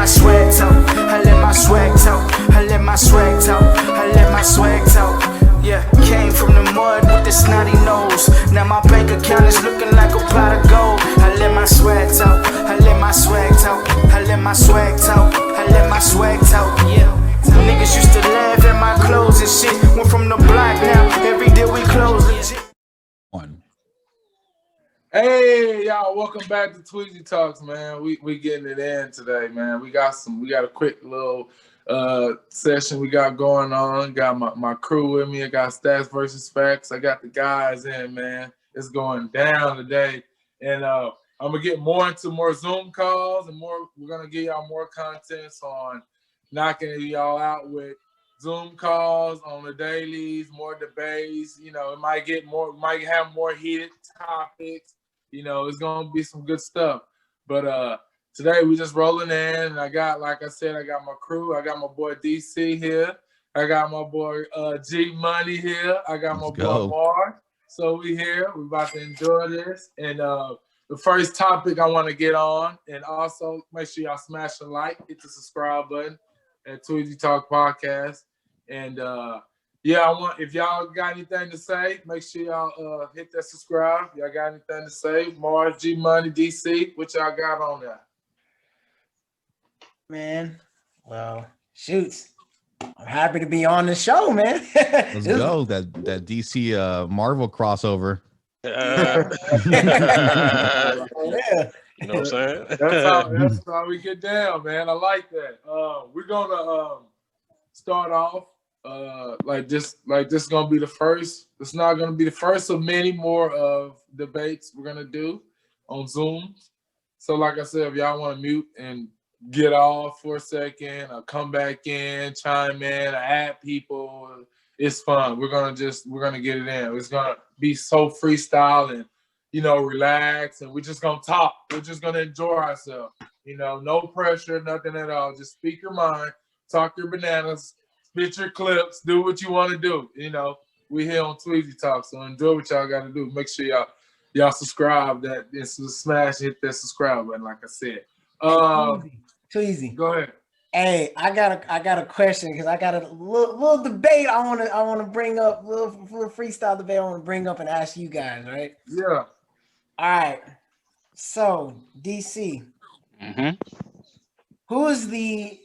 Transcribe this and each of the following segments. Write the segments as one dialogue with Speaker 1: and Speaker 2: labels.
Speaker 1: my swag talk. I let my swag talk. I let my swag talk. I let my swag talk. Yeah, came from the mud with the snotty nose. Now my bank account is looking like a pot of gold. I let my swag talk. I let my swag talk. I let my swag talk. I let my swag talk. Yeah. Niggas used to laugh at my clothes and shit. Went from the block now. Every day we close legit.
Speaker 2: Hey y'all, welcome back to Tweezy Talks, man. We getting it in today, man. We got a quick little session we got going on. Got my crew with me. I got Stats versus Facts. I got the guys in, man. It's going down today. And I'm gonna get more into more Zoom calls and more. We're gonna give y'all more content on knocking y'all out with Zoom calls on the dailies, more debates. You know, it might have more heated topics. You know, it's gonna be some good stuff. But today we just rolling in, and I got, like I said, I got my crew. I got my boy DC here. I got my boy G Money here. I got my boy Mar. So we here. We about to enjoy this. And the first topic I want to get on, and also make sure y'all smash a like, hit the subscribe button at Tweezy Talk Podcast. And yeah, if y'all got anything to say, make sure y'all hit that subscribe. Y'all got anything to say? Mars, G Money, DC, what y'all got on there?
Speaker 3: Man, well, shoots. I'm happy to be on the show, man.
Speaker 4: Let's go. That DC Marvel crossover.
Speaker 2: Yeah.
Speaker 5: You know what I'm saying?
Speaker 2: That's how we get down, man. I like that. We're gonna start off like this gonna be the first. It's not gonna be the first of many more of debates we're gonna do on Zoom. So like I said, if y'all want to mute and get off for a second or come back in, chime in, or add people, it's fun. We're gonna get it in. It's gonna be so freestyle and, you know, relax, and we're just gonna talk. We're just gonna enjoy ourselves. You know, no pressure, nothing at all. Just speak your mind, talk your bananas, spit your clips, do what you want to do. You know, we here on Tweezy Talk, so enjoy what y'all got to do. Make sure y'all subscribe. That it's a smash, hit that subscribe button. Like I said,
Speaker 3: Tweezy.
Speaker 2: Go ahead.
Speaker 3: Hey, I got a question because I got a little debate I want to bring up, little freestyle debate I want to bring up and ask you guys, right?
Speaker 2: Yeah.
Speaker 3: All right. So DC, who is the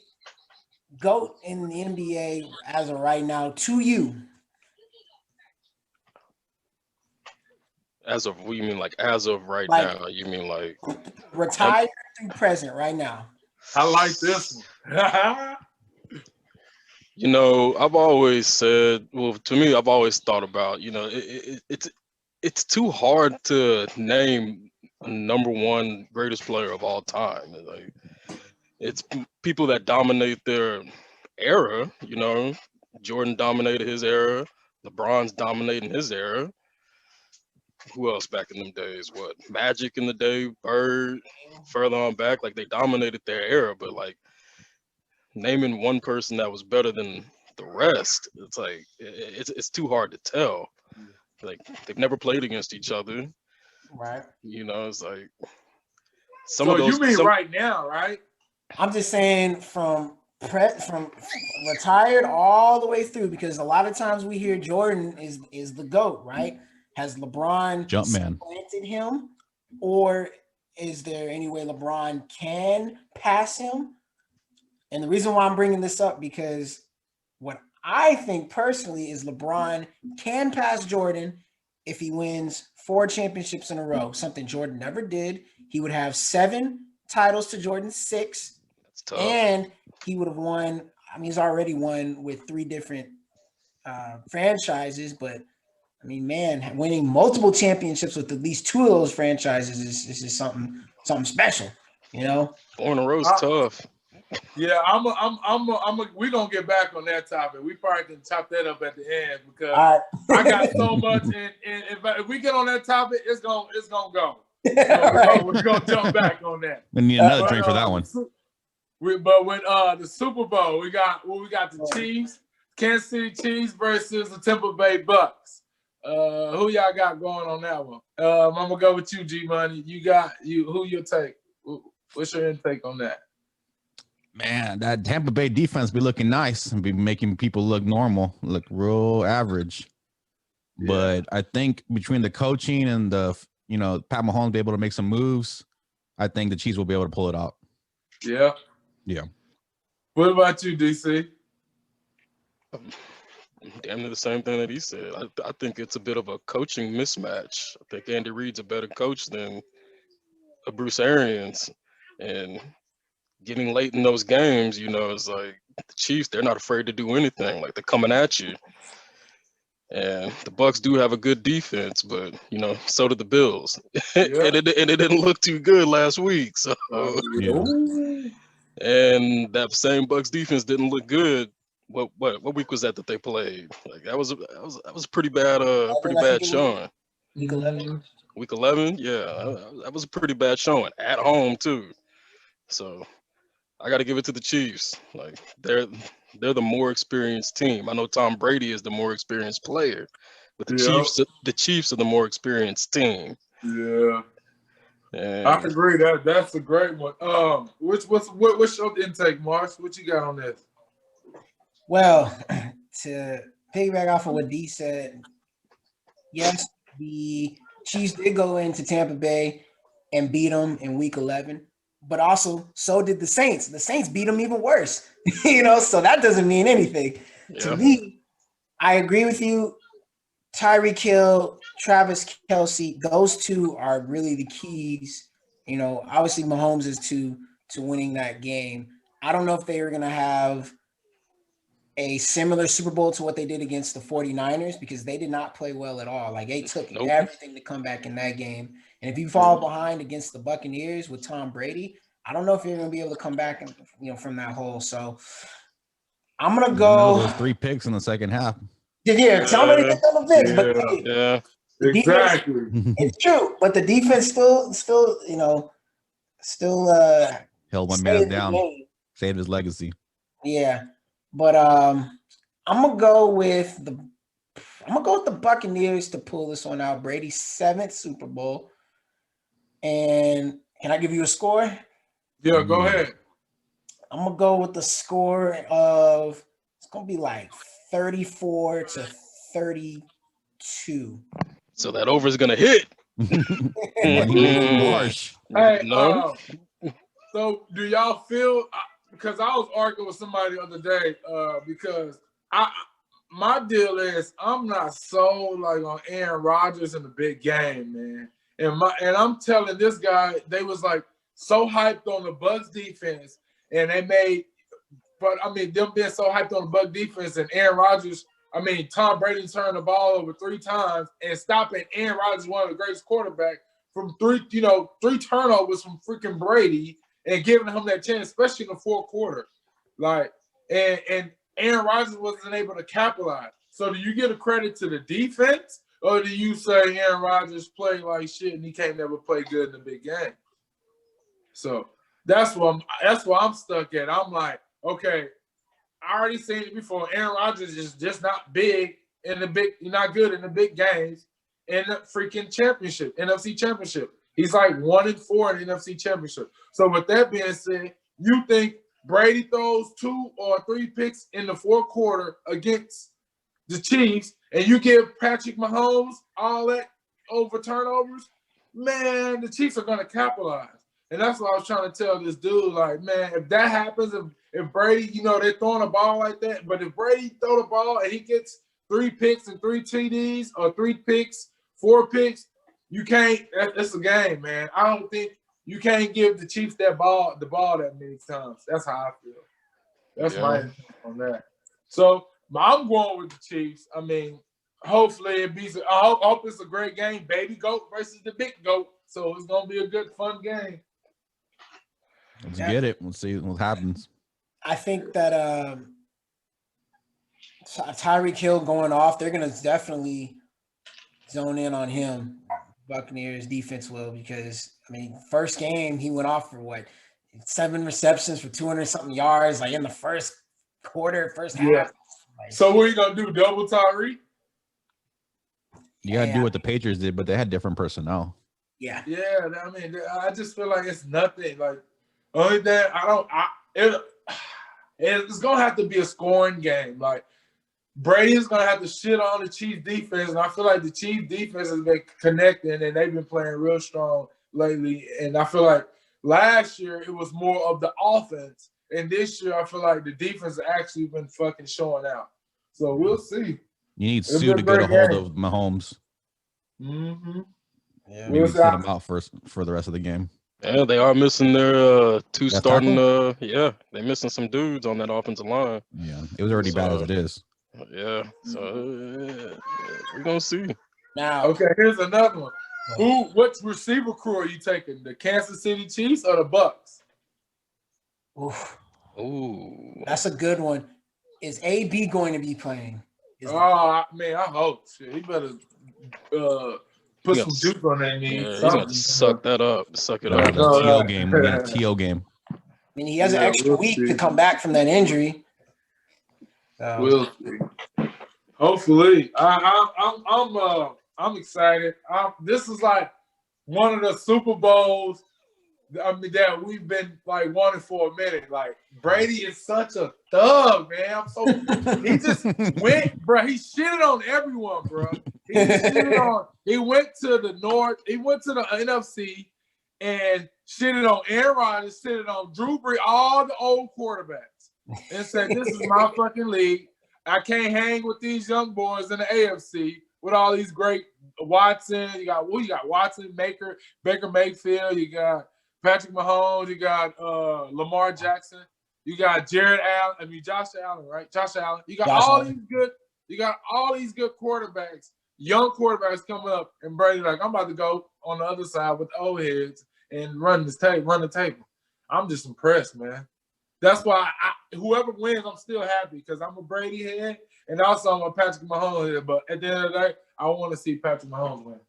Speaker 3: GOAT in the NBA as of right now to you?
Speaker 5: As of, what you mean, like as of right now? You mean like
Speaker 3: retired through present right now?
Speaker 2: I like this one.
Speaker 5: You know, I've always said, well, to me, I've always thought about, you know, it's too hard to name a number one greatest player of all time. Like, it's people that dominate their era. You know, Jordan dominated his era. LeBron's dominating his era. Who else back in them days? What, Magic in the day, Bird, further on back, like they dominated their era, but like naming one person that was better than the rest, it's like it's too hard to tell. Like they've never played against each other,
Speaker 3: right?
Speaker 5: You know, it's like
Speaker 2: so you mean right now, right?
Speaker 3: I'm just saying from retired all the way through, because a lot of times we hear Jordan is the GOAT, right? Has LeBron supplanted him, or is there any way LeBron can pass him? And the reason why I'm bringing this up, because what I think personally is LeBron can pass Jordan if he wins 4 championships in a row, something Jordan never did. He would have 7 titles to Jordan's 6.
Speaker 5: That's tough.
Speaker 3: And he would have won. I mean, he's already won with 3 different franchises, but I mean, man, winning multiple championships with at least 2 of those franchises is just something special, you know.
Speaker 5: 4 in a row is tough.
Speaker 2: Yeah, we're gonna get back on that topic. We probably can chop that up at the end because I got so much. And if we get on that topic, it's gonna go. We're gonna jump back on that.
Speaker 4: We need another drink for that one.
Speaker 2: But with the Super Bowl, we got the Chiefs, Kansas City Chiefs versus the Tampa Bay Bucs. Who y'all got going on that one? I'm gonna go with you, G Money. Who your take? What's your intake on that?
Speaker 4: Man, that Tampa Bay defense be looking nice and be making people look normal, look real average.
Speaker 2: Yeah.
Speaker 4: But I think between the coaching and Pat Mahomes be able to make some moves, I think the Chiefs will be able to pull it out.
Speaker 2: Yeah.
Speaker 4: Yeah.
Speaker 2: What about you, DC?
Speaker 5: Damn near the same thing that he said. I think it's a bit of a coaching mismatch. I think Andy Reid's a better coach than a Bruce Arians, and getting late in those games, it's like the Chiefs, they're not afraid to do anything. Like, they're coming at you. And the Bucs do have a good defense, but so did the Bills.
Speaker 2: Yeah.
Speaker 5: and it didn't look too good last week. So
Speaker 4: Yeah.
Speaker 5: and that same Bucs defense didn't look good. What week was that they played? Like, that was a pretty bad showing.
Speaker 3: Week 11.
Speaker 5: Week 11, yeah, that was a pretty bad showing at home too. So I got to give it to the Chiefs. Like, they're the more experienced team. I know Tom Brady is the more experienced player, but the Chiefs are the more experienced team.
Speaker 2: Yeah.
Speaker 5: And
Speaker 2: I agree. That's a great one. What's your intake, Marsh? What you got on this?
Speaker 3: Well, to piggyback off of what D said, yes, the Chiefs did go into Tampa Bay and beat them in Week 11, but also so did the Saints. The Saints beat them even worse, so that doesn't mean anything.
Speaker 5: Yeah.
Speaker 3: To me, I agree with you. Tyreek Hill, Travis Kelce, those two are really the keys. Obviously Mahomes is to winning that game. I don't know if they are going to have a similar Super Bowl to what they did against the 49ers, because they did not play well at all. Like, they took everything to come back in that game. And if you fall behind against the Buccaneers with Tom Brady, I don't know if you're going to be able to come back from that hole. So I'm going to go
Speaker 4: those 3 picks in the second half.
Speaker 3: Yeah, tell me to on the picks, but
Speaker 5: yeah,
Speaker 2: exactly.
Speaker 3: Defense, it's true, but the defense still
Speaker 4: held one man down, saved his legacy.
Speaker 3: Yeah, but I'm gonna go with the Buccaneers to pull this one out. Brady's 7th Super Bowl, and can I give you a score?
Speaker 2: Yeah, go ahead.
Speaker 3: I'm gonna go with the score of, it's gonna be like 34-32.
Speaker 5: So that over is gonna hit.
Speaker 4: Marsh.
Speaker 2: Hey,
Speaker 5: No.
Speaker 2: So do y'all feel? Because I was arguing with somebody the other day. Because my deal is, I'm not so like on Aaron Rodgers in the big game, man. And I'm telling this guy, they was like so hyped on the Bucs defense, and they made. But I mean, them being so hyped on the Bucs defense and Aaron Rodgers. I mean, Tom Brady turned the ball over 3 times and stopping Aaron Rodgers, one of the greatest quarterbacks, from 3 turnovers from freaking Brady, and giving him that chance, especially in the fourth quarter. Like, and Aaron Rodgers wasn't able to capitalize. So do you give a credit to the defense, or do you say Aaron Rodgers played like shit and he can't never play good in the big game? So that's what I'm stuck at. I'm like, okay, I already seen it before. Aaron Rodgers is just not big in the big, not good in the big games in the freaking championship, NFC championship. He's like 1-4 in the NFC championship. So with that being said, you think Brady throws 2 or 3 picks in the fourth quarter against the Chiefs, and you give Patrick Mahomes all that over turnovers? Man, the Chiefs are going to capitalize. And that's what I was trying to tell this dude. Like, man, if that happens, if Brady, they're throwing a ball like that, but if Brady throw the ball and he gets 3 picks and 3 TDs, or 3 picks, 4 picks, you can't. It's a game, man. I don't think you can't give the Chiefs the ball that many times. That's how I feel. That's my opinion on that. So I'm going with the Chiefs. I mean, hopefully it beats. I hope it's a great game. Baby goat versus the big goat. So it's gonna be a good, fun game.
Speaker 4: Let's get it. We'll see what happens.
Speaker 3: I think that Tyreek Hill going off, they're going to definitely zone in on him. Buccaneers defense will, because, I mean, first game he went off for 7 receptions for 200-something yards, like in the first quarter, first half.
Speaker 2: Yeah. So what are you going to do, double Tyreek?
Speaker 4: You got to do what the Patriots did, but they had different personnel.
Speaker 3: Yeah.
Speaker 2: Yeah, I mean, I just feel like it's nothing. Like, only thing it's gonna have to be a scoring game. Like Brady's gonna have to shit on the Chiefs defense, and I feel like the Chiefs defense has been connecting, and they've been playing real strong lately. And I feel like last year it was more of the offense, and this year I feel like the defense has actually been fucking showing out. So we'll see.
Speaker 4: You need Sue to get a hold of Mahomes.
Speaker 2: Mm-hmm.
Speaker 3: Yeah,
Speaker 4: Maybe sit him out for the rest of the game.
Speaker 5: Yeah, they are missing their two
Speaker 4: Left
Speaker 5: starting.
Speaker 4: tackle?
Speaker 5: Yeah, they're missing some dudes on that offensive line.
Speaker 4: Yeah, it was already bad as it is.
Speaker 5: Yeah, so we're gonna see.
Speaker 3: Now,
Speaker 2: Okay, here's another one. What receiver crew are you taking? The Kansas City Chiefs or the Bucs?
Speaker 3: oof,
Speaker 5: Ooh,
Speaker 3: that's a good one. Is AB going to be playing?
Speaker 2: Man, I hope. Shit, he better put some juice on that knee.
Speaker 5: yeah, he's gonna suck that up, suck it up.
Speaker 4: The TO game. We got a TO game.
Speaker 3: I mean, he has an extra week to come back from that injury.
Speaker 2: We'll see. Hopefully, I'm excited. This is like one of the Super Bowls. I mean, that we've been like wanting for a minute. Like Brady is such a thug, man. He just went, bro. He shitted on everyone, bro. He went to the North. He went to the NFC and shitted on Aaron Rodgers, shitted on Drew Brees, all the old quarterbacks, and said, "This is my fucking league. I can't hang with these young boys in the AFC with all these great Watson. You got Watson, Baker Mayfield. You got Patrick Mahomes. You got Lamar Jackson. You got Josh Allen, right? Josh Allen. You got all these good quarterbacks, young quarterbacks coming up, and Brady like, I'm about to go on the other side with the old heads and run the table. I'm just impressed, man. That's why whoever wins, I'm still happy because I'm a Brady head and also I'm a Patrick Mahomes head. But at the end of the day, I want to see Patrick Mahomes win.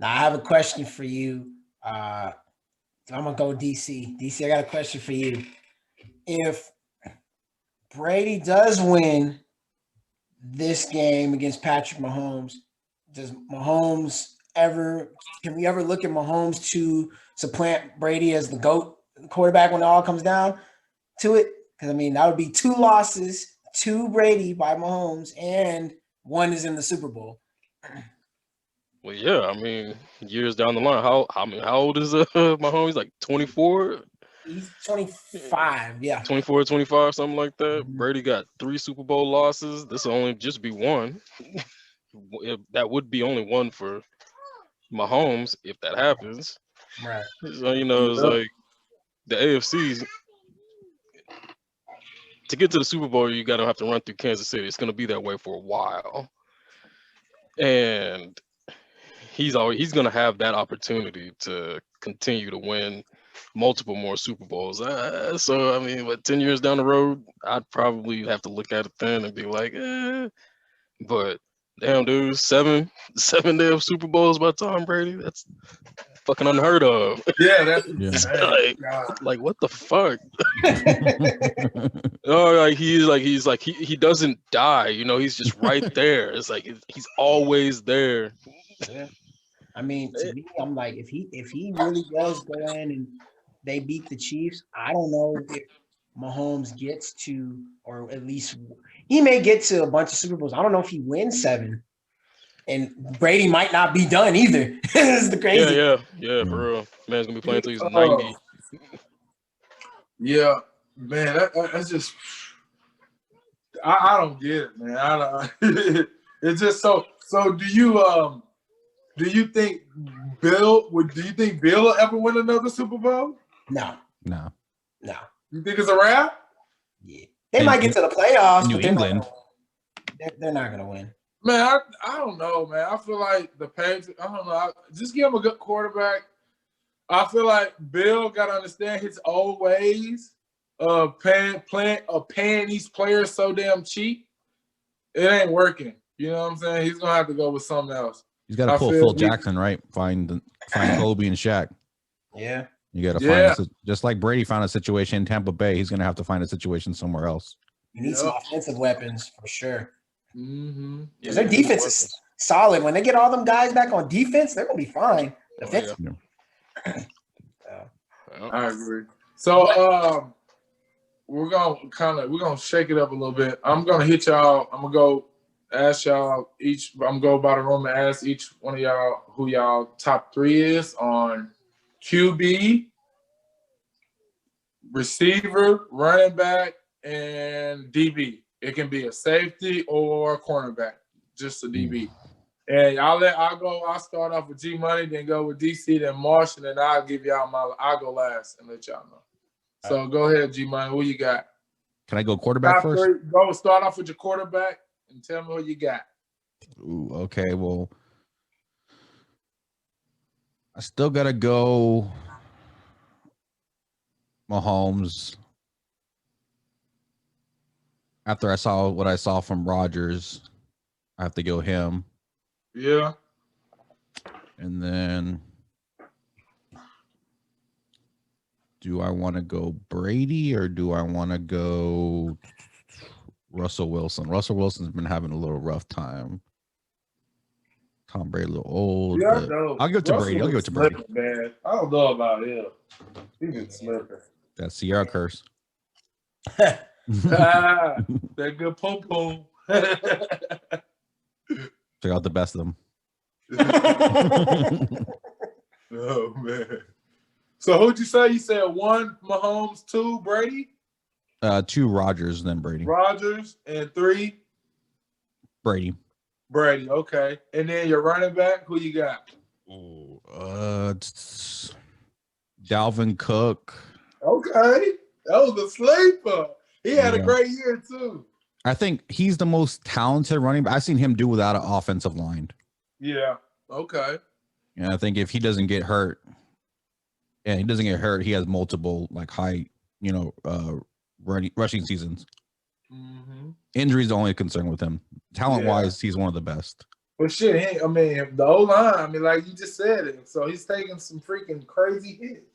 Speaker 3: Now I have a question for you. I'm gonna go DC. DC, I got a question for you. If Brady does win this game against Patrick Mahomes, can we ever look at Mahomes to supplant Brady as the GOAT quarterback when it all comes down to it? Because I mean, that would be 2 losses to Brady by Mahomes, and 1 is in the Super Bowl.
Speaker 5: well, yeah. I mean, years down the line, how old is Mahomes? He's like 24.
Speaker 3: He's 25, yeah.
Speaker 5: 24, 25, something like that. Brady got 3 Super Bowl losses. This will only just be 1. That would be only 1 for Mahomes if that happens.
Speaker 3: Right.
Speaker 5: So, it's like the AFC, to get to the Super Bowl, you got to have to run through Kansas City. It's going to be that way for a while. And he's going to have that opportunity to continue to win multiple more Super Bowls. So, I mean, 10 years down the road, I'd probably have to look at it then and be like, but damn, dude, seven damn Super Bowls by Tom Brady. That's fucking unheard of.
Speaker 2: Yeah, that's
Speaker 5: like what the fuck? He doesn't die. He's just right there. It's like he's always there.
Speaker 3: Yeah. I mean, to me, I'm like, if he really does go in and they beat the Chiefs, I don't know if Mahomes gets to, or at least he may get to a bunch of Super Bowls. I don't know if he wins 7. And Brady might not be done either. This is the crazy.
Speaker 5: Yeah, for real. Man's gonna be playing until he's 90.
Speaker 2: Yeah, man, that's just I don't get it, man. I don't. It's just so. Do you think Bill will ever win another Super Bowl?
Speaker 3: No.
Speaker 2: You think it's a wrap?
Speaker 3: Yeah, they might get to the playoffs.
Speaker 4: New England.
Speaker 3: They're not gonna win.
Speaker 2: Man, I don't know, man. I feel like the Patriots, I don't know. Just give him a good quarterback. I feel like Bill got to understand his old ways of paying these players so damn cheap. It ain't working. You know what I'm saying? He's going to have to go with something else.
Speaker 4: He's got to pull Phil Jackson, right? Find Kobe and Shaq.
Speaker 3: Yeah.
Speaker 4: You got to find just like Brady found a situation in Tampa Bay. He's going to have to find a situation somewhere else.
Speaker 3: You need some offensive weapons for sure.
Speaker 2: Mm-hmm.
Speaker 3: Because their defense is solid. When they get all them guys back on defense, they're gonna be fine.
Speaker 2: I agree. So we're gonna shake it up a little bit. I'm gonna hit y'all. I'm gonna go ask y'all each. I'm gonna go by the room and ask each one of y'all who y'all top 3 is on QB, receiver, running back, and DB. It can be a safety or a cornerback, just a DB. And I'll start off with G Money, then go with DC, then Marsh, and then I'll go last and let y'all know. So go ahead, G Money. What you got?
Speaker 4: Can I go quarterback
Speaker 2: Top
Speaker 4: first?
Speaker 2: 3. Go start off with your quarterback and tell me what you got.
Speaker 4: Ooh, okay. Well, I still gotta go Mahomes. After I saw what I saw from Rodgers, I have to go him.
Speaker 2: Yeah.
Speaker 4: And then do I want to go Brady or do I want to go Russell Wilson? Russell Wilson's been having a little rough time. Tom Brady a little old.
Speaker 2: Yeah,
Speaker 4: I'll give it to Brady. I'll give it to Brady.
Speaker 2: Man. I don't know about him. He's been slipping.
Speaker 4: That Sierra curse.
Speaker 2: That good pom-pom.
Speaker 4: Check out the best of them.
Speaker 2: Oh, man. So who'd you say? You said 1 Mahomes, 2 Brady?
Speaker 4: 2 Rodgers, then Brady.
Speaker 2: Rodgers, and 3
Speaker 4: Brady.
Speaker 2: Brady, okay. And then your running back, who you got?
Speaker 4: Dalvin Cook.
Speaker 2: Okay. That was a sleeper. He had a great year, too.
Speaker 4: I think he's the most talented running back. I've seen him do without an offensive line.
Speaker 2: Yeah. Okay.
Speaker 4: And I think if he doesn't get hurt, he has multiple high, rushing seasons.
Speaker 2: Mm-hmm.
Speaker 4: Injury is the only concern with him. Talent-wise, he's one of the best.
Speaker 2: But shit, the O-line, like you just said it. So he's taking some freaking crazy hits.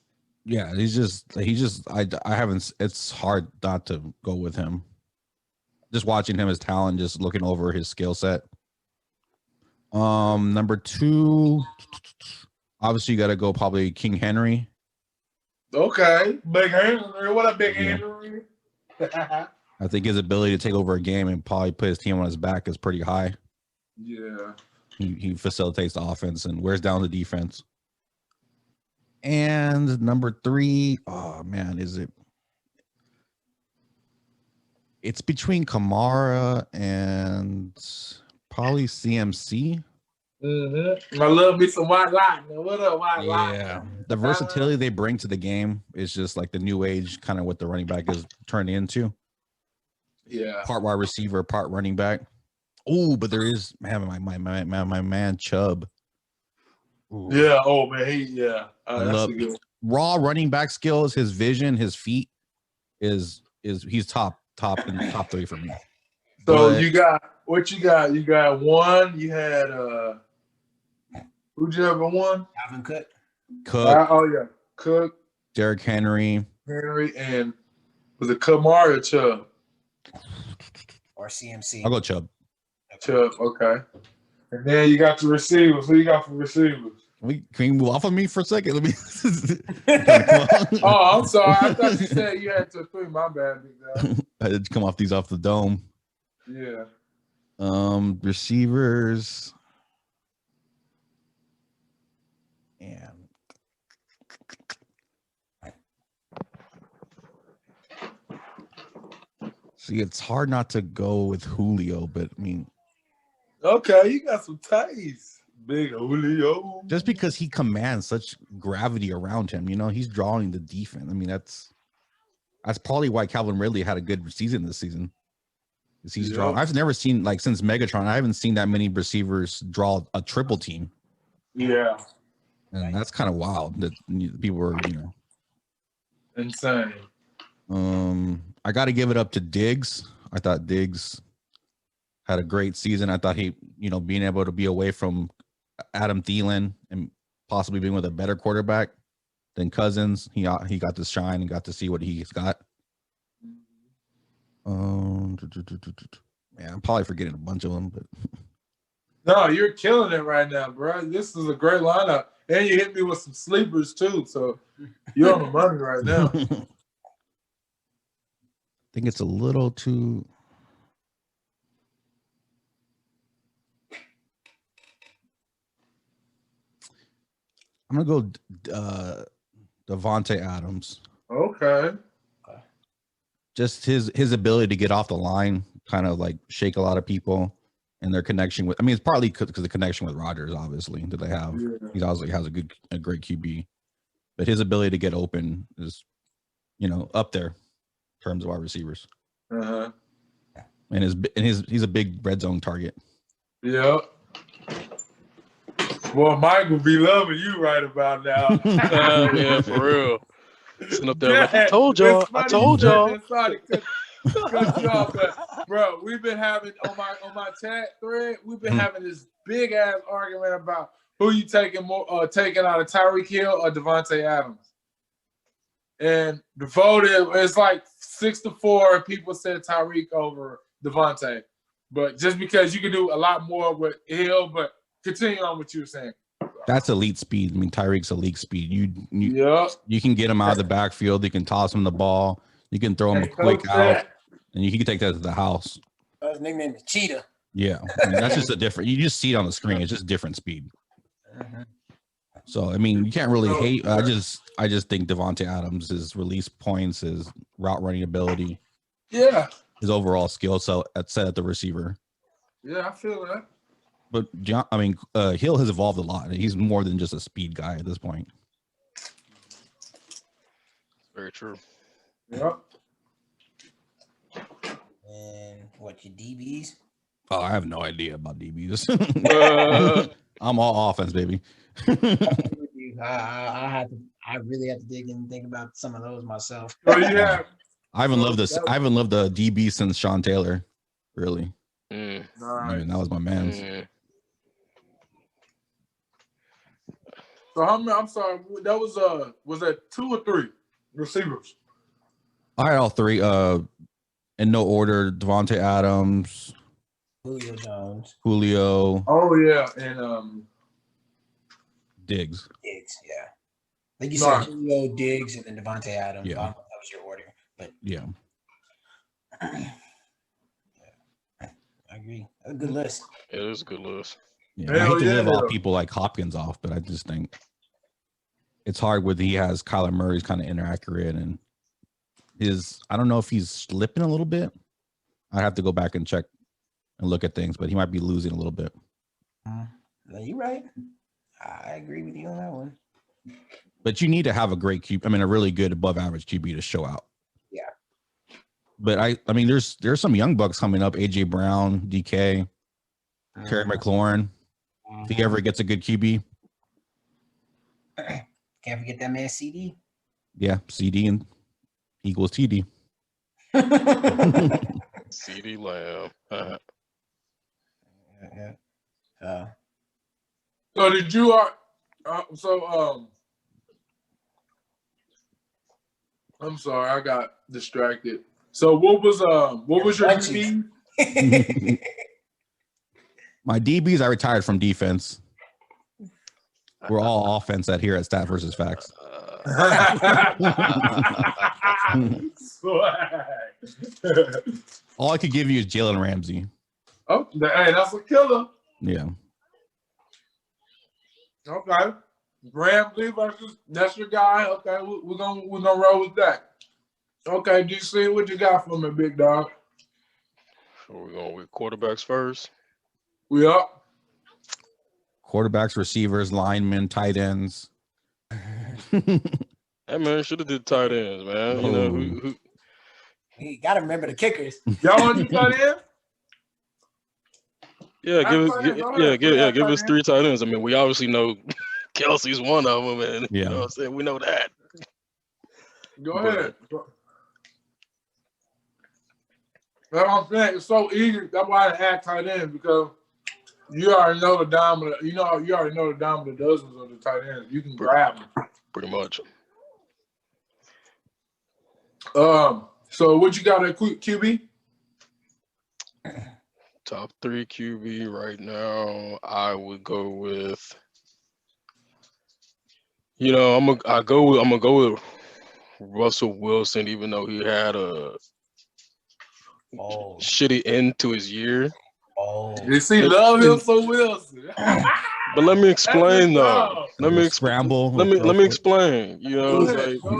Speaker 4: Yeah, it's hard not to go with him. Just watching him, his talent, just looking over his skill set. Number 2, obviously you got to go probably King Henry.
Speaker 2: Okay, Big Henry. What up, Big Henry?
Speaker 4: I think his ability to take over a game and probably put his team on his back is pretty high.
Speaker 2: Yeah.
Speaker 4: He facilitates the offense and wears down the defense. And number 3, oh man, it's between Kamara and probably CMC.
Speaker 2: Mm-hmm. I love me some White Lightning. What up, White Lightning?
Speaker 4: Yeah, the versatility they bring to the game is just like the new age, kind of what the running back is turned into.
Speaker 2: Yeah,
Speaker 4: part wide receiver, part running back. Oh, but there is my man Chubb. Ooh.
Speaker 2: Yeah. Oh man,
Speaker 4: I love raw running back skills. His vision, his feet he's top in the top 3 for me.
Speaker 2: So you got what you got? You got 1. You had who'd you have 1?
Speaker 3: Dalvin Cook.
Speaker 2: Cook.
Speaker 4: Derrick Henry,
Speaker 2: and was it Kamara or Chubb?
Speaker 3: Or CMC.
Speaker 4: I'll go Chubb.
Speaker 2: Chubb, okay. And then you got the receivers. Who you got for receivers?
Speaker 4: Can you move off of me for a second? Let me.
Speaker 2: Oh, I'm sorry. I thought you said you had to 3. My bad, big guy.
Speaker 4: I had to come off the dome.
Speaker 2: Yeah.
Speaker 4: Receivers. And see, it's hard not to go with Julio, but I mean,
Speaker 2: okay, you got some taste, big Julio.
Speaker 4: Just because he commands such gravity around him, he's drawing the defense. I mean, that's probably why Calvin Ridley had a good season this season. He's drawing. I've never seen since Megatron. I haven't seen that many receivers draw a triple team.
Speaker 2: Yeah,
Speaker 4: and that's kind of wild that people were,
Speaker 2: insane.
Speaker 4: I got to give it up to Diggs. I thought Diggs had a great season. I thought he, being able to be away from Adam Thielen and possibly being with a better quarterback than Cousins, he got to shine and got to see what he's got. Man, I'm probably forgetting a bunch of them, but
Speaker 2: no, you're killing it right now, bro. This is a great lineup, and you hit me with some sleepers too. So you're on the money right now.
Speaker 4: think it's a little too. I'm gonna go Davante Adams.
Speaker 2: Okay.
Speaker 4: Just his ability to get off the line, kind of like shake a lot of people, and their connection with. I mean, it's partly because the connection with Rodgers, obviously, that they have.
Speaker 2: Yeah.
Speaker 4: He obviously has a great QB, but his ability to get open is, up there in terms of our receivers.
Speaker 2: Uh-huh.
Speaker 4: And he's a big red zone target.
Speaker 2: Yeah. Well, Mike will be loving you right about now.
Speaker 5: Yeah, for real. Sitting up there like, I told y'all.
Speaker 2: Sorry to cut you off, but bro, we've been having on my chat thread, we've been having this big ass argument about who you taking out of Tyreek Hill or Davante Adams. And the vote is like 6-4. People said Tyreek over Davante. But just because you can do a lot more with Hill, but continue on what you were saying.
Speaker 4: That's elite speed. I mean, Tyreek's elite speed. You can get him out of the backfield. You can toss him the ball. You can throw him a quick out, and you can take that to the house.
Speaker 3: His nickname is Cheetah.
Speaker 4: Yeah, I mean, that's just a different. You just see it on the screen. It's just different speed. So I mean, you can't really hate. I just think Davante Adams' his release points, his route running ability, his overall skill set at the receiver.
Speaker 2: Yeah, I feel that.
Speaker 4: But Hill has evolved a lot. He's more than just a speed guy at this point.
Speaker 5: Very true.
Speaker 2: Yep.
Speaker 3: And what, your DBs?
Speaker 4: Oh, I have no idea about DBs. I'm all offense, baby.
Speaker 3: I really have to dig in and think about some of those myself.
Speaker 2: Oh yeah.
Speaker 4: I haven't loved the DB since Sean Taylor. Really.
Speaker 2: Nice.
Speaker 4: I mean, that was my man's.
Speaker 2: So I'm sorry, that was that 2 or 3 receivers?
Speaker 4: I had all 3 in no order. Davante Adams,
Speaker 3: Julio Jones.
Speaker 4: Julio.
Speaker 2: Oh yeah, and
Speaker 4: Diggs.
Speaker 3: Yeah. I think you said Julio, Diggs, and then Davante Adams.
Speaker 4: Yeah.
Speaker 3: That was your order. But
Speaker 4: yeah.
Speaker 3: I agree. That's a good list.
Speaker 5: It is a good list.
Speaker 4: Yeah, I hate to live off people like Hopkins off, but I just think it's hard with he has Kyler Murray's kind of inaccurate and I don't know if he's slipping a little bit. I'd have to go back and check and look at things, but he might be losing a little bit.
Speaker 3: You're right. I agree with you on that one.
Speaker 4: But you need to have a great QB. I mean, a really good above average QB to show out.
Speaker 3: Yeah.
Speaker 4: But I mean, there's some young bucks coming up. AJ Brown, DK, Terry McLaurin. If he ever gets a good QB.
Speaker 3: Can't forget that man CD.
Speaker 4: Yeah, CD and equals TD.
Speaker 5: CD Lamb.
Speaker 2: So did you I'm sorry, I got distracted. So what was your DB?
Speaker 4: My DBs, I retired from defense. We're all offense here at Stat versus Facts. All I could give you is Jalen Ramsey.
Speaker 2: Oh, hey, that's a killer.
Speaker 4: Yeah.
Speaker 2: Okay. Ramsey versus that's your guy. Okay, we're gonna roll with that. Okay, DC, what you got for me, big dog?
Speaker 5: So we're going with quarterbacks first.
Speaker 2: We up.
Speaker 4: Quarterbacks, receivers, linemen, tight ends.
Speaker 5: Hey man, should have did tight ends, man. You know who
Speaker 3: You gotta remember the kickers.
Speaker 2: Y'all want to tight end?
Speaker 5: Give us 3 tight ends. I mean, we obviously know Kelsey's one of them, and you know what I'm saying? We know that.
Speaker 2: Go ahead. That's what I'm saying. It's so easy. That's why I add tight end, because you already know the dime of the, you already know the dime of the dozens of the tight ends. You can grab them.
Speaker 5: Pretty much.
Speaker 2: So what you got at QB?
Speaker 5: Top 3 QB right now, I would go with. I'm gonna go with Russell Wilson, even though he had a shitty end to his year.
Speaker 2: You see, love him so Wilson.
Speaker 5: But let me explain though. Let me
Speaker 4: scramble.
Speaker 5: Let me explain. You know,
Speaker 2: Go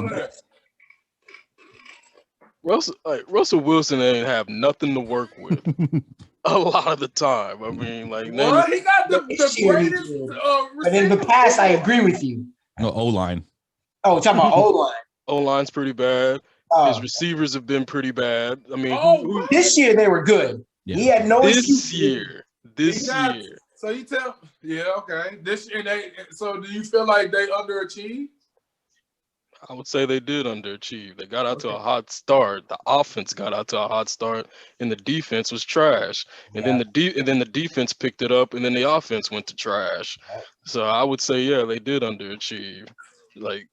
Speaker 5: it's
Speaker 2: ahead.
Speaker 5: Russell Wilson ain't have nothing to work with a lot of the time. I mean, like,
Speaker 2: He got the greatest.
Speaker 3: But in the past, I agree with you.
Speaker 4: No, O-line.
Speaker 3: Oh, talking about O-line.
Speaker 5: O-line's pretty bad. His receivers have been pretty bad. I mean,
Speaker 3: this year they were good.
Speaker 4: Yeah.
Speaker 3: He had no
Speaker 5: this year.
Speaker 2: So you tell, okay. This year so do you feel like they underachieved?
Speaker 5: I would say they did underachieve. They got out to a hot start. The offense got out to a hot start, and the defense was trash. And then the defense picked it up, and then the offense went to trash. So I would say, yeah, they did underachieve. Like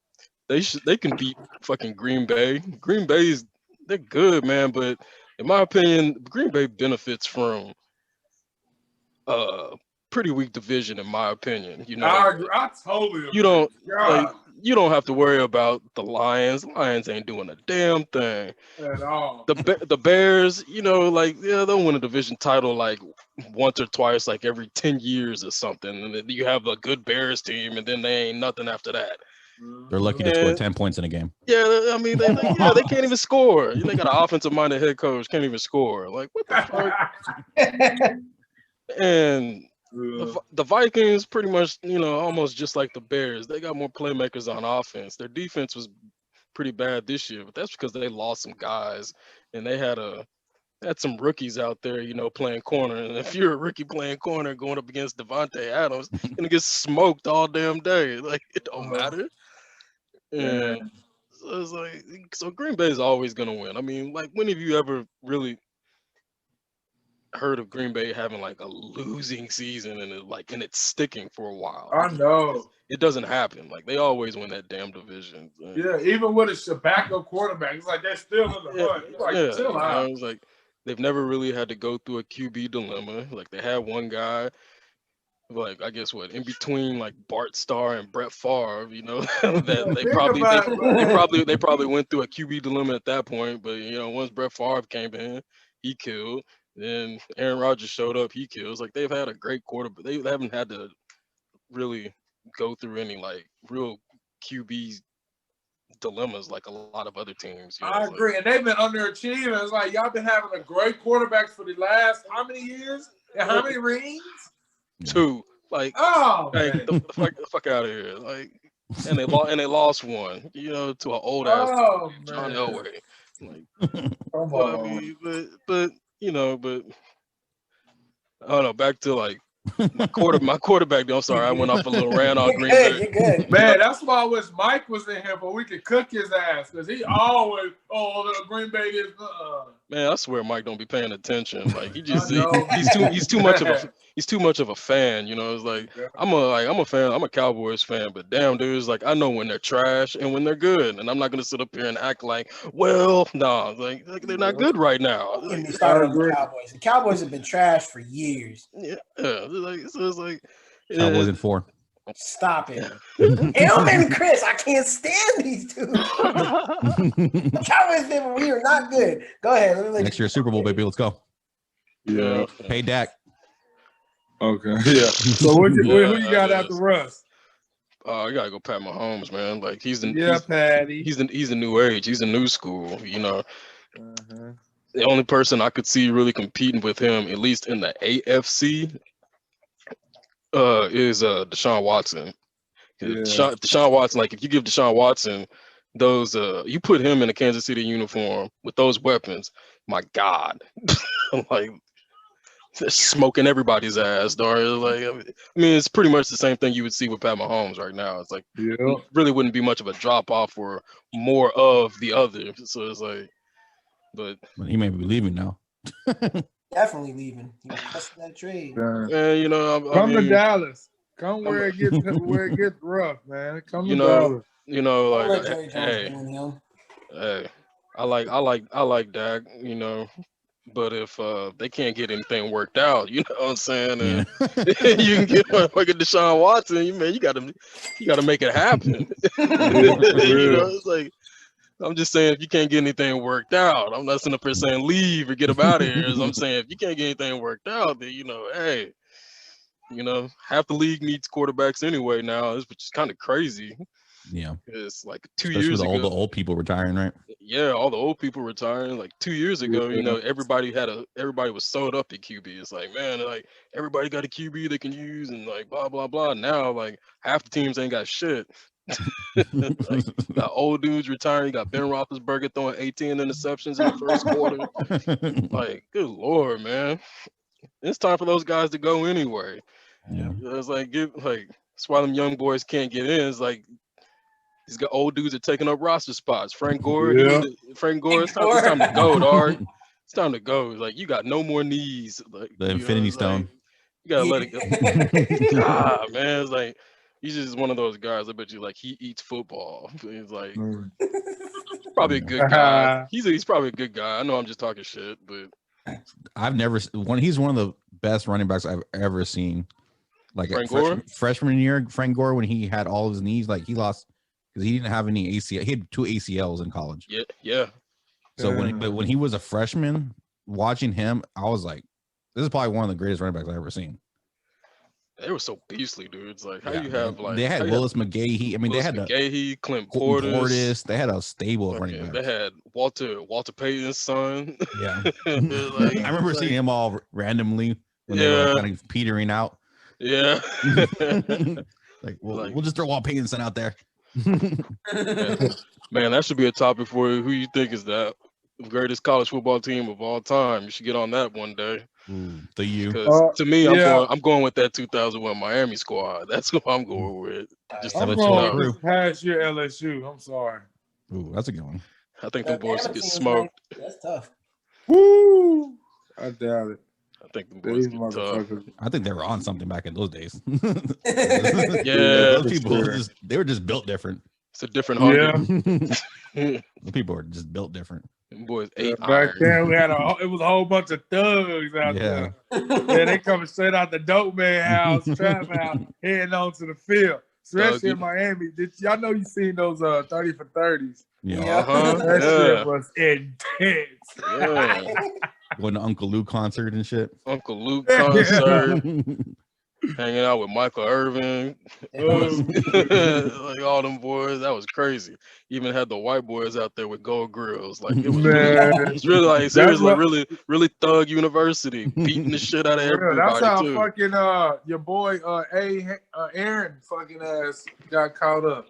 Speaker 5: they can beat fucking Green Bay. Green Bay's they're good, man, but in my opinion, Green Bay benefits from pretty weak division, in my opinion. You know,
Speaker 2: I totally agree.
Speaker 5: You don't have to worry about the Lions. Lions ain't doing a damn thing
Speaker 2: at all.
Speaker 5: The Bears, you know, like, yeah, they'll win a division title like once or twice, like every 10 years or something. And then you have a good Bears team, and then they ain't nothing after that.
Speaker 4: They're lucky to score 10 points in a game.
Speaker 5: Yeah, I mean, they can't even score. They got an offensive-minded head coach, can't even score. Like, what the fuck? And the Vikings, pretty much, you know, almost just like the Bears. They got more playmakers on offense. Their defense was pretty bad this year, but that's because they lost some guys, and they had some rookies out there, you know, playing corner. And if you're a rookie playing corner going up against Devontae Adams, you're gonna get smoked all damn day. Like, it don't matter. And so it's like, so Green Bay is always gonna win. I mean, like, when have you ever really heard of Green Bay having like a losing season and it's sticking for a while?
Speaker 2: I know
Speaker 5: it doesn't happen. Like, they always win that damn division.
Speaker 2: Yeah, even with a backup quarterback, it's like they're still in the hunt. It's like, chill out.
Speaker 5: It's like they've never really had to go through a QB dilemma. Like, they had one guy, like, I guess in between like Bart Starr and Brett Favre, you know, that they probably went through a QB dilemma at that point. But, you know, once Brett Favre came in, he killed. Then Aaron Rodgers showed up, he kills. Like, they've had a great quarterback. They haven't had to really go through any like real QB dilemmas like a lot of other teams. You know?
Speaker 2: I agree, and they've been underachieving. It's like, y'all been having a great quarterback for the last how many years and how many rings?
Speaker 5: 2. Like,
Speaker 2: man.
Speaker 5: the fuck out of here. Like, and they lost one, you know, to an old ass John Elway. Like, I mean, but you know, but I don't know. Back to like my quarterback. I'm sorry, I went off a little rant on Green Bay.
Speaker 3: You're good.
Speaker 2: Man, that's why I wish Mike was in here, but we could cook his ass because he always the Green Bay is.
Speaker 5: Man, I swear Mike don't be paying attention. Like, he's too much of a fan. You know, it's like I'm a fan. I'm a Cowboys fan, but damn, dude, it's like I know when they're trash and when they're good, and I'm not gonna sit up here and act like, well, no, like they're not good right now.
Speaker 3: Like, the Cowboys have been trash for years.
Speaker 5: Yeah. It's like
Speaker 4: Cowboys in 4.
Speaker 3: Stop it. Elm and Chris, I can't stand these two. Cowboys been we are not good. Go ahead.
Speaker 4: Next year, Super Bowl, baby. Let's go.
Speaker 2: Yeah.
Speaker 4: Pay Dak.
Speaker 2: Okay. Yeah. So who you got after Russ?
Speaker 5: I gotta go Pat Mahomes, man. Like,
Speaker 2: Patty.
Speaker 5: He's the new age. He's the new school. You know. The only person I could see really competing with him, at least in the AFC, is Deshaun Watson. Deshaun Watson, like, if you give Deshaun Watson those, you put him in a Kansas City uniform with those weapons, my God, like, they're smoking everybody's ass, dog. Like, I mean, it's pretty much the same thing you would see with Pat Mahomes right now. It's like, it really wouldn't be much of a drop off or more of the other. So it's like, but
Speaker 4: he may be leaving now.
Speaker 3: Definitely leaving. That's that trade.
Speaker 5: Yeah, you know,
Speaker 2: come to Dallas. Come where it gets rough, man. Come to Dallas.
Speaker 5: You know, like, hey, I like Dak, you know, but if they can't get anything worked out, you know what I'm saying, and you can get fucking Deshaun Watson, you gotta make it happen. You know, it's like, I'm just saying if you can't get anything worked out, I'm not sitting up here saying leave or get them out of here. I'm saying if you can't get anything worked out, then hey, half the league needs quarterbacks anyway now, which is kind of crazy.
Speaker 4: Yeah,
Speaker 5: it's like 2
Speaker 4: especially
Speaker 5: years
Speaker 4: with
Speaker 5: ago.
Speaker 4: all the old people retiring, right?
Speaker 5: Yeah, all the old people retiring. Like 2 years ago, everybody was sewed up at QB. It's like, man, like everybody got a QB they can use, and like blah blah blah. Now, like half the teams ain't got shit. Like, you got old dudes retiring. You got Ben Roethlisberger throwing 18 interceptions in the first quarter. Like, good lord, man, it's time for those guys to go anyway.
Speaker 4: Yeah,
Speaker 5: it's like that's why them young boys can't get in. It's like these old dudes are taking up roster spots. Frank Gore, Frank Gore, it's time to go, dog. It's time to go. Like, you got no more knees. Like
Speaker 4: the Infinity Stone.
Speaker 5: Like, you gotta let it go. God, man, it's like he's just one of those guys. I bet you, like, he eats football. He's like probably a good guy. He's probably a good guy. I know I'm just talking shit, but
Speaker 4: he's one of the best running backs I've ever seen. Like
Speaker 5: Frank Gore?
Speaker 4: Freshman year, Frank Gore, when he had all of his knees, like he lost because he didn't have any ACL. He had 2 ACLs in college.
Speaker 5: Yeah.
Speaker 4: So when he was a freshman, watching him, I was like, this is probably one of the greatest running backs I've ever seen.
Speaker 5: They were so beastly, dudes. Like, how you have like
Speaker 4: they had Willis McGahee. I mean, they had
Speaker 5: McGahee, Clint
Speaker 4: Portis. They had a stable of running backs.
Speaker 5: They had Walter Payton's son.
Speaker 4: Yeah, I remember seeing him all randomly when they were kind of petering out.
Speaker 5: Yeah,
Speaker 4: like we'll just throw Walt Payton's son out there.
Speaker 5: Man, that should be a topic for you. Who you think is the greatest college football team of all time? You should get on that one day.
Speaker 4: The U.
Speaker 5: Because to me, I'm going with that 2001 Miami squad. That's what I'm going with.
Speaker 2: I'm going with past year LSU. I'm sorry.
Speaker 4: Ooh, that's a good one.
Speaker 5: I think the boys get smoked.
Speaker 3: That's tough.
Speaker 2: Woo! I doubt it.
Speaker 5: I think the boys get tough.
Speaker 4: I think they were on something back in those days.
Speaker 5: Yeah,
Speaker 4: those people they were just built different.
Speaker 5: It's a different hunger.
Speaker 4: The people are just built different.
Speaker 5: Them boys ate
Speaker 2: back
Speaker 5: iron.
Speaker 2: then we had it was a whole bunch of thugs out there. Yeah, they coming straight out the dope man house, trap house, heading on to the field. Especially in Miami. Y'all know you seen those 30 for 30s.
Speaker 4: Yeah.
Speaker 2: That shit was intense.
Speaker 5: Yeah.
Speaker 4: Going to Uncle Luke concert and shit.
Speaker 5: Uncle Luke concert. Hanging out with Michael Irvin. Like all them boys. That was crazy. Even had the white boys out there with gold grills. Like it was really like seriously, really, really thug university, beating the shit out of everybody.
Speaker 2: That's how
Speaker 5: too.
Speaker 2: fucking your boy Aaron fucking ass got caught up.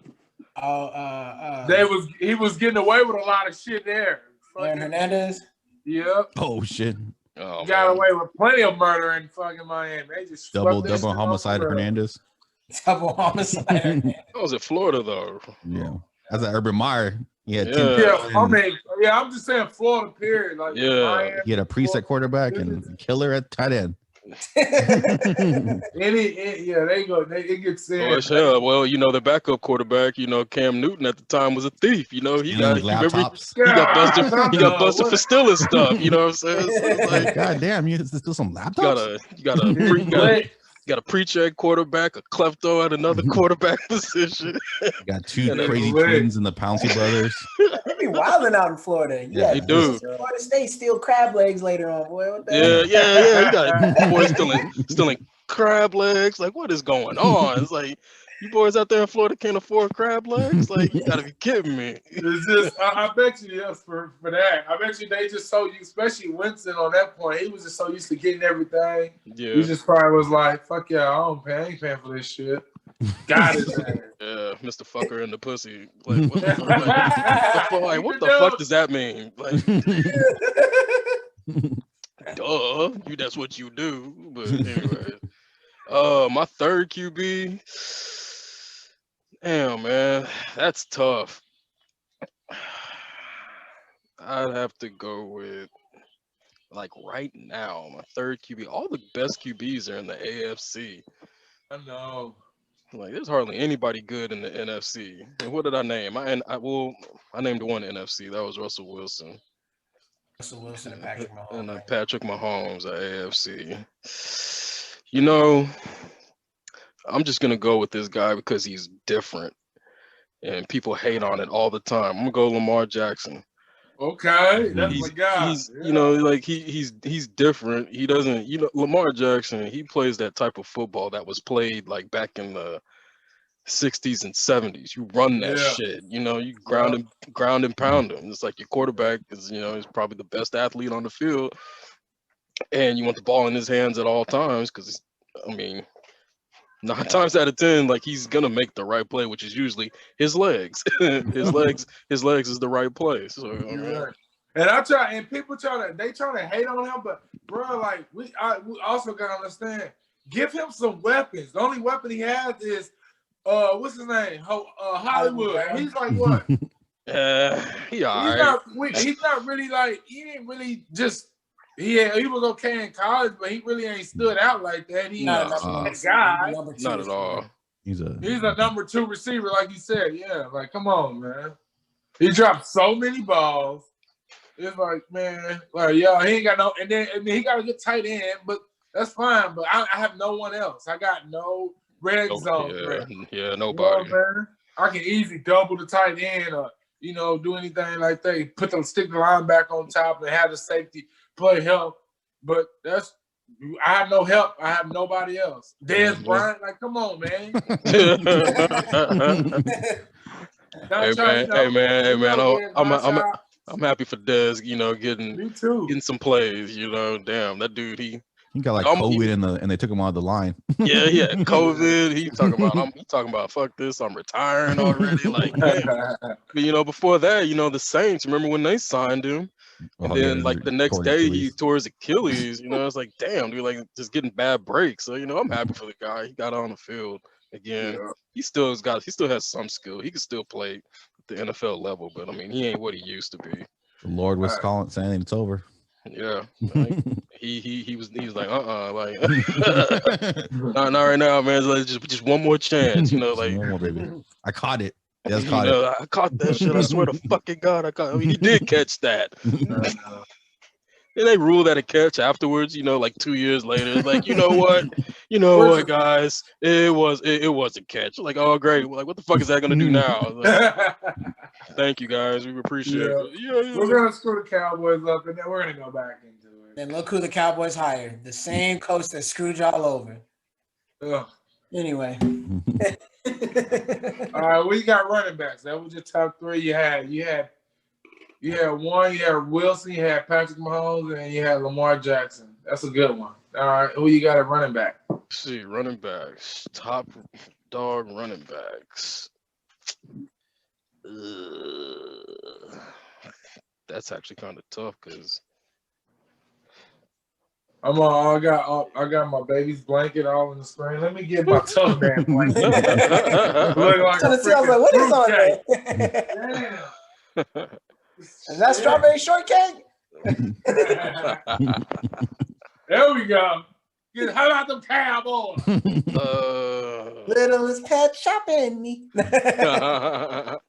Speaker 2: He was getting away with a lot of shit there.
Speaker 3: Aaron Hernandez.
Speaker 2: Yep.
Speaker 4: Oh shit.
Speaker 2: Got away with plenty of murder in fucking Miami. They just
Speaker 4: double homicide of Hernandez.
Speaker 3: Double homicide.
Speaker 5: That was in Florida though.
Speaker 4: Yeah. As an Urban Meyer, he had
Speaker 2: I'm just saying Florida period. Like Miami,
Speaker 4: he had a preset quarterback and killer at tight end.
Speaker 2: It gets in.
Speaker 5: Well, the backup quarterback, Cam Newton at the time was a thief. He got busted for stealing stuff. You know what I'm saying? So it's like,
Speaker 4: God damn, you steal some laptops.
Speaker 5: You got a pre-check quarterback, a klepto at another quarterback position.
Speaker 4: You got 2 crazy twins in the Pouncey brothers.
Speaker 3: They be wilding out in Florida.
Speaker 5: They do.
Speaker 3: Florida State steal crab legs later on, boy. What the
Speaker 5: hell? You got boys stealing crab legs. Like, what is going on? It's like, you boys out there in Florida can't afford crab legs? Like, you gotta be kidding me.
Speaker 2: It's just, I bet you, yes, for that. I bet you they just so you, especially Winston on that point, he was just so used to getting everything. Yeah. He just probably was like, fuck yeah, I ain't paying for this shit. Got it, man.
Speaker 5: Yeah, Mr. Fucker in the pussy. Like, what the fuck does that mean? Like, duh, that's what you do. But anyway, my third QB. Damn, man, that's tough. I'd have to go with, like, right now, my third QB. All the best QBs are in the AFC.
Speaker 2: I know.
Speaker 5: Like, there's hardly anybody good in the NFC. And what did I name? I named one NFC. That was Russell Wilson.
Speaker 3: Russell Wilson and Patrick Mahomes.
Speaker 5: And Patrick Mahomes at AFC. I'm just gonna go with this guy because he's different. and people hate on it all the time. I'm gonna go Lamar Jackson.
Speaker 2: Okay, that's my guy.
Speaker 5: He's you know, like he's different. He doesn't, Lamar Jackson, he plays that type of football that was played like back in the 60s and 70s. You run that shit, you ground and pound him. It's like your quarterback is, is probably the best athlete on the field, and you want the ball in his hands at all times because, I mean, 9 times out of 10, like he's gonna make the right play, which is usually his legs. his legs is the right play. So
Speaker 2: And people try to hate on him, but bro, like we also gotta understand, give him some weapons. The only weapon he has is what's his name? Hollywood. He's like what?
Speaker 5: He's not
Speaker 2: really like, he didn't really just. He was okay in college, but he really ain't stood out like that. He's not a guy.
Speaker 5: Not at all.
Speaker 4: He's a
Speaker 2: number 2 receiver, like you said. Yeah, like come on, man. He dropped so many balls. It's like, man, like he ain't got no. And then he got a good tight end, but that's fine. But I have no one else. I got no red zone.
Speaker 5: Nobody.
Speaker 2: Man. I can easily double the tight end, or do anything like that. Stick the linebacker on top and have the safety play help, but I have no help. I have nobody else. Dez Bryant, like, come on, man.
Speaker 5: Hey man. I'm happy for Dez. Getting some plays. Damn, that dude. He
Speaker 4: got like COVID and they took him out of the line.
Speaker 5: Yeah, COVID. He talking about fuck this. I'm retiring already. Like, but before that, the Saints. Remember when they signed him? And then like the next day he tore his Achilles. It's like, damn, dude, like just getting bad breaks. So I'm happy for the guy. He got on the field again. Yeah. He still has some skill. He can still play at the NFL level, but I mean, he ain't what he used to be.
Speaker 4: The Lord was calling, saying it's over.
Speaker 5: Yeah, like, he was like like not right now, man. Like, just one more chance, like
Speaker 4: one more, baby. I caught it. Yes, caught it.
Speaker 5: I caught that shit. I swear to fucking God, he did catch that. And they ruled that a catch afterwards, like 2 years later. Like, what, guys? It was a catch. Like, oh great. Like, what the fuck is that gonna do now? Like, thank you guys. We appreciate it. Yeah.
Speaker 2: We're gonna screw the Cowboys up, and then we're gonna go back into it.
Speaker 3: And look who the Cowboys hired. The same coach that screwed y'all over.
Speaker 2: Ugh.
Speaker 3: Anyway.
Speaker 2: All right, well, you got running backs. That was your top 3 you had. You had one, you had Wilson, you had Patrick Mahomes, and you had Lamar Jackson. That's a good one. All right, who you got at running back?
Speaker 5: Let's see, running backs. Top dog running backs. That's actually kind of tough because
Speaker 2: I got my baby's blanket all in the screen. Let me get my tough man blanket. Look like
Speaker 3: I was like, what is on there? Damn. Is that strawberry shortcake?
Speaker 2: There we go. How about them Cowboys?
Speaker 3: Little is pet shopping me.
Speaker 5: I'm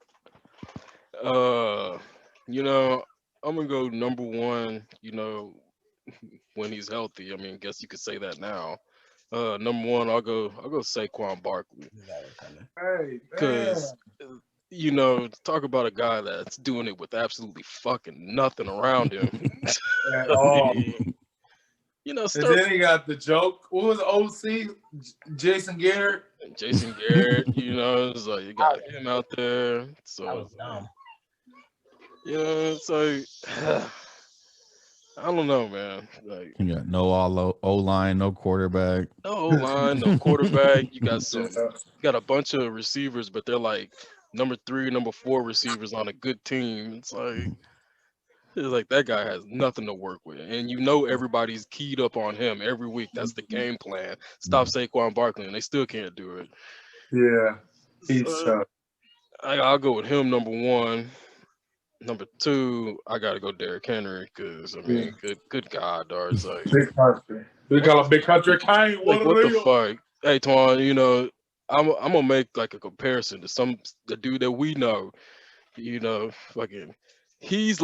Speaker 5: gonna go number 1. When he's healthy. I mean, guess you could say that now. Number 1, I'll go Saquon Barkley.
Speaker 2: Hey,
Speaker 5: because talk about a guy that's doing it with absolutely fucking nothing around him.
Speaker 2: At all.
Speaker 5: And
Speaker 2: then he got the joke. What was OC? Jason Garrett.
Speaker 5: It's like you got him out there. So
Speaker 3: that was dumb.
Speaker 5: It's like I don't know, man. Like,
Speaker 4: you got no O-line, no quarterback.
Speaker 5: No O-line, no quarterback. You got a bunch of receivers, but they're like number 3, number 4 receivers on a good team. It's like that guy has nothing to work with. And everybody's keyed up on him every week. That's the game plan. Stop Saquon Barkley, and they still can't do it.
Speaker 2: Yeah. He's
Speaker 5: I'll go with him, number 1. Number 2, I gotta go Derrick Henry because I mean, good God, dog. It's like
Speaker 2: big country. We got a big country.
Speaker 5: Like, what the fuck? Hey, Twan, I'm gonna make like a comparison to the dude that we know. Fucking, he's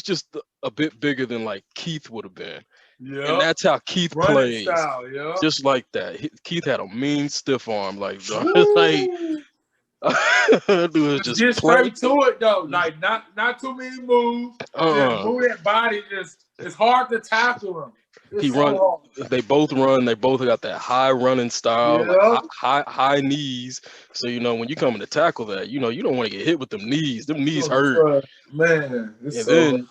Speaker 5: just a bit bigger than like Keith would have been. Yeah, and that's how Keith plays. Style, just like that. Keith had a mean stiff arm, like That dude was
Speaker 2: Just
Speaker 5: just
Speaker 2: get
Speaker 5: playing.
Speaker 2: straight to it though. Like not too many moves. Just move that body. It's hard to tackle him. It's
Speaker 5: He
Speaker 2: so
Speaker 5: run.
Speaker 2: hard.
Speaker 5: They both run. They both got that high running style, like
Speaker 2: Yeah.
Speaker 5: high knees. So when you come in to tackle that, you don't want to get hit with them knees. Them knees hurt.
Speaker 2: Man, it's
Speaker 5: And
Speaker 2: so
Speaker 5: then
Speaker 2: hard.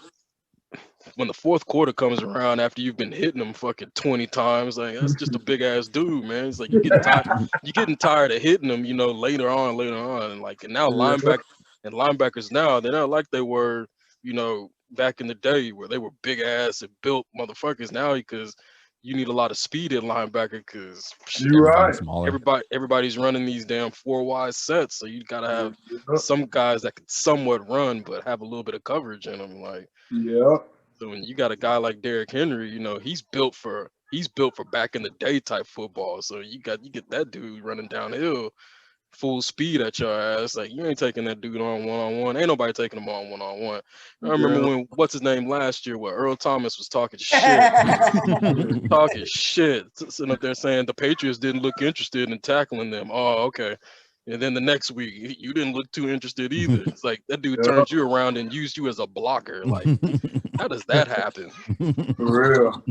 Speaker 5: when the fourth quarter comes around, after you've been hitting them fucking 20 times, like that's just a big ass dude, man. It's like you're getting tired of hitting them, later on, and now linebackers now they're not like they were, back in the day where they were big ass and built motherfuckers now because you need a lot of speed at linebacker because
Speaker 2: You're right.
Speaker 4: Smaller.
Speaker 5: everybody's running these damn 4 wide sets, so you gotta have some guys that can somewhat run but have a little bit of coverage in them, like.
Speaker 2: Yeah.
Speaker 5: So when you got a guy like Derrick Henry, he's built for back in the day type football. So you get that dude running downhill full speed at your ass. Like you ain't taking that dude on one-on-one. Ain't nobody taking him on one-on-one. I remember when what's his name last year where Earl Thomas was talking shit. Sitting up there saying the Patriots didn't look interested in tackling them. Oh, okay. And then the next week, you didn't look too interested either. It's like that dude turned you around and used you as a blocker. Like, how does that happen?
Speaker 2: For real.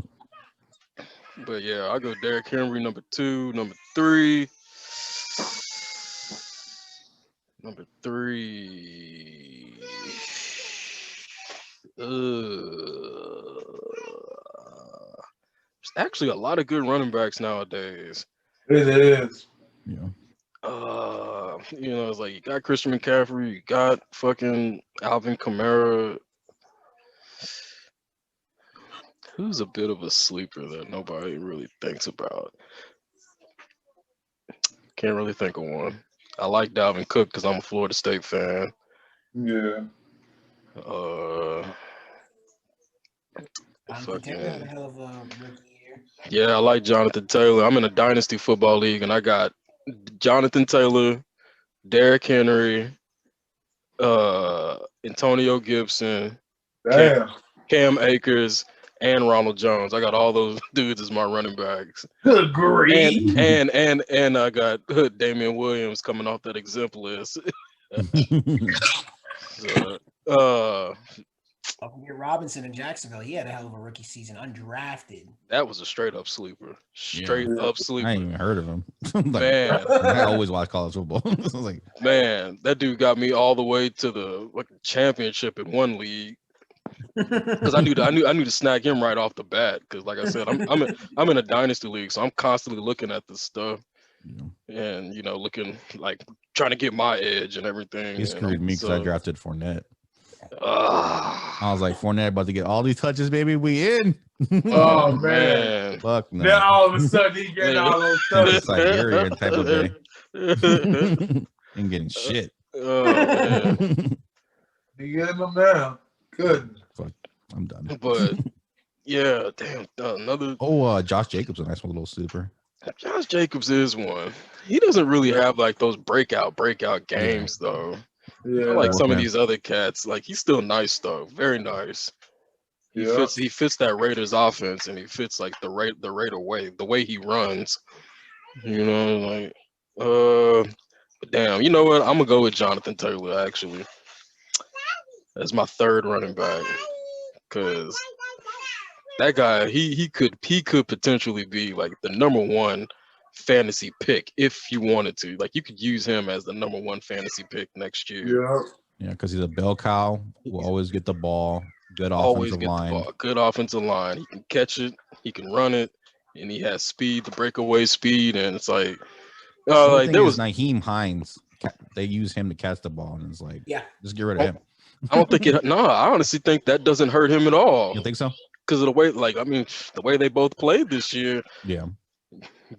Speaker 5: But yeah, I'll go Derrick Henry, number 2. Number 3. Number 3. There's actually a lot of good running backs nowadays.
Speaker 2: It is.
Speaker 4: Yeah.
Speaker 5: It's like you got Christian McCaffrey, you got fucking Alvin Kamara. Who's a bit of a sleeper that nobody really thinks about? Can't really think of one. I like Dalvin Cook because I'm a Florida State fan.
Speaker 2: Yeah.
Speaker 5: Yeah, I like Jonathan Taylor. I'm in a dynasty football league, and I got Jonathan Taylor, Derrick Henry, Antonio Gibson, Cam Akers, and Ronald Jones. I got all those dudes as my running backs.
Speaker 2: Good grief.
Speaker 5: And I got Damian Williams coming off that exempt list.
Speaker 3: Robinson in Jacksonville, he had a hell of a rookie season, undrafted.
Speaker 5: That was a straight up sleeper. Up sleeper.
Speaker 4: I ain't even heard of him.
Speaker 5: Man,
Speaker 4: I always watch college football.
Speaker 5: Man, that dude got me all the way to the championship in one league. Because I knew to snag him right off the bat. Because like I said, I'm in a dynasty league, so I'm constantly looking at this stuff. And looking like trying to get my edge and everything.
Speaker 4: He screwed me because I drafted Fournette. I was like, Fournette about to get all these touches, baby. We in.
Speaker 2: Oh man.
Speaker 4: Fuck no.
Speaker 2: Then all of a sudden he getting all those touches.
Speaker 4: Siberian type of day. Ain't getting shit.
Speaker 5: Oh man.
Speaker 2: You getting them now. Good.
Speaker 4: Fuck. I'm done.
Speaker 5: But yeah, damn, another.
Speaker 4: Josh Jacobs, a nice little super.
Speaker 5: Josh Jacobs is one. He doesn't really have like those breakout games though.
Speaker 2: Yeah,
Speaker 5: like some of these other cats. Like he's still nice though, very nice. He fits that Raiders offense, and he fits like the Raider way, the way he runs. But damn, you know what? I'm gonna go with Jonathan Taylor actually. That's my 3rd running back, because that guy he could potentially be like the number 1 fantasy pick if you wanted to. Like you could use him as the number 1 fantasy pick next year.
Speaker 4: Yeah, because he's a bell cow. Will always get the ball. Good offensive line.
Speaker 5: Good offensive line. He can catch it. He can run it, and he has speed, the breakaway speed. And it's like, there was
Speaker 4: Nyheim Hines. They use him to catch the ball, and it's like, just get rid of him.
Speaker 5: I don't think it. No, I honestly think that doesn't hurt him at all.
Speaker 4: You think so?
Speaker 5: Because of the way, the way they both played this year.
Speaker 4: Yeah.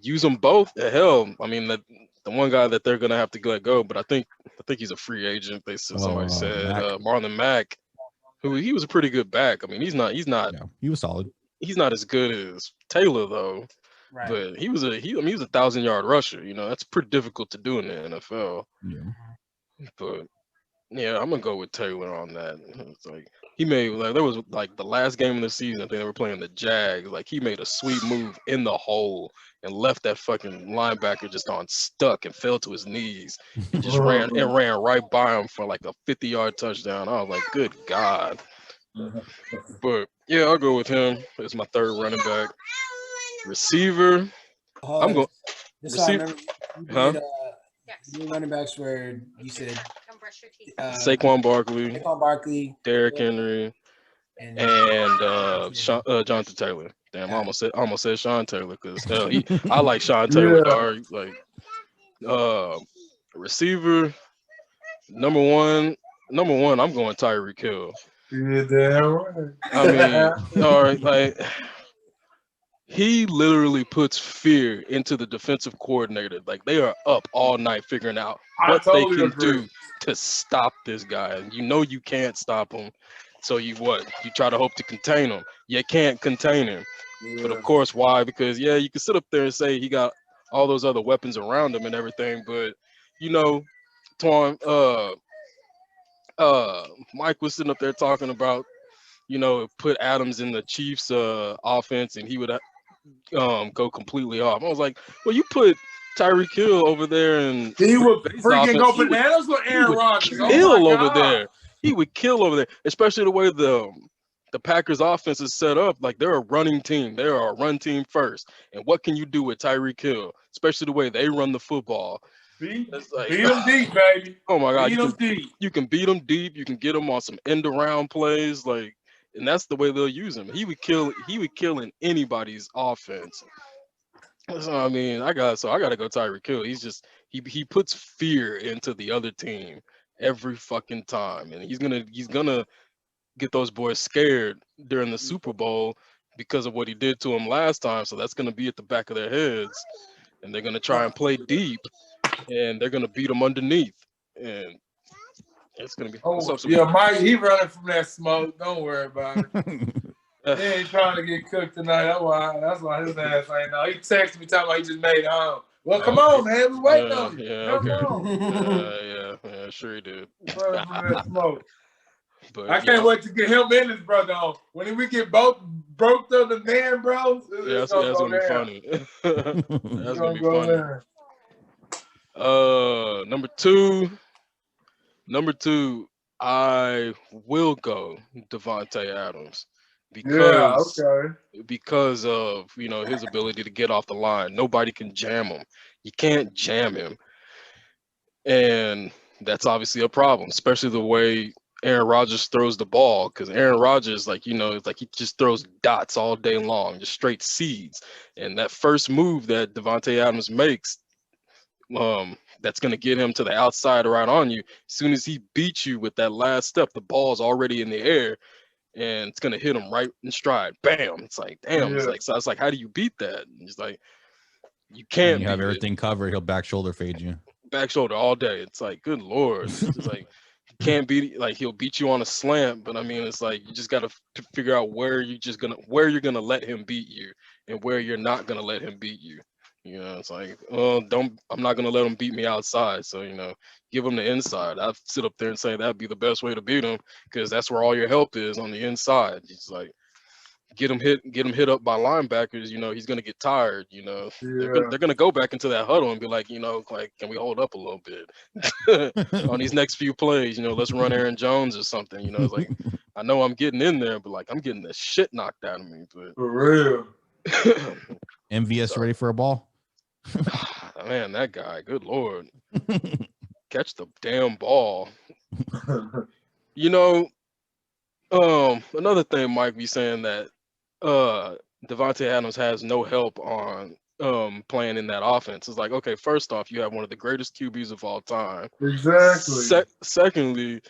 Speaker 5: Use them both. Hell, I mean, the one guy that they're gonna have to let go, but I think he's a free agent. Somebody said Marlon Mack, who he was a pretty good back. I mean, he's not.
Speaker 4: Yeah, he was solid.
Speaker 5: He's not as good as Taylor though. Right. But he was a 1,000-yard rusher. That's pretty difficult to do in the NFL.
Speaker 4: Yeah.
Speaker 5: But yeah, I'm gonna go with Taylor on that. It's like He made like there was like the last game of the season. I think they were playing the Jags. Like he made a sweet move in the hole and left that fucking linebacker just on stuck and fell to his knees and just ran right by him for like a 50-yard touchdown. I was like, good God. But yeah, I'll go with him as my third running back. Receiver. I'm going.
Speaker 3: This I remember
Speaker 5: Huh?
Speaker 3: Your running backs were, you said
Speaker 5: Saquon Barkley, Derrick Henry, and Jonathan Taylor. Damn, I almost said Sean Taylor because I like Sean Taylor, dog. Like receiver, number one, I'm going Tyreek Hill.
Speaker 2: Yeah, damn right.
Speaker 5: I mean, all right, like he literally puts fear into the defensive coordinator. Like they are up all night figuring out what they can do to stop this guy. And you know you can't stop him. So you try to hope to contain him. You can't contain him. Yeah. But of course, why? Because you can sit up there and say he got all those other weapons around him and everything, but you know, Mike was sitting up there talking about, put Adams in the Chiefs offense and he would go completely off. I was like, well, you put Tyreek Hill over there and
Speaker 2: he would freaking go bananas with Aaron Rodgers.
Speaker 5: Kill over there. He would kill over there, especially the way the Packers offense is set up. Like they're a running team. They are a run team first. And what can you do with Tyreek Hill, especially the way they run the football?
Speaker 2: Beat them deep, baby.
Speaker 5: Oh my God,
Speaker 2: you
Speaker 5: can beat them deep. You can get them on some end around plays, like, and that's the way they'll use him. He would kill in anybody's offense. So I mean, I gotta go Tyreek Hill. He's just he puts fear into the other team every fucking time, and he's gonna get those boys scared during the Super Bowl because of what he did to them last time. So that's gonna be at the back of their heads, and they're gonna try and play deep, and they're gonna beat them underneath, and it's gonna be.
Speaker 2: Mike, he running from that smoke. Don't worry about it. He ain't trying to get cooked tonight. That's why his ass ain't know. He texted me talking about he just made it home. Well, come on, man. We waiting on you. Come on.
Speaker 5: Yeah, sure he did.
Speaker 2: Running from that smoke. But I can't wait to get him and his brother on. When we get both broke up the man, bros,
Speaker 5: that's gonna be funny. That's gonna be funny. Number two, I will go Devontae Adams because of his ability to get off the line. Nobody can jam him. You can't jam him, and that's obviously a problem, especially the way Aaron Rodgers throws the ball. Because Aaron Rodgers, it's like he just throws dots all day long, just straight seeds. And that first move that Devontae Adams makes, that's going to get him to the outside right on you. As soon as he beats you with that last step, the ball's already in the air and it's going to hit him right in stride. Bam. It's like, damn. Yeah. It's like, how do you beat that? And it's like, you can't.
Speaker 4: When you have everything covered, he'll back shoulder fade you.
Speaker 5: Back shoulder all day. It's like, good Lord. It's like, you can't beat, like, he'll beat you on a slant, but I mean, it's like, you just got to figure out where you're going to let him beat you and where you're not going to let him beat you. It's like, I'm not going to let him beat me outside. So, give him the inside. I'd sit up there and say that'd be the best way to beat him because that's where all your help is, on the inside. It's like, get him hit up by linebackers. He's going to get tired. They're going to go back into that huddle and be like, like, can we hold up a little bit on these next few plays? Let's run Aaron Jones or something. It's like, I know I'm getting in there, but like, I'm getting the shit knocked out of me. But
Speaker 2: for real.
Speaker 4: MVS ready for a ball?
Speaker 5: Man, that guy, good Lord. Catch the damn ball. Another thing Mike be saying that Devontae Adams has no help on playing in that offense. It's like, okay, first off, you have one of the greatest QBs of all time.
Speaker 2: Exactly.
Speaker 5: Secondly,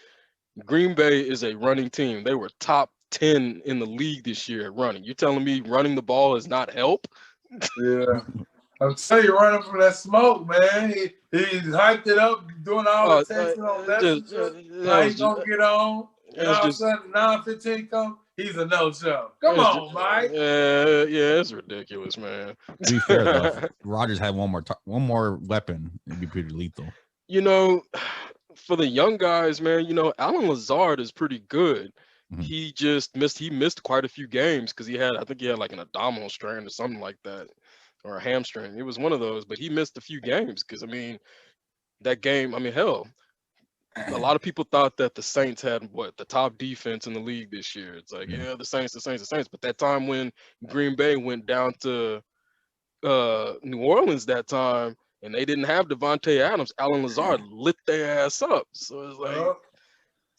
Speaker 5: Green Bay is a running team. They were top 10 in the league this year at running. You're telling me running the ball is not help?
Speaker 2: Yeah. I'm telling you, running from that smoke, man. He's hyped it up, doing all the testing on that. Now he's going to get on. And all of a sudden, 9:15 comes, he's a no-show. Come on, Mike.
Speaker 5: Yeah, it's ridiculous, man.
Speaker 4: To be fair, though, Rodgers had one more weapon. It'd be pretty lethal.
Speaker 5: For the young guys, man, Alan Lazard is pretty good. he just missed quite a few games because I think he had like an abdominal strain or something like that, or a hamstring. It was one of those, but he missed a few games because that game, hell, a lot of people thought that the Saints had the top defense in the league this year. It's like, yeah, the Saints. But that time when Green Bay went down to New Orleans that time and they didn't have Devontae Adams, Alan Lazard lit their ass up. So it's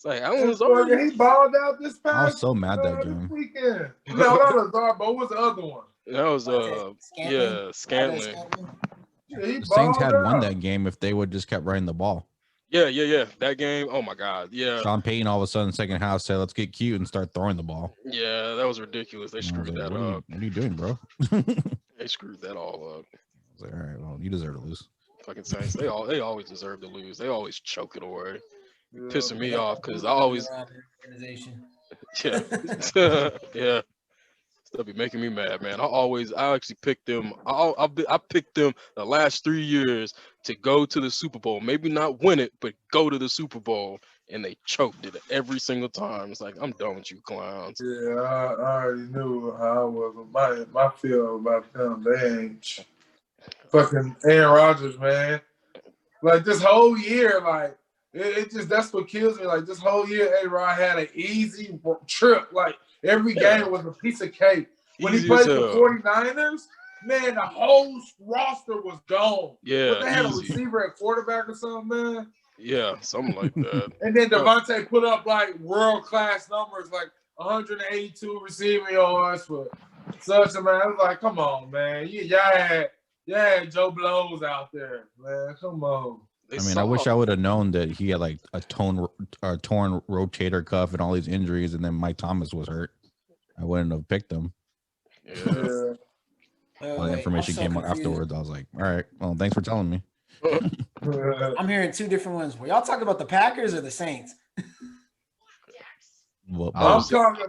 Speaker 5: like Alan Lazard.
Speaker 2: He balled out this past.
Speaker 4: I was so mad that game.
Speaker 2: Weekend. No, not Lazard, but what was the other one?
Speaker 5: That was Scantling.
Speaker 4: The Saints had won that game if they would just kept running the ball.
Speaker 5: Yeah. That game, oh my God, yeah.
Speaker 4: Sean Payton all of a sudden second half said, "Let's get cute and start throwing the ball."
Speaker 5: Yeah, that was ridiculous. They screwed that up.
Speaker 4: What are you doing, bro?
Speaker 5: They screwed that all up.
Speaker 4: I was like, all right, well, you deserve to lose.
Speaker 5: Fucking Saints, they always deserve to lose. They always choke it away. Pissing me off because I always yeah. That'll be making me mad, man. I actually picked them. I picked them the last 3 years to go to the Super Bowl. Maybe not win it, but go to the Super Bowl, and they choked it every single time. It's like, I'm done with you clowns.
Speaker 2: Yeah, I already knew how I was. My feel about them, they ain't fucking Aaron Rodgers, man. Like this whole year, like it just that's what kills me. Like this whole year, A-Rod had an easy trip. Like every game was a piece of cake. When he played the 49ers, man, the whole roster was gone.
Speaker 5: Yeah,
Speaker 2: but they had a receiver at quarterback or something, man.
Speaker 5: Yeah, something like that.
Speaker 2: And then Devontae put up like world-class numbers, like 182 receiving yards for such a man. I was like, come on, man. Y'all had Joe Blows out there, man. Come on.
Speaker 4: I wish I would have known that he had like a torn rotator cuff and all these injuries, and then Mike Thomas was hurt. I wouldn't have picked him.
Speaker 2: Yeah.
Speaker 4: All the information came out afterwards. I was like, all right, well, thanks for telling me.
Speaker 3: I'm hearing two different ones. Were y'all talking about the Packers or the Saints?
Speaker 2: I was talking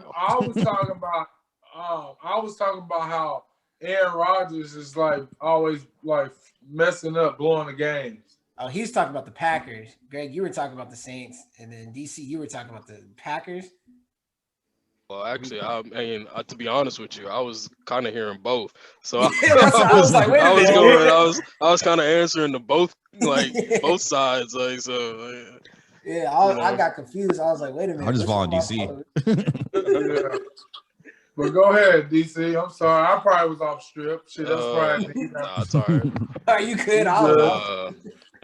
Speaker 2: about how Aaron Rodgers is like always like messing up, blowing the games.
Speaker 3: Oh, he's talking about the Packers. Greg, you were talking about the Saints, and then DC, you were talking about the Packers.
Speaker 5: Well, actually, to be honest with you, I was kind of hearing both. So
Speaker 3: I was like, wait a minute.
Speaker 5: I was kind of answering to both, like both sides, like so.
Speaker 3: Yeah, I got confused. I was like, wait a minute.
Speaker 4: I'm just following DC.
Speaker 2: Yeah. But go ahead, DC. I'm sorry. I probably was off strip. Shit, that's probably.
Speaker 5: Nah, it's all right.
Speaker 3: Are you good?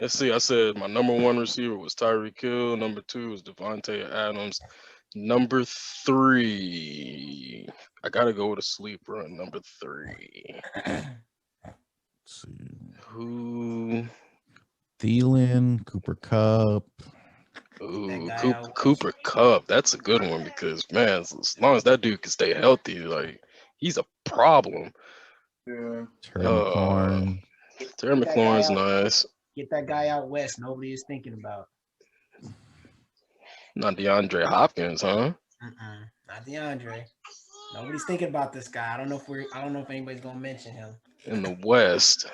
Speaker 5: Let's see. I said my number one receiver was Tyreek Hill. Number two was Devontae Adams. Number three, I gotta go with a sleeper on number three.
Speaker 4: Let's see.
Speaker 5: Who?
Speaker 4: Thielen, Cooper Kupp.
Speaker 5: Ooh, Cooper Kupp. That's a good one because, man, as long as that dude can stay healthy, like he's a problem.
Speaker 2: Yeah.
Speaker 4: Terry
Speaker 5: McLaurin's nice.
Speaker 3: Get that guy out west. Nobody is thinking about.
Speaker 5: Not DeAndre Hopkins, huh?
Speaker 3: Not DeAndre. Nobody's thinking about this guy. I don't know if anybody's gonna mention him.
Speaker 5: In the West,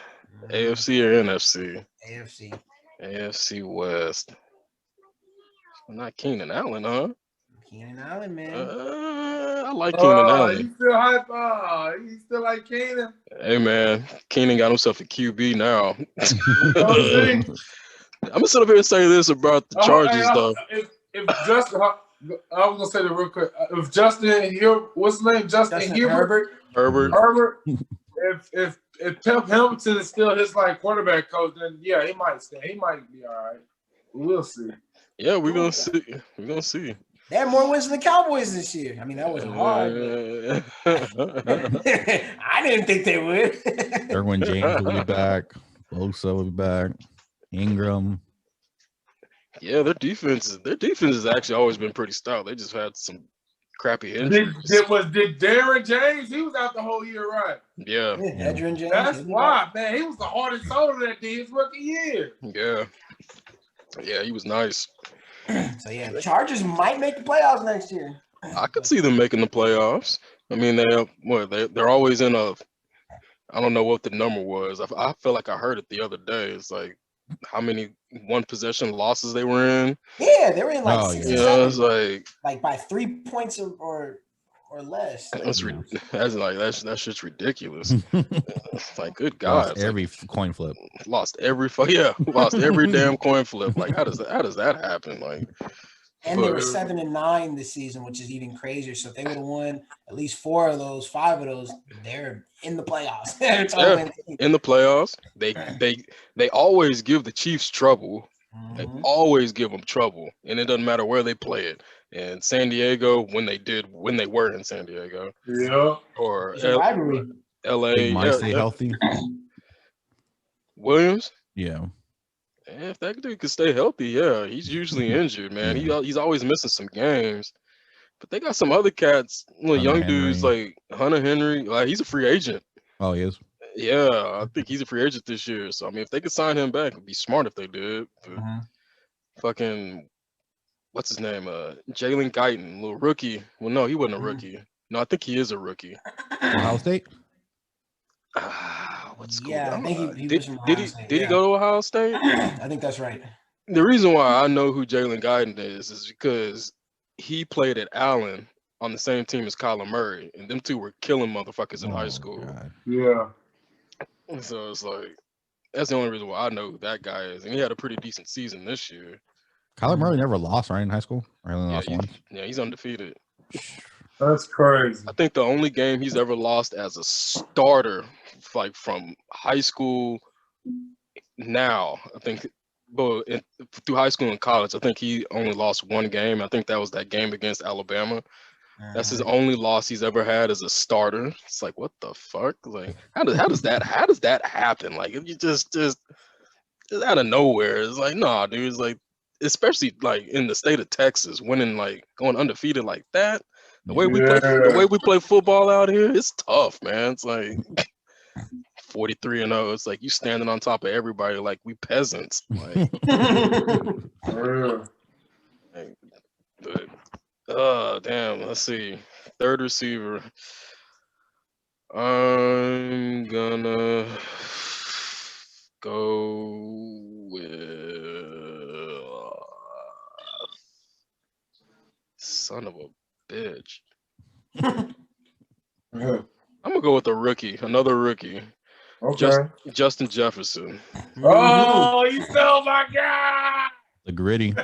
Speaker 5: AFC or NFC?
Speaker 3: AFC.
Speaker 5: AFC West. Not Keenan Allen, huh?
Speaker 3: Keenan Allen, man.
Speaker 5: I like Keenan Allen.
Speaker 2: You still hype? You still like Keenan?
Speaker 5: Hey, man, Keenan got himself a QB now. I'm gonna sit up here and say this about the Chargers, though.
Speaker 2: If Justin, I was gonna say that real quick. If Justin here, what's his name? Justin Herbert. If Pep Hamilton is still his like quarterback coach, then yeah, he might stay. He might be all right. We'll see.
Speaker 5: Yeah, we're gonna see. We're gonna see.
Speaker 3: They had more wins than the Cowboys this year. I mean, that wasn't hard. I didn't think they would.
Speaker 4: Derwin James will be back. Bosa will be back. Ingram.
Speaker 5: Yeah, their defense has actually always been pretty stout. They just had some crappy injuries.
Speaker 2: Did Darren James? He was out the whole year, right?
Speaker 5: Yeah.
Speaker 3: Adrian James.
Speaker 2: That's why, man. He was the hardest soul that did his rookie year.
Speaker 5: Yeah. Yeah, he was nice.
Speaker 3: So yeah, the Chargers might make the playoffs next year.
Speaker 5: I could see them making the playoffs. I mean, they're always in a. I don't know what the number was. I feel like I heard it the other day. It's like how many one possession losses they were in.
Speaker 3: Yeah, they were in like 6 or 7.
Speaker 5: It's
Speaker 3: like by 3 points or less.
Speaker 5: That shit's ridiculous. Like, good God,
Speaker 4: lost every coin flip.
Speaker 5: Lost every damn coin flip. Like, how does that happen? Like,
Speaker 3: and they were 7-9 this season, which is even crazier. So if they would have won at least 4 of those, 5 of those, they're in the playoffs.
Speaker 5: In the playoffs, they always give the Chiefs trouble. They always give them trouble, and it doesn't matter where they play it. And San Diego, when they were in San Diego, or LA,
Speaker 4: stay healthy.
Speaker 5: Williams,
Speaker 4: yeah.
Speaker 5: If that dude could stay healthy, yeah, he's usually injured, man. He's always missing some games. But they got some other cats, young dudes like Hunter Henry. Like, he's a free agent.
Speaker 4: Oh, he is.
Speaker 5: Yeah, I think he's a free agent this year. So I mean, if they could sign him back, it'd be smart if they did. But fucking, what's his name? Jalen Guyton, little rookie. Well, no, he wasn't a rookie. No, I think he is a rookie.
Speaker 4: Ohio State.
Speaker 5: What school?
Speaker 3: Yeah, I think he was from
Speaker 5: did he go to Ohio State?
Speaker 3: I think that's right.
Speaker 5: The reason why I know who Jalen Guyton is because he played at Allen on the same team as Kyler Murray, and them two were killing motherfuckers in high school.
Speaker 2: God. Yeah.
Speaker 5: So it's like, that's the only reason why I know who that guy is, and he had a pretty decent season this year.
Speaker 4: Kyler Murray never lost, right, in high school? Or only lost once?
Speaker 5: Yeah, he's undefeated.
Speaker 2: That's crazy.
Speaker 5: I think the only game he's ever lost as a starter, like from high school now, I think, but through high school and college, I think he only lost one game. I think that was that game against Alabama. That's his only loss he's ever had as a starter. It's like, what the fuck? Like, how does that happen? Like, if you just out of nowhere, it's like, nah, dude. It's like, especially like in the state of Texas, winning, like going undefeated like that. The way we play football out here, it's tough, man. It's like 43-0. It's like you standing on top of everybody like we peasants. Like, but damn. Let's see. Third receiver. I'm gonna go with son of a bitch. I'm gonna go with a rookie, another rookie.
Speaker 2: Okay.
Speaker 5: Justin Jefferson.
Speaker 2: Oh, you stole my guy.
Speaker 4: The gritty.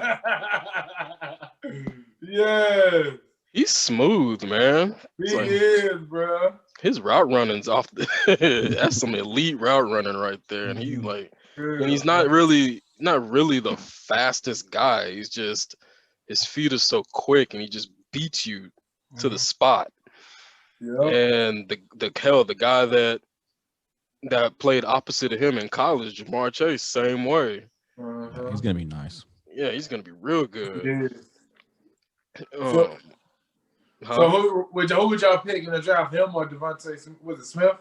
Speaker 2: Yeah.
Speaker 5: He's smooth, man.
Speaker 2: He is, bro.
Speaker 5: His route running's off that's some elite route running right there. And he's like, and he's not really the fastest guy. He's just, his feet are so quick and he just beats you to the spot.
Speaker 2: Yep.
Speaker 5: And the guy that played opposite of him in college, Jamar Chase, same way.
Speaker 4: He's gonna be nice.
Speaker 5: Yeah, he's gonna be real good.
Speaker 2: So who would y'all pick in the draft? Him or Devontae? Was it Smith?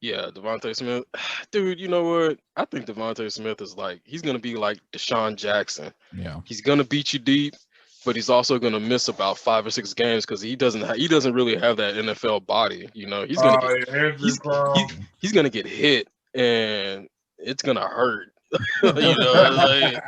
Speaker 5: Yeah, Devontae Smith. Dude, you know what? I think Devontae Smith is like, he's gonna be like Deshaun Jackson.
Speaker 4: Yeah.
Speaker 5: He's gonna beat you deep, but he's also gonna miss about 5 or 6 games because he doesn't really have that NFL body. You know, he's gonna get hit and it's gonna hurt. You know, like,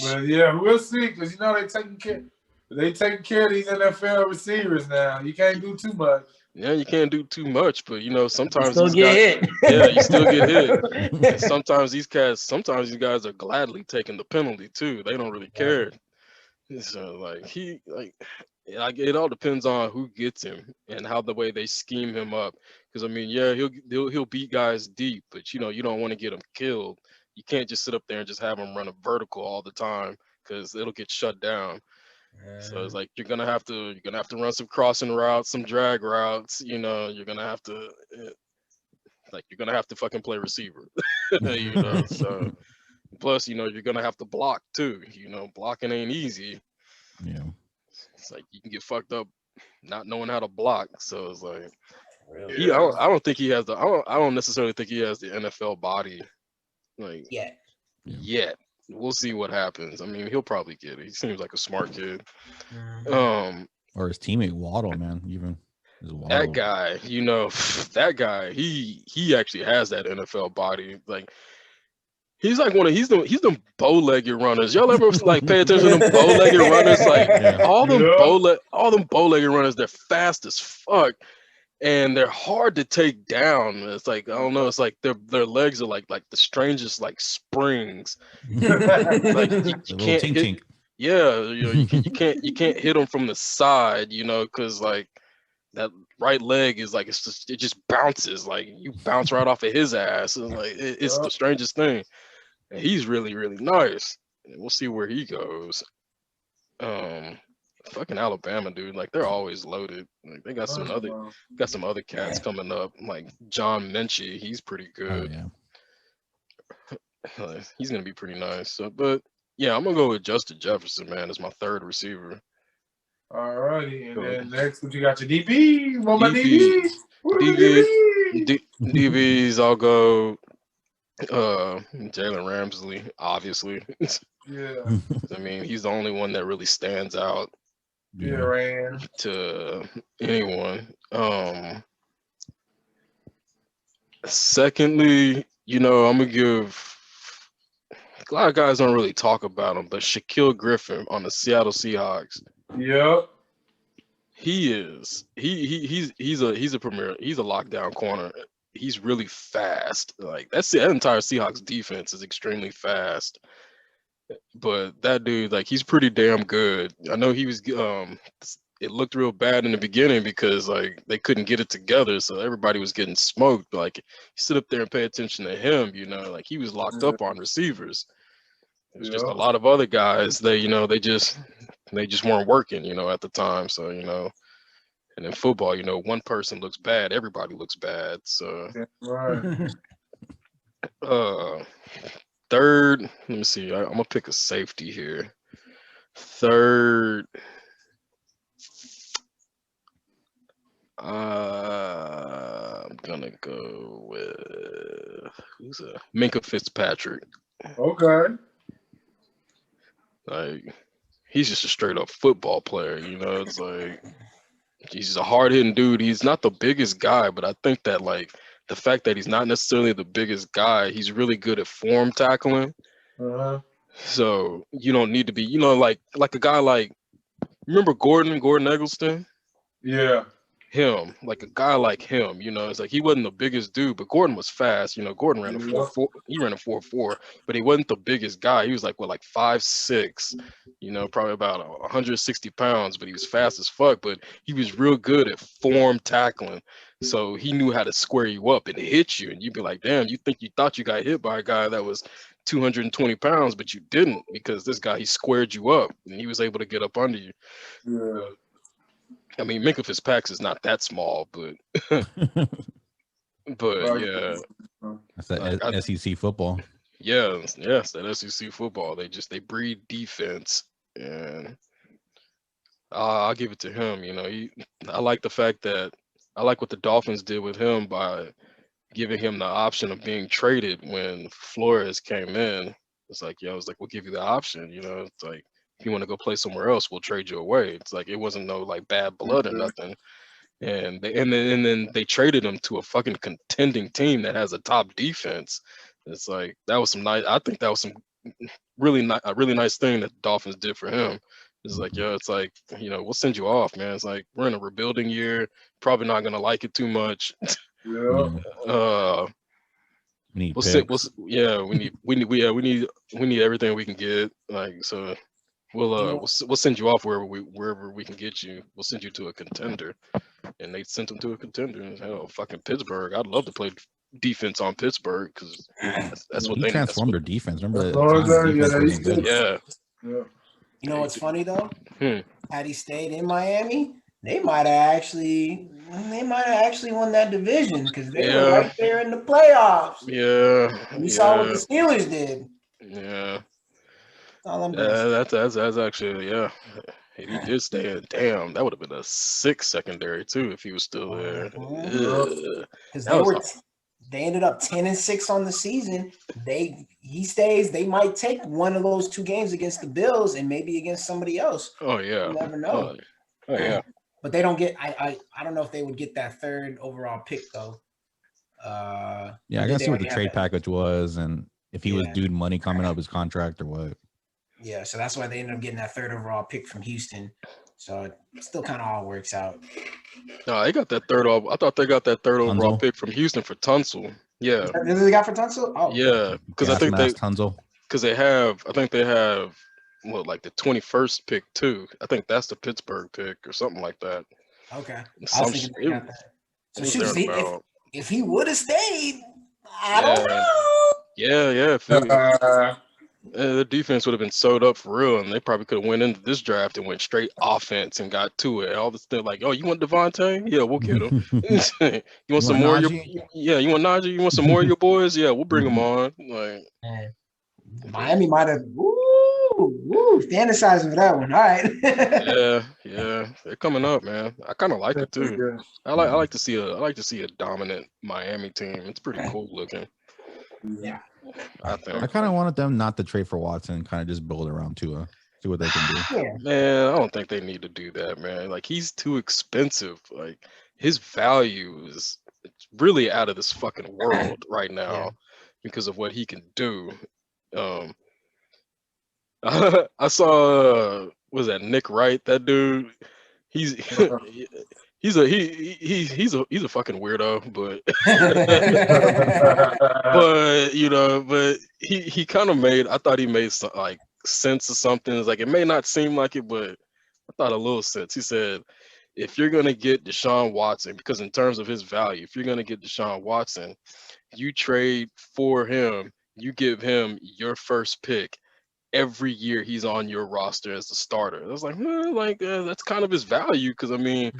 Speaker 2: but yeah, we'll see, because you know they taking care of these NFL receivers now. You can't do too much.
Speaker 5: Yeah, you can't do too much, but you know, sometimes
Speaker 3: you still get hit.
Speaker 5: Yeah, you still get hit. And sometimes these guys are gladly taking the penalty too. They don't really care. So it all depends on who gets him and how the way they scheme him up. Because I mean, yeah, he'll beat guys deep, but you know, you don't want to get him killed. You can't just sit up there and just have him run a vertical all the time because it'll get shut down. So it's like you're gonna have to run some crossing routes, some drag routes. You know, you're gonna have to fucking play receiver. You know, so plus, you know, you're gonna have to block too. You know, blocking ain't easy.
Speaker 4: Yeah,
Speaker 5: it's like you can get fucked up not knowing how to block. So it's like, I don't think he has I don't necessarily think he has the NFL body. Like yet. We'll see what happens. I mean, he'll probably get it. He seems like a smart kid.
Speaker 4: Or his teammate Waddle, man. Even
Speaker 5: that guy, you know, he actually has that NFL body. Like, He's like he's them bow-legged runners. Y'all ever like pay attention to them bow-legged runners? Like all them bow-legged runners, they're fast as fuck. And they're hard to take down. It's like, I don't know, it's like their legs are like the strangest like springs. Like you can't hit.
Speaker 4: Tink.
Speaker 5: Yeah, you can't hit them from the side, because like that right leg is like it just bounces, like you bounce right off of his ass. And like it's the strangest thing. And he's really, really nice. And we'll see where he goes. Fucking Alabama, dude. Like they're always loaded. Like they got some other cats coming up, like John Minchie. He's pretty good.
Speaker 4: Oh, yeah.
Speaker 5: He's gonna be pretty nice. So, but yeah, I'm gonna go with Justin Jefferson, man. As my third receiver.
Speaker 2: All righty, and then next, what you got your DB? What my DBs?
Speaker 5: DBs, I'll go Jalen Ramsey, obviously.
Speaker 2: Yeah.
Speaker 5: I mean, he's the only one that really stands out to anyone. Secondly, I'm gonna give a lot of guys don't really talk about him, but Shaquille Griffin on the Seattle Seahawks.
Speaker 2: Yep.
Speaker 5: He is. He's a premier. He's a lockdown corner. He's really fast. Like that entire Seahawks defense is extremely fast. But that dude, like, he's pretty damn good. I know he was. It looked real bad in the beginning because like they couldn't get it together, so everybody was getting smoked. But, like, you sit up there and pay attention to him. Like he was locked up on receivers. It was just a lot of other guys. They just weren't working. At the time. So and in football, one person looks bad, everybody looks bad. So
Speaker 2: right.
Speaker 5: Third, let me see. I'm gonna pick a safety here. Third, I'm gonna go with Minkah Fitzpatrick.
Speaker 2: Okay.
Speaker 5: Like he's just a straight up football player. It's like he's just a hard hitting dude. He's not the biggest guy, but I think that like the fact that he's not necessarily the biggest guy, he's really good at form tackling. So you don't need to be, like a guy like, remember Gordon Eggleston?
Speaker 2: Yeah.
Speaker 5: Him, like a guy like him, it's like he wasn't the biggest dude, but Gordon was fast. Gordon ran a 4.4. He ran a 4.4, but he wasn't the biggest guy. He was like 5'6", probably about 160 pounds, but he was fast as fuck. But he was real good at form tackling, so he knew how to square you up and hit you, and you'd be like, damn, you thought you got hit by a guy that was 220 pounds, but you didn't, because this guy, he squared you up and he was able to get up under you.
Speaker 2: Yeah.
Speaker 5: I mean, Minkah Fitzpatrick is not that small, but yeah,
Speaker 4: that's that SEC football.
Speaker 5: Yes, that SEC football. They breed defense, and I'll give it to him. I like the fact that I like what the Dolphins did with him by giving him the option of being traded when Flores came in. It's like, we'll give you the option. It's like, if you want to go play somewhere else, we'll trade you away. It's like it wasn't no like bad blood or nothing. And then they traded him to a fucking contending team that has a top defense. It's like that was some nice. I think that was some really nice thing that the Dolphins did for him. It's like, it's like, we'll send you off, man. It's like we're in a rebuilding year. Probably not gonna like it too much.
Speaker 2: Yeah.
Speaker 4: We need
Speaker 5: we need everything we can get. Like, so we'll send you off wherever we can get you. We'll send you to a contender. And they sent him to a contender. Hell, fucking Pittsburgh. I'd love to play defense on Pittsburgh because that's what they
Speaker 4: transformed their defense. Remember
Speaker 5: that?
Speaker 2: Yeah.
Speaker 3: You know what's funny though? Had he stayed in Miami, they might have actually won that division because they were right there in the playoffs.
Speaker 5: Yeah.
Speaker 3: We saw what the Steelers did.
Speaker 5: Yeah.
Speaker 3: That's
Speaker 5: actually, yeah. He did stay in. Damn, that would have been a sick secondary too if he was still there.
Speaker 3: Because they ended up 10-6 on the season. He stays. They might take one of those two games against the Bills and maybe against somebody else.
Speaker 5: Oh yeah,
Speaker 3: you never know.
Speaker 5: Oh yeah.
Speaker 3: But they don't get. I don't know if they would get that third overall pick though.
Speaker 4: Yeah, I gotta see what the trade package was, and if he was due money coming up his contract or what.
Speaker 3: Yeah, so that's why they ended up getting that 3rd overall pick from Houston. So it still kind of all works out.
Speaker 5: No, they got that 3rd. I thought they got that 3rd overall pick from Houston for Tunsil. Yeah.
Speaker 3: Did they got for Tunsil? Oh,
Speaker 5: yeah, because I think
Speaker 4: Tunsil.
Speaker 5: Because I think they have like the 21st pick too. I think that's the Pittsburgh pick or something like that.
Speaker 3: Okay.
Speaker 5: I was thinking they got that.
Speaker 3: So shoot, if he would have stayed, I don't know.
Speaker 5: Yeah. The defense would have been sewed up for real, and they probably could have went into this draft and went straight offense and got to it. All this stuff like, oh, you want Devontae? Yeah, we'll get him. You want some more? You want Najee? You want some more of your boys? Yeah, we'll bring them on. Like,
Speaker 3: Miami might have fantasizing for that one. All right.
Speaker 5: yeah, they're coming up, man. I kind of like it too. I like to see a dominant Miami team. It's pretty cool looking.
Speaker 3: Yeah.
Speaker 5: I
Speaker 4: kind of wanted them not to trade for Watson, kind of just build around Tua, see what they can do.
Speaker 3: Yeah.
Speaker 5: Man, I don't think they need to do that, man. Like, he's too expensive. Like, his value is really out of this fucking world right now because of what he can do. I saw was that Nick Wright? That dude, he's he's a fucking weirdo, but but he kind of made. I thought he made some like sense of something. It's like it may not seem like it, but I thought a little sense. He said, if you're gonna get Deshaun Watson, because in terms of his value, if you're gonna get Deshaun Watson, you trade for him, you give him your first pick every year he's on your roster as the starter. I was like, that's kind of his value, because I mean,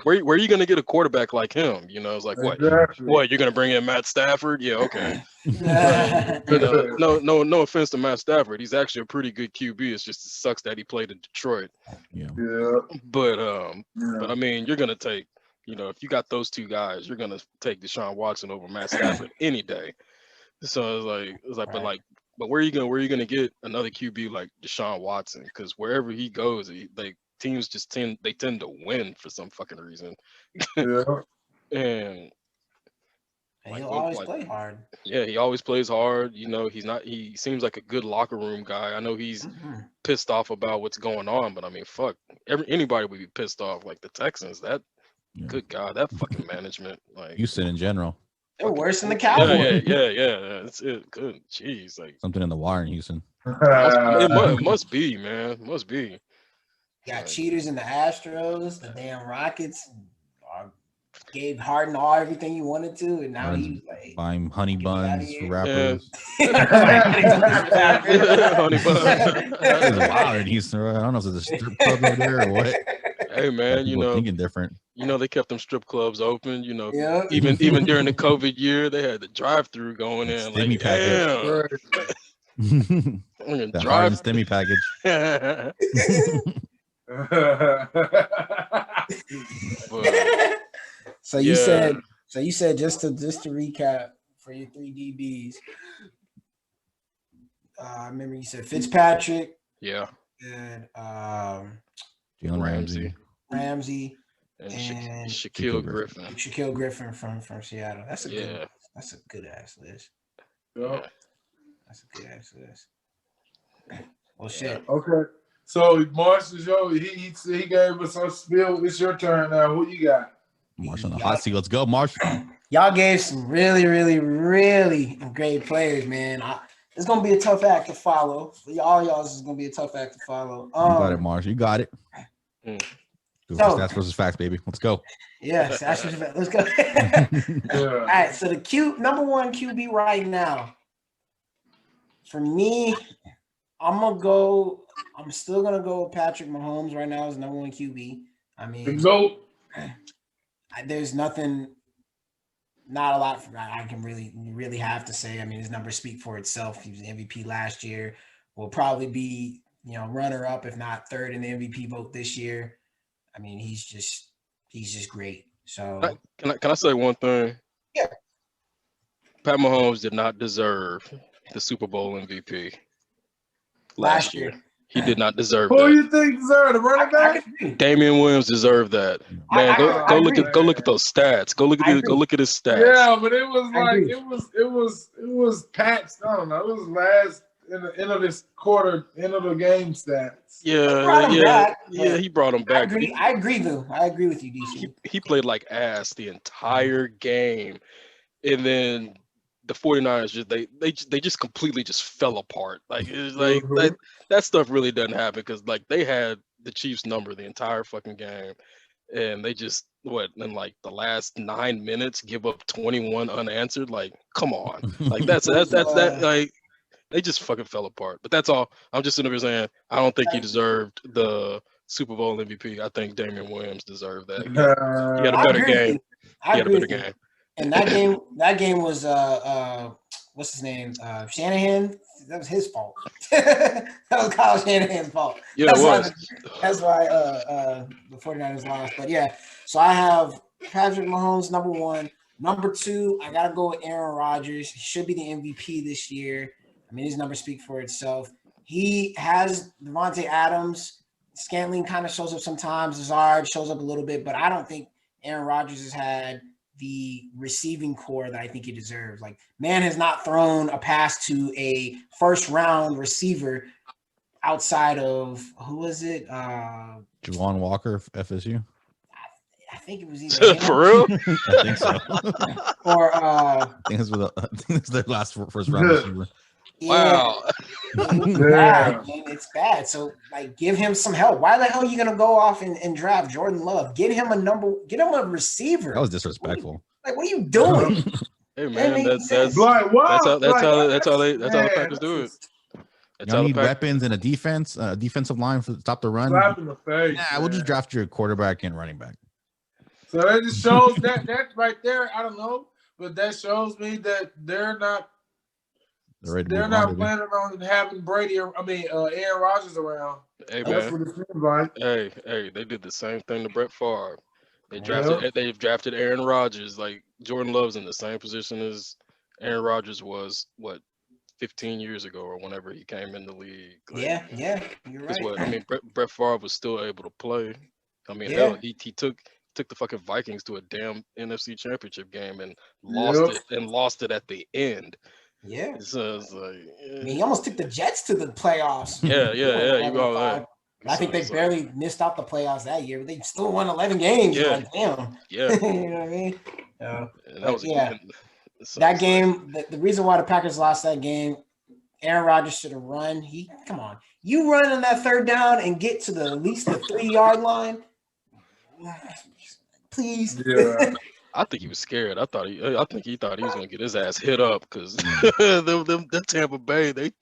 Speaker 5: where are you gonna get a quarterback like him? You know, it's like what you're gonna bring in Matt Stafford? Yeah, okay. No offense to Matt Stafford, he's actually a pretty good QB. It's just it sucks that he played in Detroit. But I mean, you're gonna take, if you got those two guys, you're gonna take Deshaun Watson over Matt Stafford any day. So it's like, but where are you gonna get another QB like Deshaun Watson? Because wherever he goes, teams just tend to win for some fucking reason. And
Speaker 3: he'll always play hard.
Speaker 5: Yeah, he always plays hard. He seems like a good locker room guy. I know he's pissed off about what's going on, but I mean, fuck, anybody would be pissed off. Like the Texans, good God, that fucking management, like
Speaker 4: Houston in general.
Speaker 3: They're worse than the Cowboys.
Speaker 5: Yeah. That's it. Good. Jeez, like
Speaker 4: something in the water in Houston.
Speaker 5: It must be, man. Must be.
Speaker 3: Got cheaters in the Astros. The damn Rockets gave Harden everything he wanted to, and now he's like
Speaker 4: buying honey buns for rappers.
Speaker 5: Honey buns.
Speaker 4: It's wild in Houston. Right? I don't know if it's a strip club over there or what.
Speaker 5: Hey man,
Speaker 4: thinking different.
Speaker 5: They kept them strip clubs open. Even during the COVID year, they had the drive-through going in.
Speaker 4: Stimmy package.
Speaker 5: The
Speaker 4: Harden stimmy package.
Speaker 3: So you said just to recap for your 3 DBs. I remember you said Fitzpatrick.
Speaker 5: Yeah.
Speaker 3: And
Speaker 4: Jalen
Speaker 3: Ramsey.
Speaker 5: And Shaquille Griffin.
Speaker 3: Shaquille Griffin from Seattle. That's a good ass list.
Speaker 2: Yeah.
Speaker 3: That's a good ass list. Well, shit.
Speaker 2: Okay. So Marshall, he gave us some spiel. It's your turn now. What you got?
Speaker 4: Marshall on the hot seat. Let's go, Marshall.
Speaker 3: Y'all gave some really, really, really great players, man. It's gonna be a tough act to follow. All y'all is gonna be a tough act to follow.
Speaker 4: You got it, Marshall. You got it. Stats versus facts, baby. Let's go.
Speaker 3: Yeah, stats versus facts. Let's go. All right. So the number one QB right now, for me, I'm still gonna go with Patrick Mahomes right now as number one QB. I mean, there's not a lot I can really have to say. I mean, his numbers speak for itself. He was MVP last year. Will probably be, runner up, if not third in the MVP vote this year. I mean, he's just great. So
Speaker 5: can I say one thing?
Speaker 3: Yeah.
Speaker 5: Pat Mahomes did not deserve the Super Bowl MVP last year. He did not deserve
Speaker 2: Who
Speaker 5: that.
Speaker 2: you think deserved the running back?
Speaker 5: Damian Williams deserved that. Man, go look at those stats. Go look at his stats.
Speaker 2: Yeah, but it was like it was patched. I don't know. It was last in the end of this quarter, end of the game stats.
Speaker 5: Yeah, he brought him back.
Speaker 3: I agree though. I agree with you, DC.
Speaker 5: He played like ass the entire game, and then the 49ers they just completely just fell apart. Like it's like that stuff really doesn't happen because like they had the Chiefs number the entire fucking game, and they just in like the last 9 minutes give up 21 unanswered. Like, come on, like that's like they just fucking fell apart. But that's all. I'm just sitting here saying I don't think he deserved the Super Bowl MVP. I think Damian Williams deserved that. He had a better game. He had a better game.
Speaker 3: And that game was what's his name? Shanahan. That was his fault. That was Kyle Shanahan's fault.
Speaker 5: Yeah,
Speaker 3: that's why the 49ers lost. But yeah, so I have Patrick Mahomes number 1. Number 2, I gotta go with Aaron Rodgers. He should be the MVP this year. I mean, his numbers speak for itself. He has Devontae Adams. Scantling kind of shows up sometimes. Lazard shows up a little bit, but I don't think Aaron Rodgers has had the receiving core that I think he deserves. Like, man has not thrown a pass to a first-round receiver outside of who was it?
Speaker 4: Juwan Walker, FSU.
Speaker 3: I think it was either
Speaker 5: for real.
Speaker 4: I think so.
Speaker 3: Or
Speaker 4: I think it's their last first round receiver.
Speaker 5: Wow.
Speaker 3: It's bad. So like give him some help. Why the hell are you gonna go off and draft Jordan Love? Get him a receiver.
Speaker 4: That was disrespectful.
Speaker 3: What are you doing?
Speaker 5: Hey man, that's how the Packers do it.
Speaker 4: You need weapons and a defensive line to stop the run.
Speaker 2: Slap in the face.
Speaker 4: Nah, we'll just draft your quarterback and running back.
Speaker 2: So that just shows that right there. I don't know, but that shows me that they're not planning on having Aaron Rodgers around.
Speaker 5: Hey
Speaker 2: that's what it seems like.
Speaker 5: Hey, they did the same thing to Brett Favre. They've drafted Aaron Rodgers. Like Jordan Love's in the same position as Aaron Rodgers was 15 years ago or whenever he came in the league. Like,
Speaker 3: yeah, you're right.
Speaker 5: Brett Favre was still able to play. I mean, hell, he took the fucking Vikings to a damn NFC Championship game and lost it at the end.
Speaker 3: Yeah.
Speaker 5: So it's like,
Speaker 3: I mean, he almost took the Jets to the playoffs.
Speaker 5: Yeah. You go that.
Speaker 3: I think they barely missed out the playoffs that year, but they still won 11 games.
Speaker 5: Yeah.
Speaker 3: Like, damn.
Speaker 5: Yeah.
Speaker 3: You know what I mean?
Speaker 5: That
Speaker 3: game, the reason why the Packers lost that game, Aaron Rodgers should have run. Come on. You run on that third down and get to at least the 3-yard line. Please.
Speaker 2: Yeah.
Speaker 5: I think he was scared. I think he thought he was gonna get his ass hit up because that Tampa Bay, that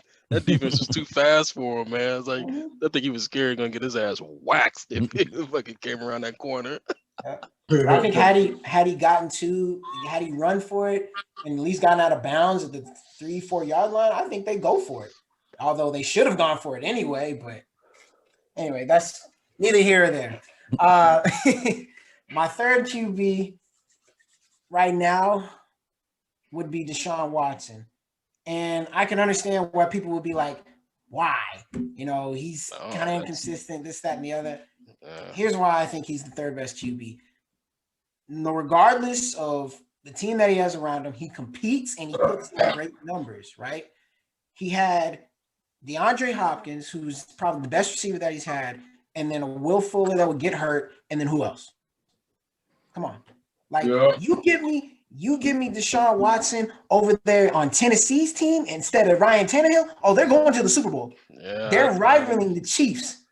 Speaker 5: defense was too fast for him, man. It's like I think he was scared gonna get his ass waxed if he fucking came around that corner.
Speaker 3: I think had he run for it and at least gotten out of bounds at the 3-4 yard line, I think they go for it. Although they should have gone for it anyway, but anyway, that's neither here or there. My third QB right now would be Deshaun Watson. And I can understand why people would be like, why? You know, he's kind of inconsistent, this, that, and the other. Here's why I think he's the third best QB. Regardless of the team that he has around him, he competes and he puts in great numbers, right? He had DeAndre Hopkins, who's probably the best receiver that he's had, and then a Will Fuller that would get hurt, and then who else? Come on. Like, you give me Deshaun Watson over there on Tennessee's team instead of Ryan Tannehill. Oh, they're going to the Super Bowl.
Speaker 5: Yeah,
Speaker 3: they're rivaling the Chiefs.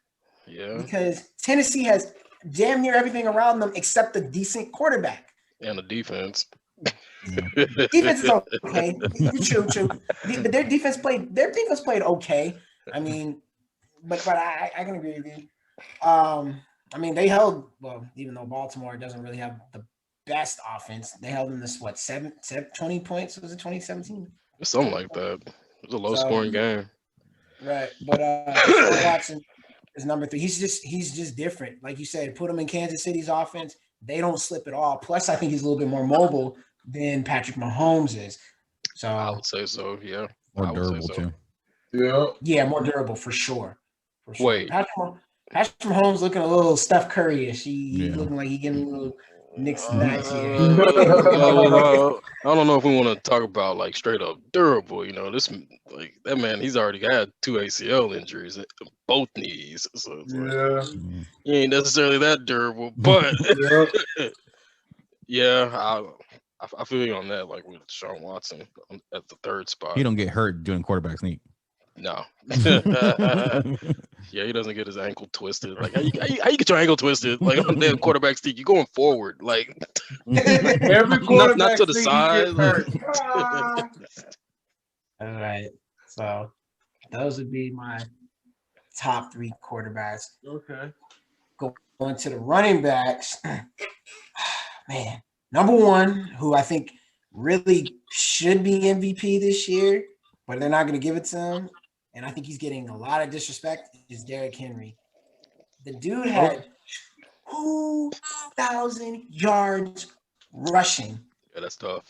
Speaker 5: Yeah.
Speaker 3: Because Tennessee has damn near everything around them except a decent quarterback.
Speaker 5: And the defense.
Speaker 3: Defense is okay. True. But their defense played okay. I mean, but I can agree with you. I mean, they held, well, even though Baltimore doesn't really have the best offense, they held them this, 20 points? Was it 2017?
Speaker 5: Something like that. It was a low-scoring game.
Speaker 3: Right. But Watson is number 3. He's just different. Like you said, put him in Kansas City's offense, they don't slip at all. Plus, I think he's a little bit more mobile than Patrick Mahomes is. So
Speaker 5: I would say so, yeah.
Speaker 4: More durable, too.
Speaker 2: Yeah.
Speaker 3: Yeah, more durable for sure. For sure.
Speaker 5: Wait.
Speaker 3: Patrick Mahomes looking a little Steph Curry-ish. He looking like he getting a little Knicks snacks here.
Speaker 5: I don't know if we want to talk about like straight up durable. You know, this like that man, he's already had 2 ACL injuries, both knees. So it's like, he ain't necessarily that durable, but yeah, I feel you on that. Like with Sean Watson at the 3rd spot.
Speaker 4: He don't get hurt doing quarterback sneak.
Speaker 5: No. Yeah, he doesn't get his ankle twisted. Like how you get your ankle twisted? Like on the quarterback sneak, you're going forward. Like
Speaker 2: every quarterback
Speaker 5: not to the
Speaker 2: sneak,
Speaker 5: side.
Speaker 2: he gets hurt.
Speaker 3: All right. So those would be my top 3 quarterbacks.
Speaker 2: Okay.
Speaker 3: Going to the running backs. Man, number 1, who I think really should be MVP this year, but they're not going to give it to him, and I think he's getting a lot of disrespect, is Derrick Henry. The dude had 2,000 yards rushing.
Speaker 5: Yeah, that's tough.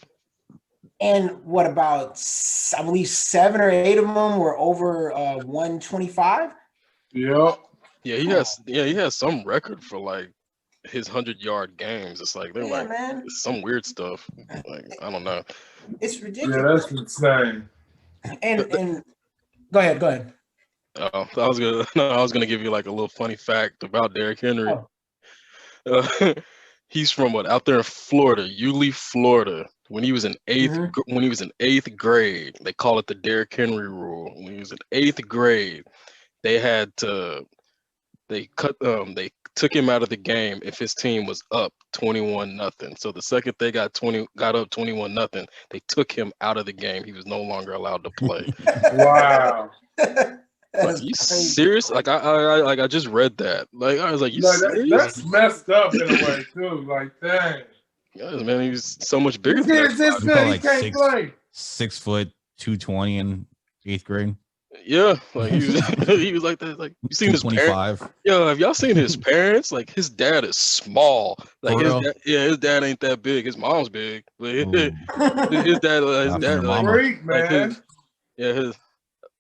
Speaker 3: And what about, I believe 7 or 8 of them were over 125?
Speaker 2: Yep.
Speaker 5: Yeah, he has some record for like his 100-yard games. It's like they're it's some weird stuff. Like I don't know.
Speaker 3: It's ridiculous.
Speaker 2: Yeah, that's insane.
Speaker 3: And go ahead.
Speaker 5: I was gonna give you like a little funny fact about Derrick Henry. He's from out there in Florida, Yulee, Florida. When he was in eighth grade, they call it the Derrick Henry rule. When he was in 8th grade, they took him out of the game if his team was up 21-0. So the second they got up 21-0, they took him out of the game. He was no longer allowed to play.
Speaker 2: Wow.
Speaker 5: Like, you serious? Like I just read that. Like I was like, you serious?
Speaker 2: That's messed up in a way too. Like, dang.
Speaker 5: Yes, man, he was so much bigger
Speaker 2: He
Speaker 5: than that.
Speaker 2: he can't play.
Speaker 4: 6 foot 220 in 8th grade.
Speaker 5: Yeah, like he was like that. Like you seen his parents? Yo, have y'all seen his parents? Like his dad is small. Like his dad ain't that big. His mom's big, but his dad like,
Speaker 2: freak, man.
Speaker 5: His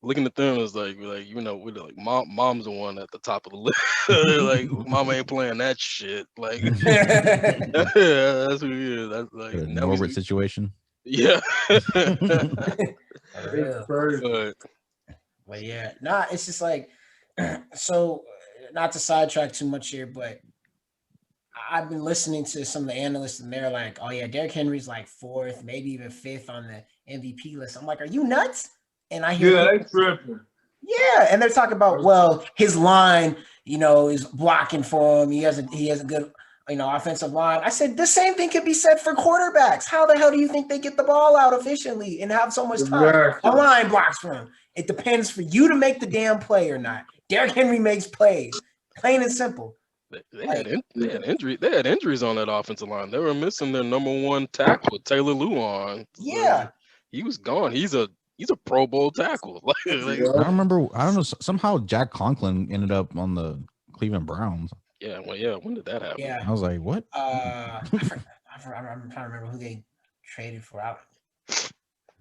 Speaker 5: looking at them is like you know we're like mom's the one at the top of the list. Like mama ain't playing that shit. Like that's who he is. That's like
Speaker 4: a Norbert situation.
Speaker 5: Yeah.
Speaker 3: But yeah, it's just like, so not to sidetrack too much here, but I've been listening to some of the analysts and they're like, oh yeah, Derrick Henry's like 4th, maybe even 5th on the MVP list. I'm like, are you nuts? And I hear
Speaker 2: they tripping.
Speaker 3: Yeah, and they're talking about, well, his line, is blocking for him. He has a good, offensive line. I said the same thing could be said for quarterbacks. How the hell do you think they get the ball out efficiently and have so much time?
Speaker 2: Exactly.
Speaker 3: A line blocks for him. It depends for you to make the damn play or not. Derrick Henry makes plays, plain and simple.
Speaker 5: They had injuries on that offensive line. They were missing their number 1 tackle, Taylor Lewan.
Speaker 3: Yeah,
Speaker 5: he was gone. He's a Pro Bowl tackle. I
Speaker 4: remember. I don't know. Somehow Jack Conklin ended up on the Cleveland Browns.
Speaker 5: Yeah. Well, yeah. When did that happen?
Speaker 3: Yeah.
Speaker 4: I was like, what?
Speaker 3: I'm trying to remember who they traded for out.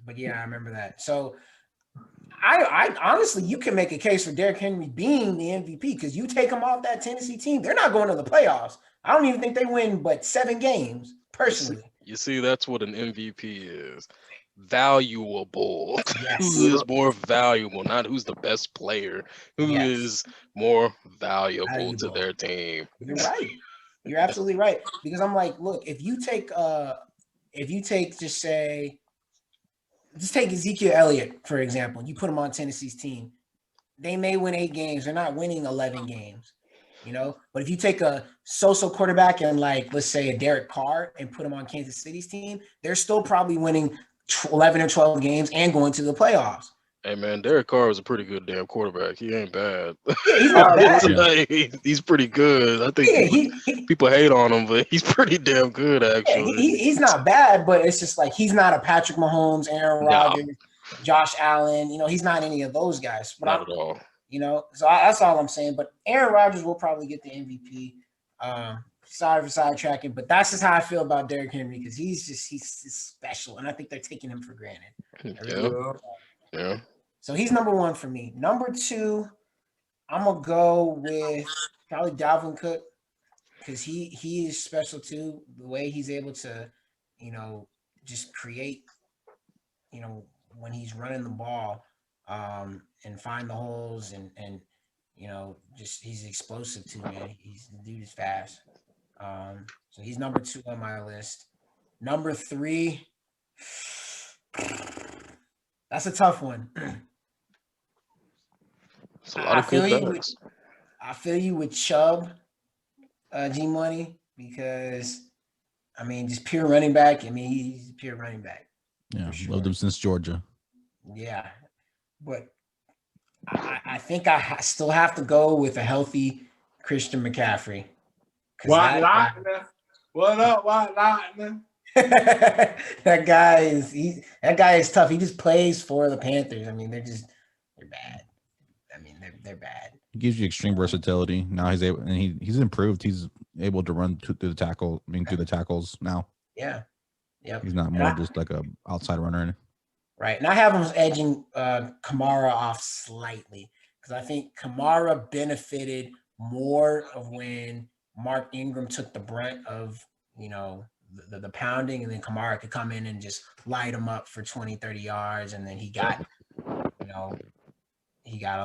Speaker 3: But yeah, I remember that. So I honestly, you can make a case for Derrick Henry being the MVP because you take him off that Tennessee team, they're not going to the playoffs. I don't even think they win but 7 games, personally.
Speaker 5: You see, that's what an MVP is. Valuable.
Speaker 3: Yes.
Speaker 5: Who is more valuable, not who's the best player, who is more valuable to their team.
Speaker 3: You're right. You're absolutely right. Because I'm like, look, if you take just take Ezekiel Elliott, for example, you put him on Tennessee's team, they may win 8 games. They're not winning 11 games, But if you take a so-so quarterback and let's say a Derek Carr and put him on Kansas City's team, they're still probably winning 11 or 12 games and going to the playoffs.
Speaker 5: Hey man, Derek Carr is a pretty good damn quarterback. He ain't bad.
Speaker 3: Yeah, he's not bad.
Speaker 5: He's pretty good. I think people hate on him, but he's pretty damn good actually.
Speaker 3: Yeah, he's not bad, but it's just like he's not a Patrick Mahomes, Aaron Rodgers, Josh Allen. He's not any of those guys. But
Speaker 5: not at all.
Speaker 3: So that's all I'm saying. But Aaron Rodgers will probably get the MVP. Sorry for sidetracking, but that's just how I feel about Derrick Henry because he's special, and I think they're taking him for granted.
Speaker 5: Yeah.
Speaker 3: So he's number 1 for me. Number 2, I'm gonna go with probably Dalvin Cook because he is special too. The way he's able to, just create, when he's running the ball, and find the holes and just he's explosive too, man. The dude is fast. So he's number 2 on my list. Number 3, that's a tough one.
Speaker 5: It's a lot of good backs.
Speaker 3: I feel you with Chubb, G Money, because just pure running back. He's a pure running back.
Speaker 4: Yeah,
Speaker 3: sure.
Speaker 4: Loved him since Georgia.
Speaker 3: Yeah, but I think I still have to go with a healthy Christian McCaffrey.
Speaker 2: White Lightning. What up, White Lightning?
Speaker 3: that guy is tough. He just plays for the Panthers. They're bad. They're bad.
Speaker 4: He gives you extreme versatility. Now he's able, and he's improved. He's able to run through the tackle, through the tackles now.
Speaker 3: Yeah. Yep.
Speaker 4: He's not more just like a outside runner.
Speaker 3: Right. And I have him edging Kamara off slightly because I think Kamara benefited more of when Mark Ingram took the brunt of, the pounding, and then Kamara could come in and just light him up for 20, 30 yards. And then he got, a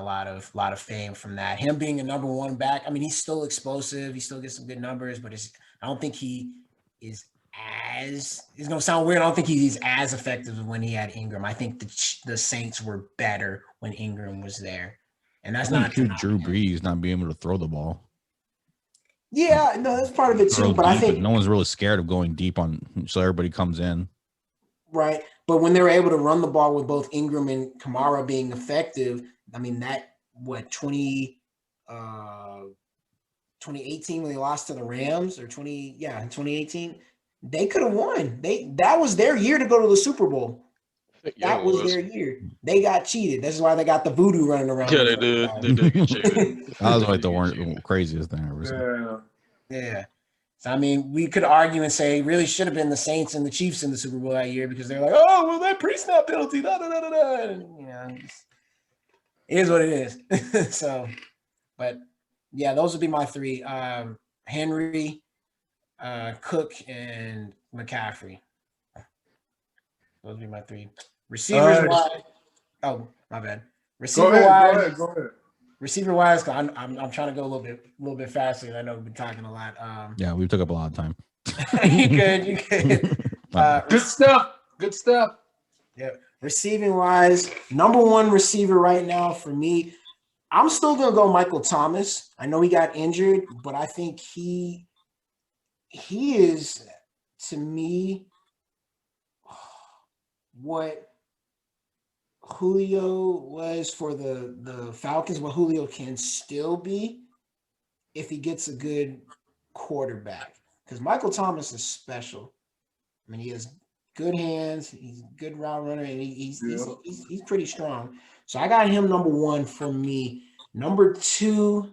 Speaker 3: lot of fame from that. Him being a number 1 back. He's still explosive. He still gets some good numbers, but I don't think he is it's going to sound weird. I don't think he's as effective as when he had Ingram. I think the Saints were better when Ingram was there. And that's not
Speaker 4: Drew Brees not being able to throw the ball.
Speaker 3: Yeah, no, that's part of it too. But I think
Speaker 4: no one's really scared of going deep so everybody comes in.
Speaker 3: Right. But when they were able to run the ball with both Ingram and Kamara being effective, 2018 when they lost to the Rams in 2018, they could have won. That was their year to go to the Super Bowl. That was their year. They got cheated. This is why they got the voodoo running around.
Speaker 5: Yeah, they did. They did get cheated.
Speaker 4: That was like the craziest thing I ever seen.
Speaker 3: Yeah. So, we could argue and say it really should have been the Saints and the Chiefs in the Super Bowl that year because they're like, oh, well, that pre-snap penalty, And, it is what it is. So, but yeah, those would be my 3: Henry, Cook, and McCaffrey. Those would be my 3 receivers. Wise. Oh, my bad. Receiver wise.
Speaker 2: Go ahead.
Speaker 3: Receiver wise, I'm trying to go a little bit faster. I know we've been talking a lot.
Speaker 4: Yeah, we took up a lot of time.
Speaker 3: You good.
Speaker 2: Good stuff.
Speaker 3: Yeah. Receiving wise, number 1 receiver right now for me, I'm still gonna go Michael Thomas. I know he got injured, but I think he is, to me, what Julio was for the Falcons, what Julio can still be if he gets a good quarterback. Because Michael Thomas is special. He has good hands. He's a good route runner, and he's pretty strong. So I got him number 1 for me. Number 2,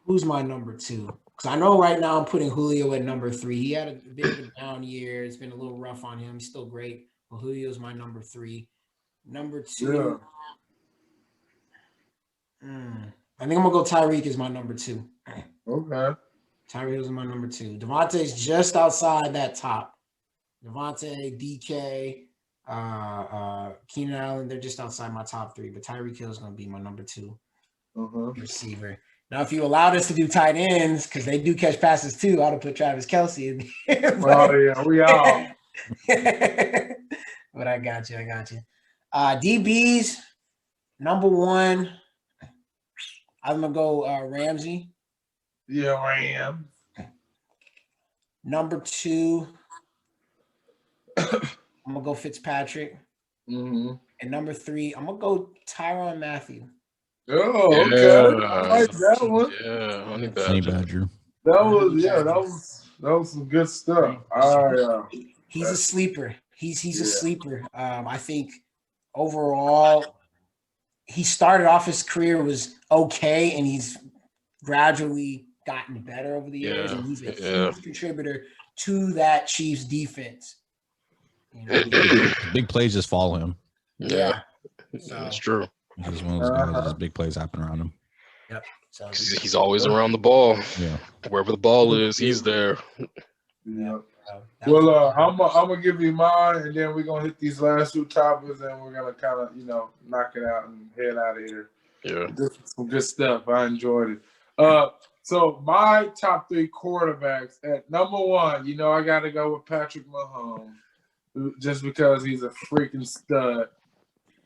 Speaker 3: who's my number 2? Because I know right now I'm putting Julio at number 3. He had a bit of a down year. It's been a little rough on him. He's still great, but Julio's my number 3. Number 2, I think I'm gonna go Tyreek as my number 2.
Speaker 2: Okay.
Speaker 3: Tyreek is my number 2. Devontae's just outside that top. Devontae, DK, Keenan Allen, they're just outside my top 3. But Tyreek Hill is gonna be my number 2 receiver. Now, if you allowed us to do tight ends, because they do catch passes too, I'd have put Travis Kelce in there.
Speaker 2: We all.
Speaker 3: But I got you. DBs, number 1, I'm going to go Ramsey.
Speaker 2: Yeah, Ram.
Speaker 3: Number 2, I'm going to go Fitzpatrick. And number 3, I'm going to go Tyrann Mathieu.
Speaker 2: Oh, okay.
Speaker 5: Yeah.
Speaker 2: I like that one.
Speaker 5: Yeah, Honey
Speaker 4: Badger.
Speaker 2: That was some good stuff.
Speaker 3: He's a sleeper. He's a sleeper. I think overall, he started off his career was okay, and he's gradually gotten better over the years, and he's a huge contributor to that Chiefs defense.
Speaker 4: Big plays just follow him.
Speaker 5: Yeah,
Speaker 3: So,
Speaker 5: that's true.
Speaker 4: He's one of those guys that just big plays happen around him.
Speaker 3: Yep. So
Speaker 5: He's always around the ball.
Speaker 4: Yeah.
Speaker 5: Wherever the ball is, he's there.
Speaker 2: Yeah.
Speaker 3: that
Speaker 2: Well,
Speaker 3: was-
Speaker 2: I'm gonna give you mine, and then we're gonna hit these last two topics, and we're gonna kind of knock it out and head out of here.
Speaker 5: Yeah.
Speaker 2: This is some good stuff. I enjoyed it. So my top 3 quarterbacks at number 1, I got to go with Patrick Mahomes, just because he's a freaking stud.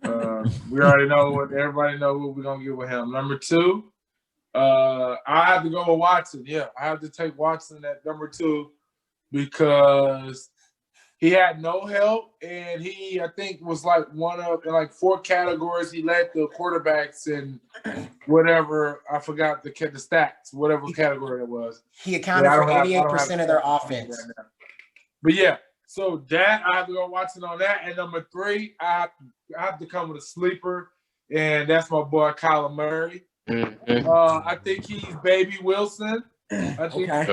Speaker 2: We already know everybody know what we're gonna get with him. Number 2, I have to go with Watson. Yeah, I have to take Watson at number 2 because he had no help, and he, I think, was like one of in like 4 categories. He led the quarterbacks in whatever, I forgot the stats, whatever category it was.
Speaker 3: He accounted for 88% of their offense.
Speaker 2: Right, but yeah, so that I have to go Watson on that. And number 3, I have to come with a sleeper, and that's my boy Kyler Murray. I think he's baby Wilson. I think I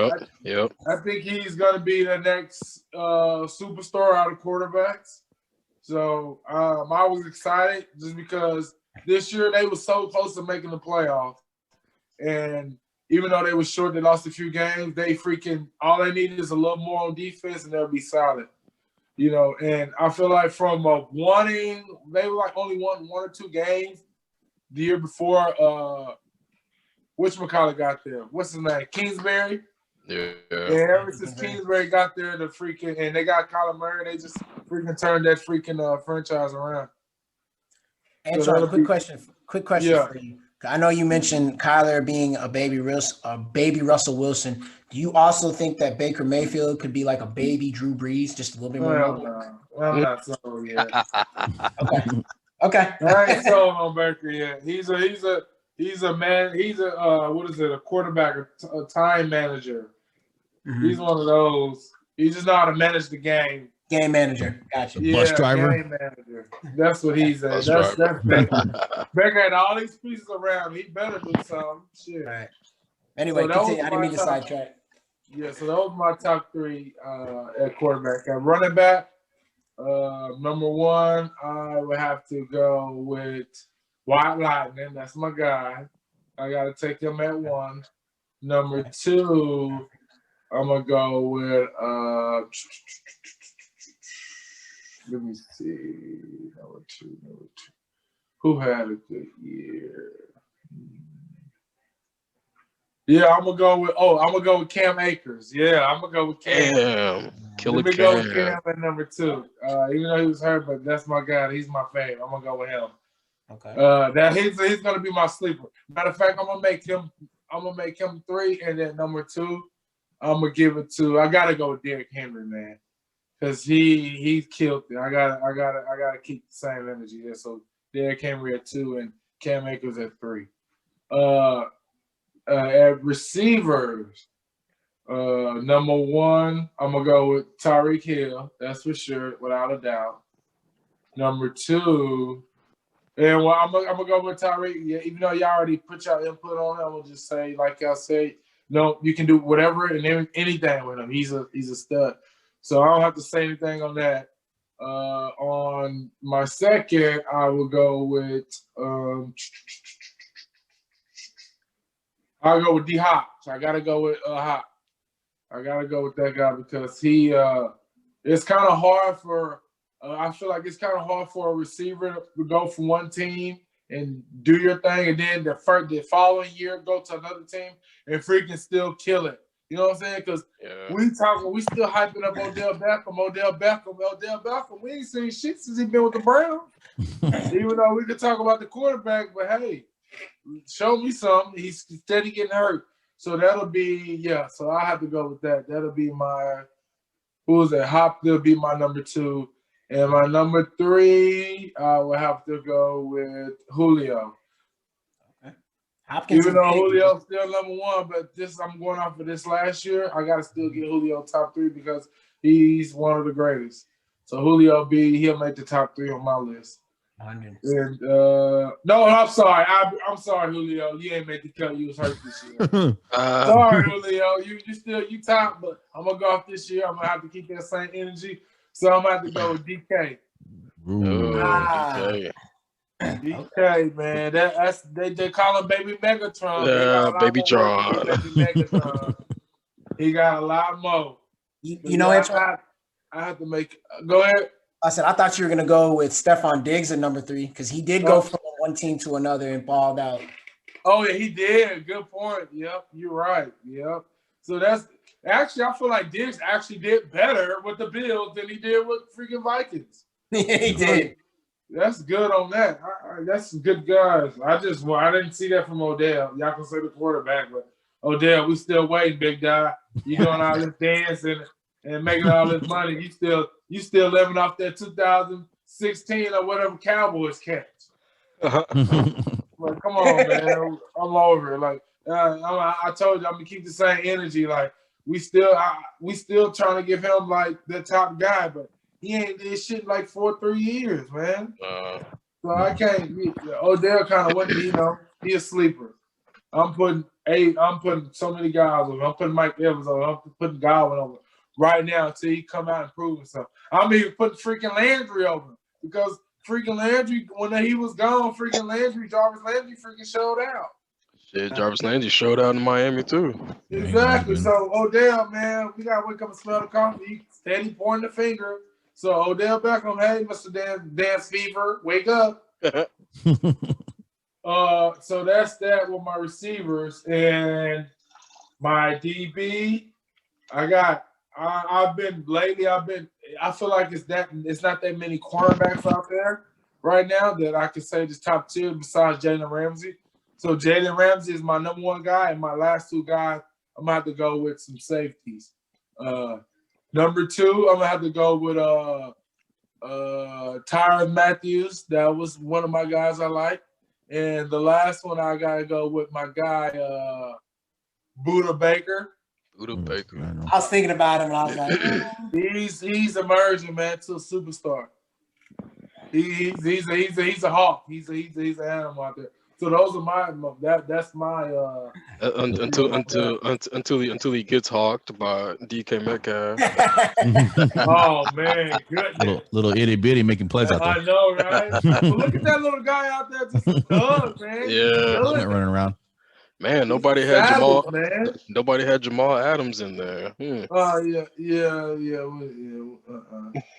Speaker 2: think he's gonna be the next superstar out of quarterbacks. So I was excited just because this year they were so close to making the playoffs, and even though they were short, they lost a few games. They freaking all they needed is a little more on defense, and they'll be solid. And I feel like from they were like only won 1 or 2 games the year before. Whatchamacallit got there? What's his name? Kingsbury?
Speaker 5: Yeah.
Speaker 2: Ever since Kingsbury got there, and they got Kyler Murray, they just freaking turned that freaking franchise around.
Speaker 3: Antoine, quick question for you. I know you mentioned Kyler being a baby Russell Wilson. Do you also think that Baker Mayfield could be like a baby Drew Brees, just a little bit more?
Speaker 2: No. I'm not sold yet.
Speaker 3: Okay.
Speaker 2: I ain't sold on Baker yet. He's a man. He's a quarterback, a time manager. Mm-hmm. He's one of those. He just know how to manage the game.
Speaker 3: Game manager. Gotcha.
Speaker 4: Bus driver.
Speaker 2: Game manager. That's what he's at. That's Baker. Baker had all these pieces around. He better do something. Shit.
Speaker 3: All right. Anyway,
Speaker 2: so
Speaker 3: continue. I didn't mean to sidetrack.
Speaker 2: Yeah, so those are my top 3 at quarterback. At running back, number 1, I would have to go with White Lightning. That's my guy. I got to take him at 1. Number 2, I'm going to go with, let me see. Number two. Who had a good year? Yeah, I'm gonna go with Cam Akers. Yeah, I'm gonna go with Cam.
Speaker 5: Damn, killer Cam.
Speaker 2: Go with Cam at number 2. Even though he was hurt, but that's my guy. He's my favorite. I'm gonna go with him. Okay. He's gonna be my sleeper. Matter of fact, I'm gonna make him 3, and then number 2, I'm gonna give it to. I gotta go with Derrick Henry, man, because he killed it. I gotta keep the same energy there. So Derrick Henry at 2 and Cam Akers at 3. At receivers, number 1, I'm gonna go with Tyreek Hill. That's for sure, without a doubt. Number 2, and I'm gonna go with Tyreek. Yeah, even though y'all already put y'all input on it, I'm gonna just say, like y'all say, no, you can do whatever and anything with him. He's a stud. So I don't have to say anything on that. On my second, I will go with I'll go with D Hop. So I gotta go with Hop. I gotta go with that guy because he it's kind of hard for I feel like it's kind of hard for a receiver to go from one team and do your thing, and then the following year go to another team and freaking still kill it. You know what I'm saying? Because we still hyping up Odell Beckham. We ain't seen shit since he been with the Browns. Even though we could talk about the quarterback, but hey, show me something. He's steady getting hurt. So that'll be, so I have to go with that. That'll be my, who is that? Hop will be my number 2. And my number 3, I will have to go with Julio.
Speaker 3: Okay. Hopkins,
Speaker 2: even though Julio's still number 1, but I'm going off of this last year. I gotta still get Julio top 3 because he's one of the greatest. So Julio he'll make the top 3 on my list.
Speaker 3: 100.
Speaker 2: And no, I'm sorry. I'm sorry, Julio. You ain't made the cut. You was hurt this year. Sorry, Julio. You top, but I'm gonna go off this year. I'm gonna have to keep that same energy. So I'm gonna have to go with DK.
Speaker 5: DK.
Speaker 2: DK, man. That's they call him Baby Megatron.
Speaker 5: Baby Tron.
Speaker 2: Baby Megatron. He got a lot more.
Speaker 3: You know,
Speaker 2: I have to make. Go ahead.
Speaker 3: I said I thought you were gonna go with Stephon Diggs at number 3 because he did go from one team to another and balled out.
Speaker 2: Oh yeah, he did. Good point. Yep, you're right. Yep. So that's actually I feel like Diggs actually did better with the Bills than he did with freaking Vikings.
Speaker 3: He did.
Speaker 2: That's good on that. That's some good guys. I didn't see that from Odell. Y'all can say the quarterback, but Odell, we still waiting, big guy. You doing all this dancing and making all this money. You still living off that 2016 or whatever Cowboys catch. Like, come on, man. I'm over it. Like I told you, I'm gonna keep the same energy. Like we still trying to give him like the top guy, but he ain't did shit in like 3 years, man. So I can't. Odell kind of went. He a sleeper. I'm putting so many guys over. I'm putting Mike Evans over. I'm putting Godwin over right now until he come out and prove himself. I'm even putting freaking Landry over because freaking Landry, when he was gone, Jarvis Landry freaking showed out.
Speaker 5: Shit, Jarvis Landry showed out in Miami too.
Speaker 2: Exactly. So Odell, man, we gotta wake up and smell the coffee. He steady pointing the finger. So Odell Beckham, hey, Mr. Dance Fever, wake up. So that's that with my receivers and my DB. I feel like it's not that many cornerbacks out there right now that I can say just top tier besides Jalen Ramsey. So Jalen Ramsey is my number 1 guy, and my last 2 guys, I'm gonna have to go with some safeties. Number 2, I'm gonna have to go with Tyrann Matthew. That was one of my guys I like. And the last one I gotta go with my guy Buda Baker.
Speaker 5: Buda Baker.
Speaker 3: I was thinking about him and I was like,
Speaker 2: he's emerging, man, to a superstar. He's a hawk. He's an animal out there. So those are that's my
Speaker 5: until he gets hawked by DK Metcalf.
Speaker 2: Oh man, goodness.
Speaker 4: Little itty bitty making plays out there.
Speaker 2: I know, right? But look at that little guy out there, just a thug, man.
Speaker 5: Yeah,
Speaker 4: running around.
Speaker 5: Man, nobody had Jamal Adams in there.
Speaker 2: Oh yeah.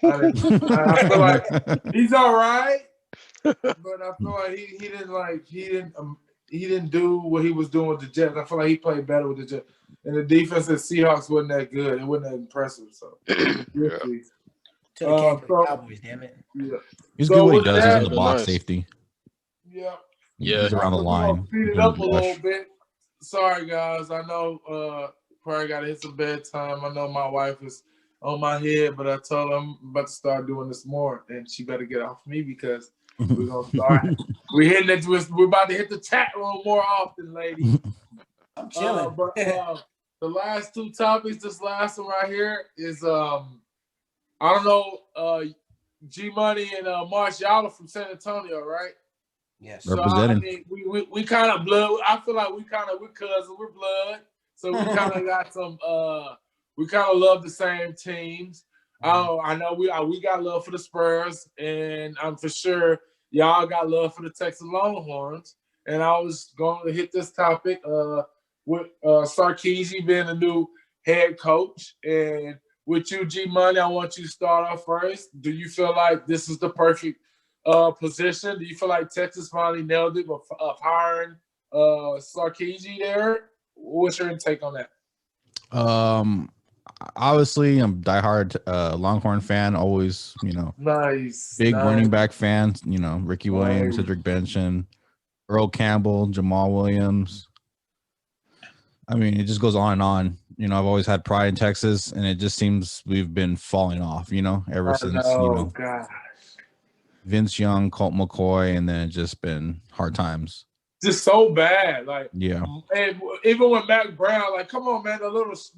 Speaker 2: I feel like he's all right. But I feel like he didn't do what he was doing with the Jets. I feel like he played better with the Jets. And the defense at Seahawks wasn't that good. It wasn't that impressive. So
Speaker 3: Cowboys, damn it.
Speaker 2: Yeah.
Speaker 4: He's good what he does. He's in the box safety.
Speaker 2: Yeah.
Speaker 4: He's around the line.
Speaker 2: Speed it up a little bit. Sorry guys. I know probably gotta hit some bedtime. I know my wife is on my head, but I told her I'm about to start doing this more and she better get off me because we're gonna start. We're about to hit the chat room more often, lady.
Speaker 3: I'm chilling.
Speaker 2: But the last 2 topics, this last one right here is I don't know, G Money and Marshall are from San Antonio, right?
Speaker 3: Yes.
Speaker 2: So I mean, we kind of blood. I feel like we're cousins. We're blood. So we kind of got some. We kind of love the same teams. I know we got love for the Spurs, and I'm for sure y'all got love for the Texas Longhorns. And I was going to hit this topic with Sarkisian being the new head coach, and with you, G Money, I want you to start off first. Do you feel like this is the perfect position? Do you feel like Texas finally nailed it of hiring Sarkisian there? What's your take on that?
Speaker 4: Obviously, I'm diehard Longhorn fan. Always,
Speaker 2: nice,
Speaker 4: big running back fan. Ricky Williams, Cedric Benson, Earl Campbell, Jamal Williams. I mean, it just goes on and on. I've always had pride in Texas, and it just seems we've been falling off. Ever since
Speaker 2: gosh.
Speaker 4: Vince Young, Colt McCoy, and then it's just been hard times.
Speaker 2: Just so bad, like
Speaker 4: yeah.
Speaker 2: And even with Mac Brown, like, come on, man,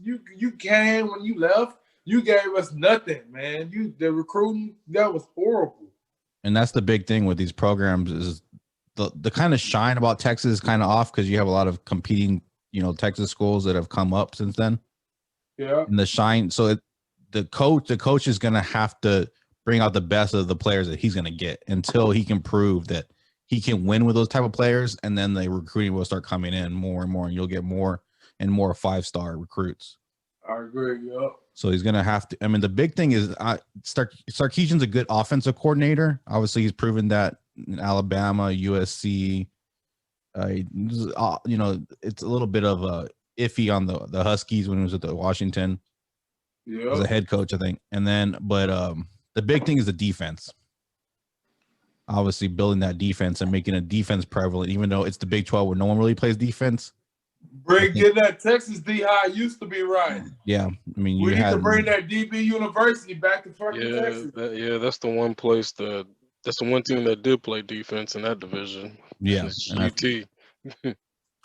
Speaker 2: you came when you left, you gave us nothing, man. The recruiting that was horrible.
Speaker 4: And that's the big thing with these programs is the kind of shine about Texas is kind of off because you have a lot of competing, Texas schools that have come up since then.
Speaker 2: Yeah.
Speaker 4: And the shine, so the coach is gonna have to bring out the best of the players that he's going to get until he can prove that he can win with those type of players, and then the recruiting will start coming in more and more, and you'll get more and more 5-star recruits.
Speaker 2: I agree. Yep.
Speaker 4: So he's going to have to. I mean, the big thing is Sarkisian's a good offensive coordinator. Obviously, he's proven that in Alabama, USC. You know, it's a little bit of a iffy on the Huskies when he was at the Washington.
Speaker 2: Yeah.
Speaker 4: As a head coach, I think. And then, but the big thing is the defense. Obviously, building that defense and making a defense prevalent, even though it's the Big 12 where no one really plays defense.
Speaker 2: Get that Texas D how it used to be, right?
Speaker 4: Yeah, I mean,
Speaker 2: we need to bring that DB University back to fucking Texas.
Speaker 5: That's the one place that's the one team that did play defense in that division.
Speaker 4: Yeah,
Speaker 5: UT.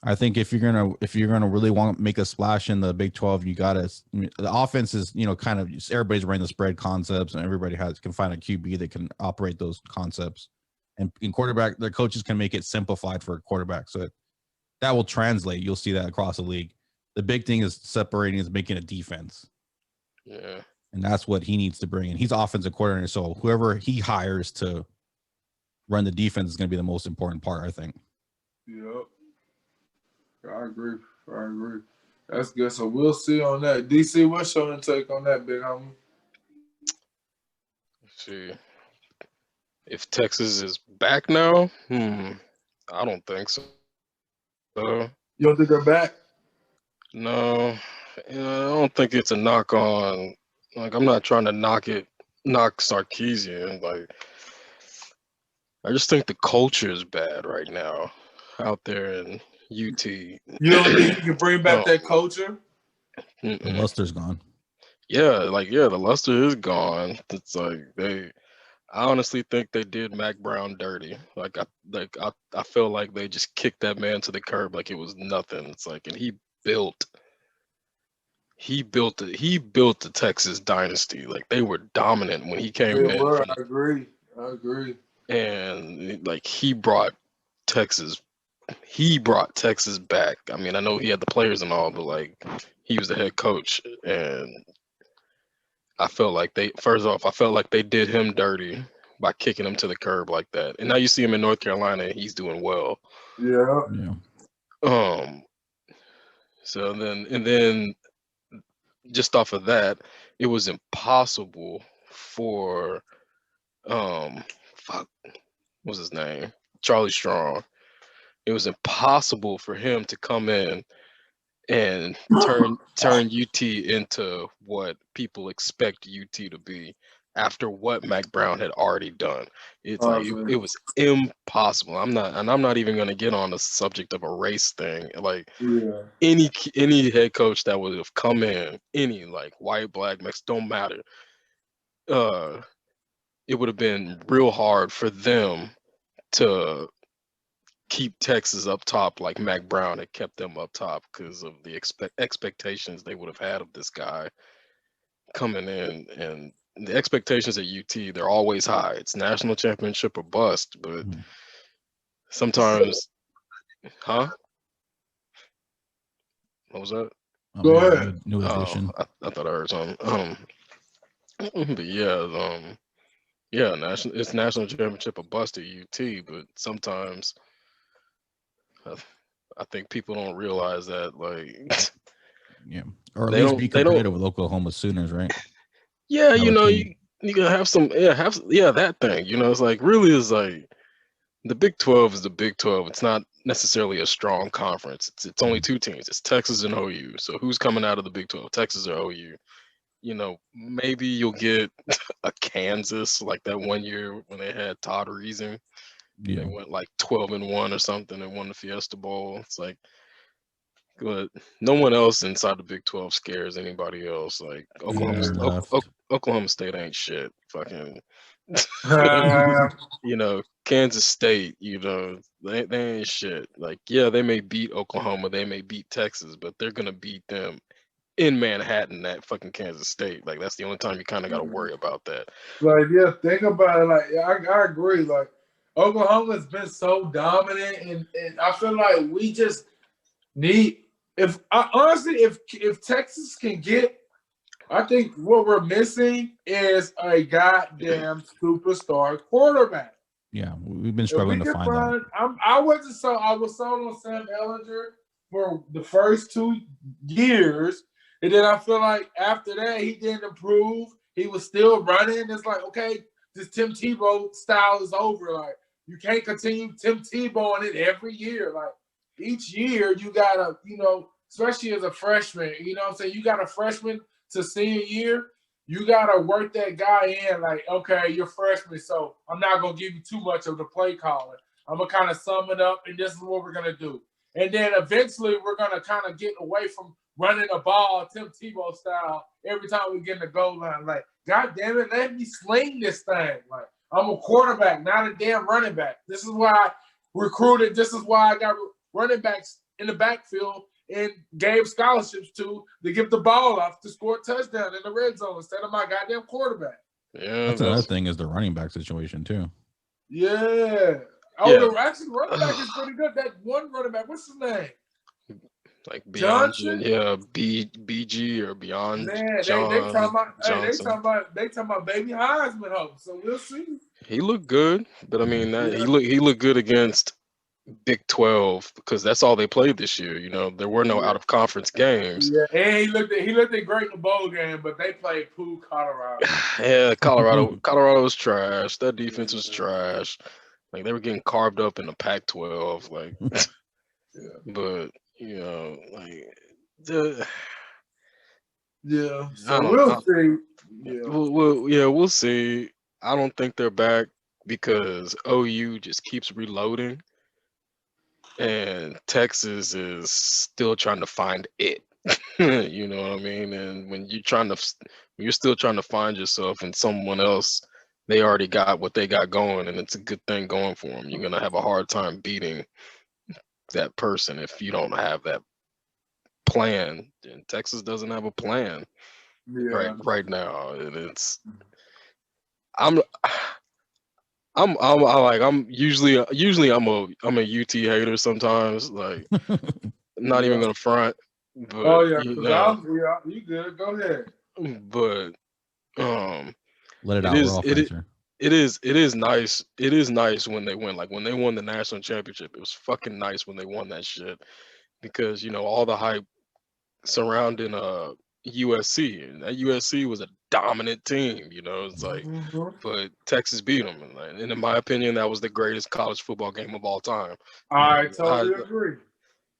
Speaker 4: I think if you're gonna really want to make a splash in the Big 12, you gotta. I mean, the offense is, you know, kind of everybody's running the spread concepts, and everybody can find a QB that can operate those concepts. And in quarterback, their coaches can make it simplified for a quarterback, so that will translate. You'll see that across the league. The big thing is making a defense.
Speaker 5: Yeah,
Speaker 4: and that's what he needs to bring in. He's offensive coordinator, so whoever he hires to run the defense is going to be the most important part, I think.
Speaker 2: Yep. I agree. That's good. So we'll see on that. DC, what's your intake on that, big homie?
Speaker 5: Let's see. If Texas is back now, I don't think so.
Speaker 2: You don't think they're back?
Speaker 5: No, I don't think it's a knock on. Like, I'm not trying to knock Sarkisian. Like, I just think the culture is bad right now out there in UT.
Speaker 2: You don't think you can bring back that culture?
Speaker 4: The luster's gone.
Speaker 5: Yeah, the luster is gone. It's like I honestly think they did Mac Brown dirty. I feel like they just kicked that man to the curb like it was nothing. It's like, and he built the Texas dynasty. Like, they were dominant when he came in.
Speaker 2: I agree.
Speaker 5: And like he brought Texas back. I mean, I know he had the players and all, but like he was the head coach, and I felt like they did him dirty by kicking him to the curb like that. And now you see him in North Carolina, and he's doing well.
Speaker 2: Yeah.
Speaker 5: So then just off of that, it was impossible for what's his name? Charlie Strong. It was impossible for him to come in and turn UT into what people expect UT to be after what Mac Brown had already done. It's like it was impossible. I'm not even gonna get on the subject of a race thing. Like any head coach that would have come in, any like white, black, Mexican, don't matter. It would have been real hard for them to keep Texas up top like Mac Brown had kept them up top because of the expectations they would have had of this guy coming in. And the expectations at UT, they're always high. It's national championship or bust, but sometimes, What was that?
Speaker 2: Go ahead.
Speaker 4: New edition.
Speaker 5: I thought I heard something. But it's national championship or bust at UT, but sometimes I think people don't realize that, like,
Speaker 4: or at least be competitive with Oklahoma Sooners, right?
Speaker 5: Yeah, you gotta have some, that thing. It's like, really is like the Big 12 is the Big 12. It's not necessarily a strong conference. It's only two teams. It's Texas and OU. So who's coming out of the Big 12? Texas or OU? Maybe you'll get a Kansas like that one year when they had Todd Reason. Yeah. They went like 12-1 or something and won the Fiesta Bowl. It's like, but no one else inside the Big 12 scares anybody else. Like Oklahoma State ain't shit. Fucking, Kansas State, they ain't shit. Like, they may beat Oklahoma, they may beat Texas, but they're gonna beat them in Manhattan at fucking Kansas State. Like, that's the only time you kind of got to worry about that.
Speaker 2: Like, think about it. Like, I agree. Like, Oklahoma's been so dominant, and I feel like we just need. If Texas can get I think what we're missing is a goddamn superstar quarterback.
Speaker 4: Yeah, we've been struggling to find that.
Speaker 2: I was sold on Sam Ehlinger for the first 2 years, and then I feel like after that he didn't improve. He was still running. It's like, okay, this Tim Tebow style is over. Like, you can't continue Tim Tebow in it every year. Like, each year you gotta, especially as a freshman, what I'm saying? You got a freshman to senior year, you gotta work that guy in. Like, okay, you're freshman, so I'm not gonna give you too much of the play calling. I'm gonna kind of sum it up, and this is what we're gonna do. And then eventually we're gonna kind of get away from running the ball Tim Tebow style every time we get in the goal line. Like, God damn it, let me sling this thing. Like, I'm a quarterback, not a damn running back. This is why I recruited. This is why I got running backs in the backfield and gave scholarships to give the ball off to score a touchdown in the red zone instead of my goddamn quarterback.
Speaker 5: Yeah,
Speaker 4: that's another thing is the running back situation too.
Speaker 2: Yeah. Oh, yeah. Actually, running back is pretty good. That one running back, what's his name?
Speaker 5: Like Johnson, yeah, BG or Beyond.
Speaker 2: Man, they talking about baby Heisman hope. So we'll see.
Speaker 5: He looked good, but I mean he looked good against Big 12 because that's all they played this year. There were no out of conference games.
Speaker 2: Yeah, and he looked great in the bowl game, but they played poo Colorado.
Speaker 5: Yeah, Colorado was trash. That defense was trash. Like, they were getting carved up in the Pac-12. Like,
Speaker 2: yeah.
Speaker 5: But
Speaker 2: So we'll see.
Speaker 5: Yeah, we'll see. I don't think they're back because OU just keeps reloading, and Texas is still trying to find it. You know what I mean? And when you're still trying to find yourself and someone else, they already got what they got going, and it's a good thing going for them. You're gonna have a hard time beating that person if you don't have that plan. And Texas doesn't have a plan right now, and it's I'm usually I'm a UT hater sometimes, like not even gonna front. But,
Speaker 2: you good? Go ahead.
Speaker 5: But
Speaker 4: let it out.
Speaker 5: It is nice. It is nice when they win. Like, when they won the national championship, it was fucking nice when they won that shit, because all the hype surrounding USC, and that USC was a dominant team. It's like, but Texas beat them, and in my opinion, that was the greatest college football game of all time.
Speaker 2: I totally agree.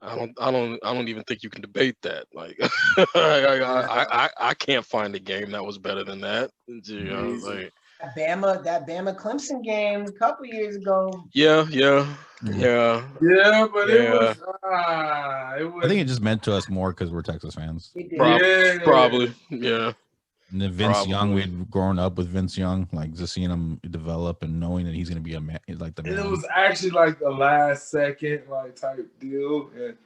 Speaker 5: I don't even think you can debate that. Like, I can't find a game that was better than that. Like,
Speaker 3: that Bama Clemson game a couple years ago.
Speaker 5: Yeah, but
Speaker 2: it was.
Speaker 4: I think it just meant to us more because we're Texas fans.
Speaker 5: Probably, yeah.
Speaker 4: And then Vince Young, we had grown up with Vince Young, like just seeing him develop and knowing that he's going to be a man, like the man.
Speaker 2: It was actually like the last second type deal, and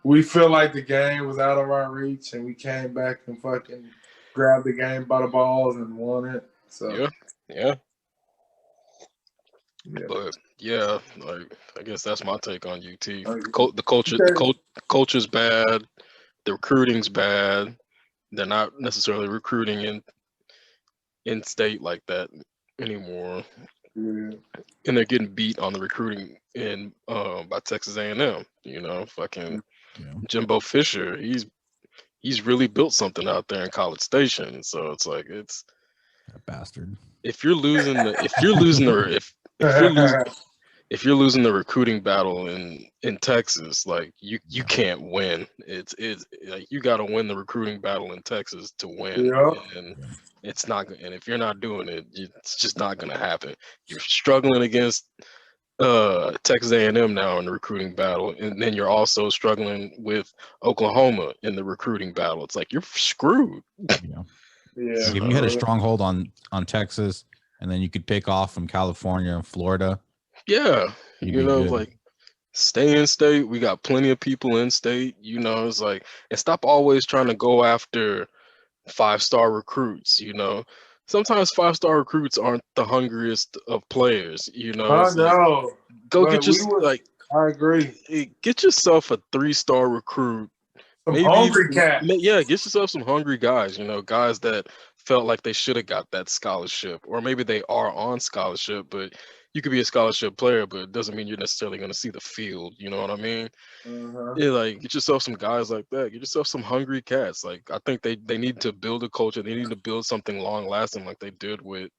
Speaker 2: we feel like the game was out of our reach, and we came back and fucking grabbed the game by the balls and won it. So
Speaker 5: yeah. But yeah, like, I guess that's my take on UT. The culture's bad. The recruiting's bad. They're not necessarily recruiting in state like that anymore.
Speaker 2: Yeah.
Speaker 5: And they're getting beat on the recruiting by Texas A&M. Fucking Jimbo Fisher. He's really built something out there in College Station. So it's like, it's
Speaker 4: a bastard.
Speaker 5: If you're losing the recruiting battle in Texas, like, you can't win. It's like, you got to win the recruiting battle in Texas to win, and it's not. And if you're not doing it, it's just not going to happen. You're struggling against Texas A&M now in the recruiting battle, and then you're also struggling with Oklahoma in the recruiting battle. It's like, you're screwed.
Speaker 4: Yeah. Like, if you had a stronghold on Texas, and then you could pick off from California and Florida.
Speaker 5: Yeah, like, stay in state. We got plenty of people in state. It's like, and stop always trying to go after 5-star recruits. Sometimes 5-star recruits aren't the hungriest of players.
Speaker 2: I know.
Speaker 5: Go get your
Speaker 2: I agree.
Speaker 5: Get yourself a 3-star recruit. maybe
Speaker 2: hungry cats.
Speaker 5: Yeah, get yourself some hungry guys. You know, guys that felt like they should have got that scholarship, or maybe they are on scholarship, but you could be a scholarship player, but it doesn't mean you're necessarily going to see the field. You know what I mean? Yeah, like get yourself some guys like that. Get yourself some hungry cats. Like I think they need to build a culture. They need to build something long lasting, like they did with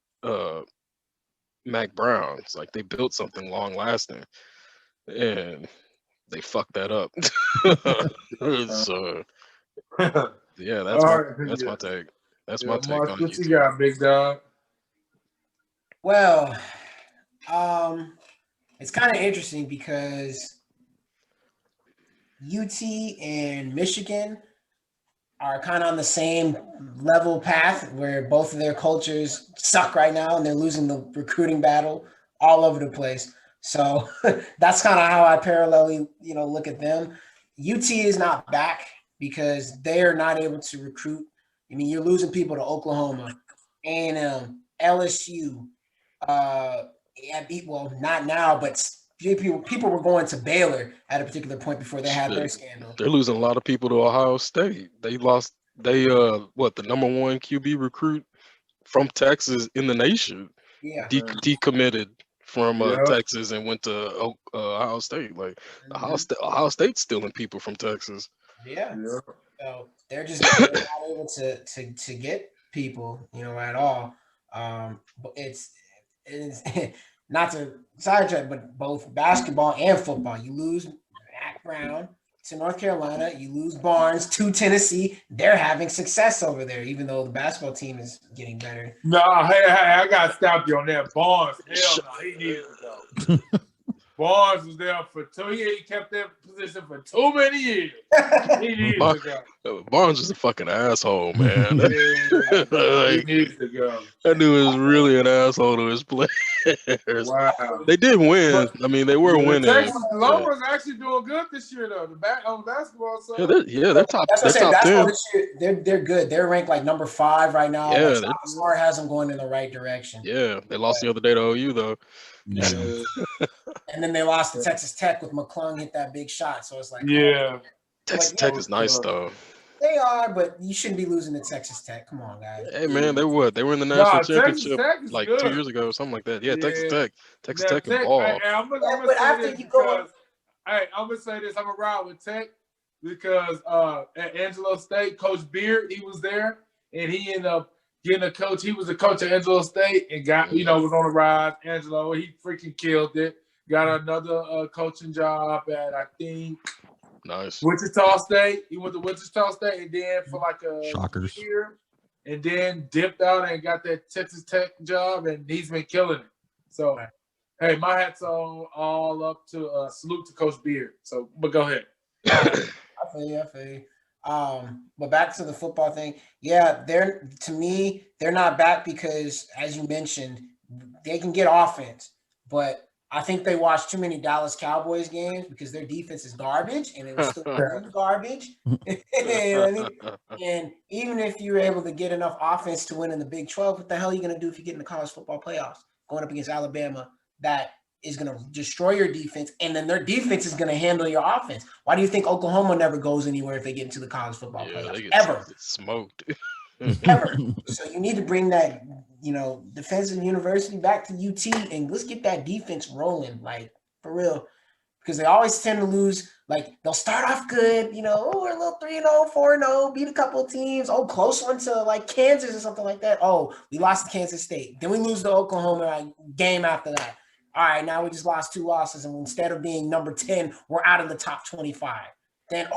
Speaker 5: Mac Brown. It's like they built something long lasting, and they fucked that up. So yeah, that's my take. That's my take
Speaker 2: Mark,
Speaker 5: on
Speaker 2: what
Speaker 5: it.
Speaker 2: you got, big dog?
Speaker 3: Well, it's kind of interesting because UT and Michigan are kind of on the same level path where both of their cultures suck right now and they're losing the recruiting battle all over the place. So that's kind of how I parallelly, look at them. UT is not back because they are not able to recruit. I mean, you're losing people to Oklahoma, A&M, LSU. Well, not now, but people were going to Baylor at a particular point before they had their scandal.
Speaker 5: They're losing a lot of people to Ohio State. They lost. The number one QB recruit from Texas in the nation.
Speaker 3: Yeah,
Speaker 5: decommitted from Texas and went to Ohio State. Like Ohio State's stealing people from Texas.
Speaker 3: Yeah. So they're just not able to get people, at all. But it's not to sidetrack, but both basketball and football. You lose Mac Brown to North Carolina, you lose Barnes to Tennessee. They're having success over there, even though the basketball team is getting better.
Speaker 2: No, hey, I gotta stop you on that. Barnes, hell no, he needs to go. Barnes was there for 2 years. He kept that position for too many years. He needs to go.
Speaker 5: Barnes is a fucking asshole, man.
Speaker 2: He needs to go.
Speaker 5: That dude is really an asshole to his players.
Speaker 2: Wow.
Speaker 5: They did win. I mean, they were winning.
Speaker 2: Texas Longhorns actually doing good this year, though. On basketball side.
Speaker 5: They're top.
Speaker 3: That's what
Speaker 5: they're
Speaker 3: I
Speaker 5: top
Speaker 3: said.
Speaker 5: 10.
Speaker 3: This year, they're good. They're ranked like number 5 right now.
Speaker 5: Yeah,
Speaker 3: Smart has them going in the right direction.
Speaker 5: Yeah, they lost the other day to OU though.
Speaker 4: Yeah.
Speaker 3: And then they lost to Texas Tech with McClung hit that big shot. So it's like,
Speaker 5: Texas Tech is nice though.
Speaker 3: They are, but you shouldn't be losing to Texas Tech. Come on, guys.
Speaker 5: Hey man, they were in the national championship like good. 2 years ago or something like that. Yeah, Texas Tech and ball.
Speaker 2: I'm gonna say this. I'm gonna ride with Tech because at Angelo State, Coach Beard, he was there, and he ended up getting a coach. He was a coach at Angelo State and got was on the rise. Angelo, he freaking killed it. Got another coaching job at I think.
Speaker 5: Nice.
Speaker 2: Wichita State. He went to Wichita State and then for like a year, and then dipped out and got that Texas Tech job, and he's been killing it. So, hey, my hat's all up to salute to Coach Beard. So, but go ahead.
Speaker 3: I feel you. But back to the football thing. Yeah, they're not back because, as you mentioned, they can get offense, but I think they watched too many Dallas Cowboys games because their defense is garbage and it was still garbage. And even if you're able to get enough offense to win in the Big 12, what the hell are you going to do if you get in the college football playoffs going up against Alabama? That is going to destroy your defense, and then their defense is going to handle your offense. Why do you think Oklahoma never goes anywhere if they get into the college football playoffs?
Speaker 5: They get
Speaker 3: Ever.
Speaker 5: smoked.
Speaker 3: Ever. So you need to bring that, defensive university back to UT and let's get that defense rolling, like for real. Because they always tend to lose. Like they'll start off good, we're a little 3-0, 4-0, beat a couple of teams. Oh, close one to like Kansas or something like that. Oh, we lost to Kansas State. Then we lose to Oklahoma game after that. All right, now we just lost 2 losses, and instead of being number 10, we're out of the top 25. Then,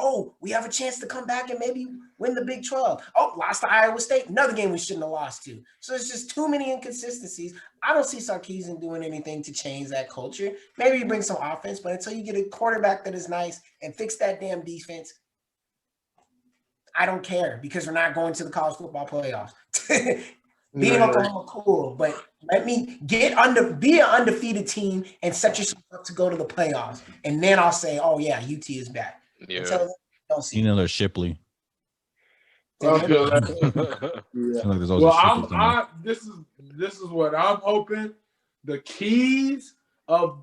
Speaker 3: we have a chance to come back and maybe win the Big 12. Oh, lost to Iowa State, another game we shouldn't have lost to. So it's just too many inconsistencies. I don't see Sarkisian doing anything to change that culture. Maybe you bring some offense, but until you get a quarterback that is nice and fix that damn defense, I don't care because we're not going to the college football playoffs. Beating Oklahoma, cool, but let me be an undefeated team and set yourself up to go to the playoffs, and then I'll say, "Oh yeah, UT is back."
Speaker 5: Yeah,
Speaker 3: don't see.
Speaker 4: They're Shipley.
Speaker 2: Okay.
Speaker 4: Yeah.
Speaker 2: Well, this is what I'm hoping. The keys of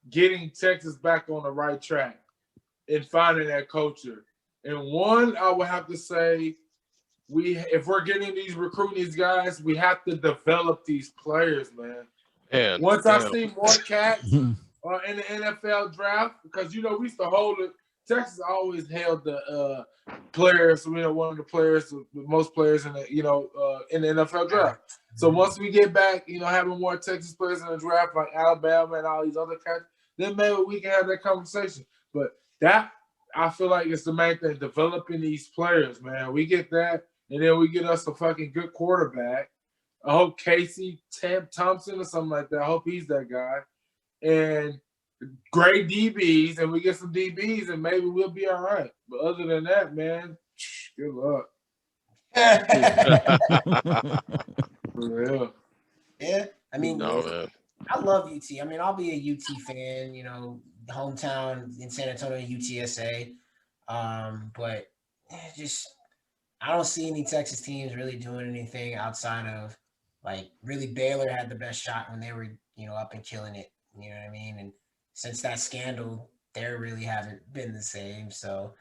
Speaker 2: getting Texas back on the right track in finding that culture. And one, I would have to say, if we're getting recruiting these guys, we have to develop these players, man.
Speaker 5: And
Speaker 2: once I see more cats in the NFL draft, because we used to hold it. Texas always held the players. One of the players, the most players in the in the NFL draft. So once we get back, having more Texas players in the draft like Alabama and all these other cats, then maybe we can have that conversation. But that I feel like it's the main thing, developing these players, man. We get that, and then we get us a fucking good quarterback. I hope Casey Thompson or something like that. I hope he's that guy. And great DBs, and we get some DBs, and maybe we'll be all right. But other than that, man, good luck. For real.
Speaker 3: Yeah, I mean,
Speaker 5: man.
Speaker 3: I love UT. I mean, I'll be a UT fan, hometown in San Antonio, UTSA. But just I don't see any Texas teams really doing anything outside of really Baylor had the best shot when they were, up and killing it. You know what I mean? And since that scandal, they really haven't been the same. So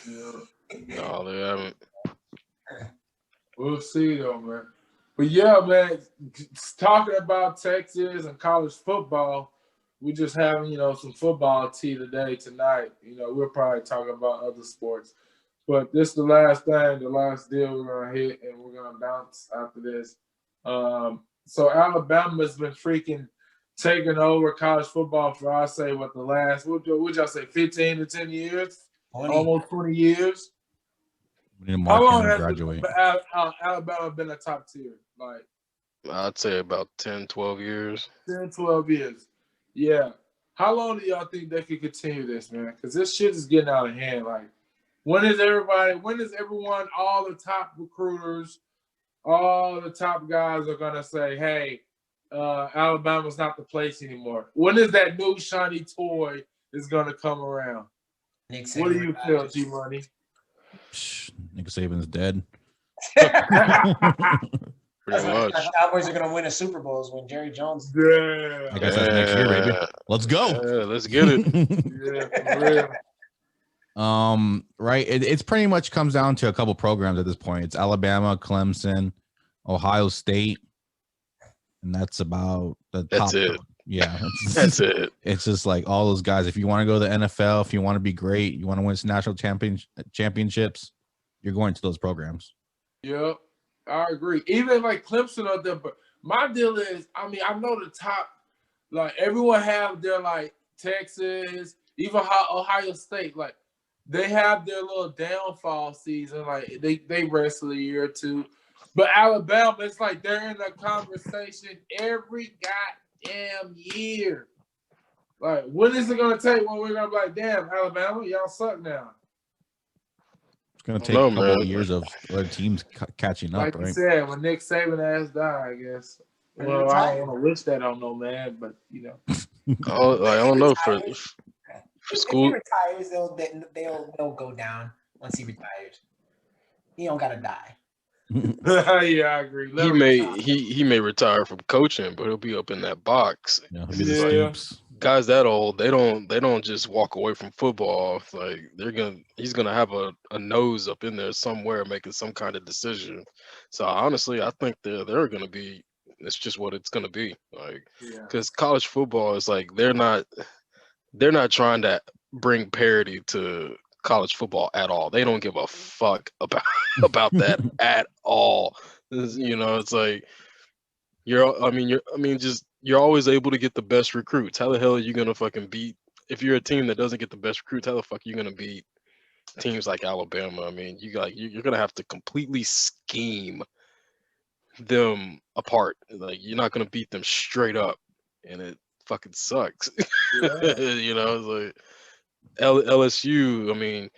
Speaker 5: No, they haven't.
Speaker 2: We'll see though, man. But yeah, man, talking about Texas and college football, we just having, some football tea tonight. We'll probably talk about other sports. But this is the last thing, the last deal we're going to hit, and we're going to bounce after this. So Alabama's been freaking taking over college football for, I say, the last, what y'all say, 15 to 10 years?
Speaker 3: 20.
Speaker 2: Almost 20 years.
Speaker 4: How long has
Speaker 2: Alabama been a top tier?
Speaker 5: I'd say about 10, 12 years.
Speaker 2: 10, 12 years. Yeah. How long do y'all think they could continue this, man? Because this shit is getting out of hand. When is everyone, all the top recruiters, all the top guys are going to say, hey, Alabama's not the place anymore? When is that new shiny toy is going to come around? What do you feel, G-Money?
Speaker 4: Nick Saban's dead.
Speaker 5: Pretty much.
Speaker 3: Cowboys are going to win a Super Bowl when Jerry Jones.
Speaker 2: Yeah.
Speaker 4: I guess that's next year, baby. Let's go.
Speaker 5: Yeah, let's get it.
Speaker 2: Yeah, for real.
Speaker 4: Right. It's pretty much comes down to a couple programs at this point. It's Alabama, Clemson, Ohio State, and that's about the top.
Speaker 5: That's it.
Speaker 4: Yeah,
Speaker 5: that's it.
Speaker 4: It's just all those guys. If you want to go to the NFL, if you want to be great, you want to win national championships, you're going to those programs.
Speaker 2: Yeah, I agree. Even Clemson or them, but my deal is, I know the top, everyone have their Texas, even Ohio State, they have their little downfall season. They wrestle a year or two. But Alabama, it's they're in the conversation every goddamn year. When is it going to take when we're going to be damn, Alabama, y'all suck now?
Speaker 4: It's going to take a couple of years of other teams catching up, right?
Speaker 2: Like you said, when Nick Saban ass died, I guess. Well, I don't want to wish that on no man, but,
Speaker 5: I don't know for school.
Speaker 3: If he retires, they'll go down once he retires. He don't got to die.
Speaker 2: Yeah, I agree.
Speaker 5: He may retire from coaching, but he'll be up in that box.
Speaker 2: Yeah.
Speaker 5: Guys that old, they don't just walk away from football. He's gonna have a nose up in there somewhere making some kind of decision. So honestly, I think they're gonna be. It's just what it's gonna be. Because college football is they're not trying to bring parity to college football at all. They don't give a fuck about that at all. It's you're always able to get the best recruits. How the hell are you gonna fucking beat if you're a team that doesn't get the best recruits? How the fuck are you gonna beat teams like Alabama? You're gonna have to completely scheme them apart. You're not gonna beat them straight up, and it fucking sucks. Yeah. LSU,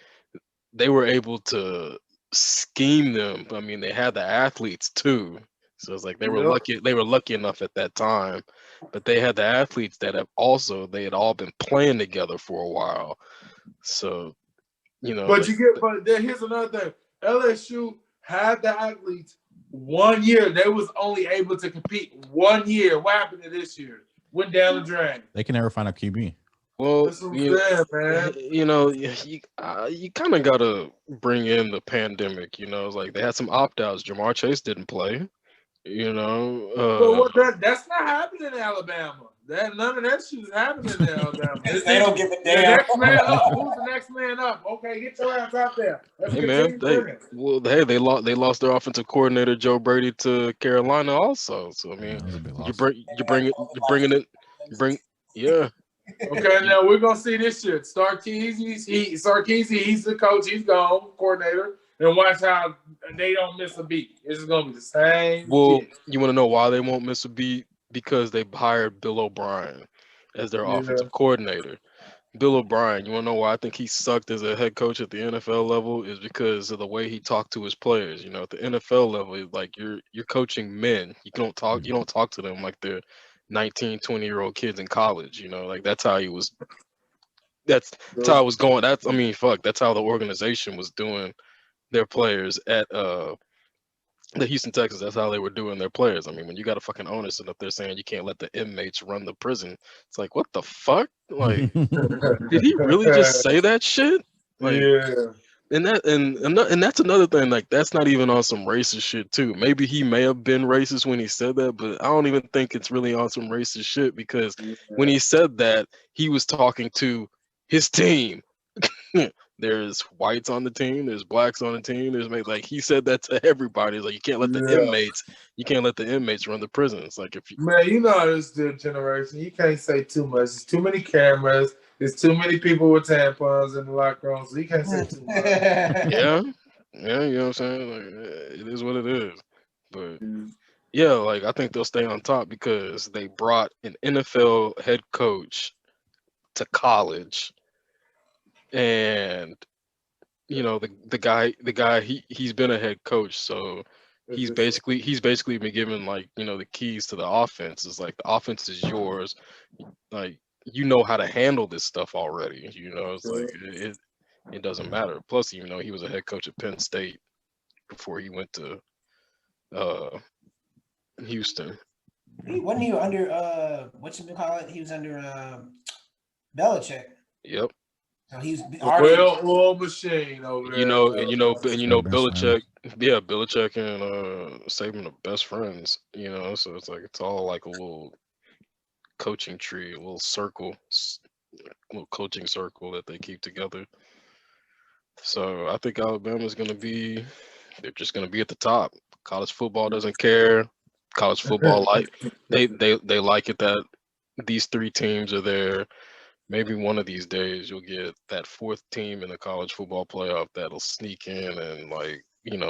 Speaker 5: they were able to scheme them. They had the athletes too. So it's they were lucky. They were lucky enough at that time, but they had the athletes that they had all been playing together for a while. So,
Speaker 2: But here's another thing. LSU had the athletes 1 year. They was only able to compete 1 year. What happened to this year? Went down the drain.
Speaker 4: They can never find a QB.
Speaker 5: Well,
Speaker 2: That's what I'm saying, man.
Speaker 5: you kind of gotta bring in the pandemic. It's like they had some opt-outs. Jamar Chase didn't play.
Speaker 2: But that's not happening in Alabama. None of that shit is happening in Alabama.
Speaker 3: They don't give a
Speaker 2: The
Speaker 3: damn.
Speaker 2: next man up. Who's the next man up? Okay, get your ass out there. Let's
Speaker 5: Hey man,
Speaker 2: continue winning.
Speaker 5: they lost their offensive coordinator Joe Brady to Carolina also. So I
Speaker 4: Yeah,
Speaker 5: mean,
Speaker 4: that was a big
Speaker 5: you
Speaker 4: loss.
Speaker 5: bring it, you're bringing it, yeah.
Speaker 2: Okay, now we're gonna see this shit. Sarkisian, he's the coach. He's gone, coordinator, and watch how they don't miss a beat. It's gonna be the same
Speaker 5: Well,
Speaker 2: shit.
Speaker 5: you want to know why they won't miss a beat? Because they hired Bill O'Brien as their
Speaker 2: Yeah.
Speaker 5: offensive coordinator. Bill O'Brien, you want to know why I think he sucked as a head coach at the NFL level is because of the way he talked to his players. At the NFL level, it's like you're coaching men. You don't talk to them like they're 19, 20-year-old kids in college. Like that's how he was. That's how it was going. That's how the organization was doing their players at the Houston Texans. That's how they were doing their players. I mean, when you got a fucking owner sitting up there saying you can't let the inmates run the prison, it's like, what the fuck? Like, did he really just say that shit? Like,
Speaker 2: Yeah.
Speaker 5: and that's another thing. Like, that's not even on some racist shit too. Maybe he may have been racist when he said that, but I don't even think it's really on some racist shit because when he said that, he was talking to his team. There's whites on the team, there's blacks on the team, like he said that to everybody. It's like you can't let the inmates run the prison. It's like if you
Speaker 2: Man, you know how this generation. You can't say too much. There's too many cameras. There's too many people with tampons in the locker room, so you can't say too much.
Speaker 5: yeah, you know what I'm saying? Like it is what it is. But yeah, like I think they'll stay on top because they brought an NFL head coach to college, and the guy he's been a head coach, so he's basically been given like the keys to the offense. It's like the offense is yours, like how to handle this stuff already. It's like it doesn't matter. Plus, he was a head coach at Penn State before he went to Houston.
Speaker 3: Wasn't he under whatchamacallit? He was under Belichick.
Speaker 5: Yep.
Speaker 3: So he's
Speaker 2: well-oiled machine over there.
Speaker 5: Belichick. Yeah, Belichick and Saban are best friends. So it's like it's all like a little coaching tree, a little circle, little coaching circle that they keep together. So I think Alabama's they're just gonna be at the top. College football doesn't care. College football they like it that these three teams are there. Maybe one of these days you'll get that fourth team in the college football playoff that'll sneak in and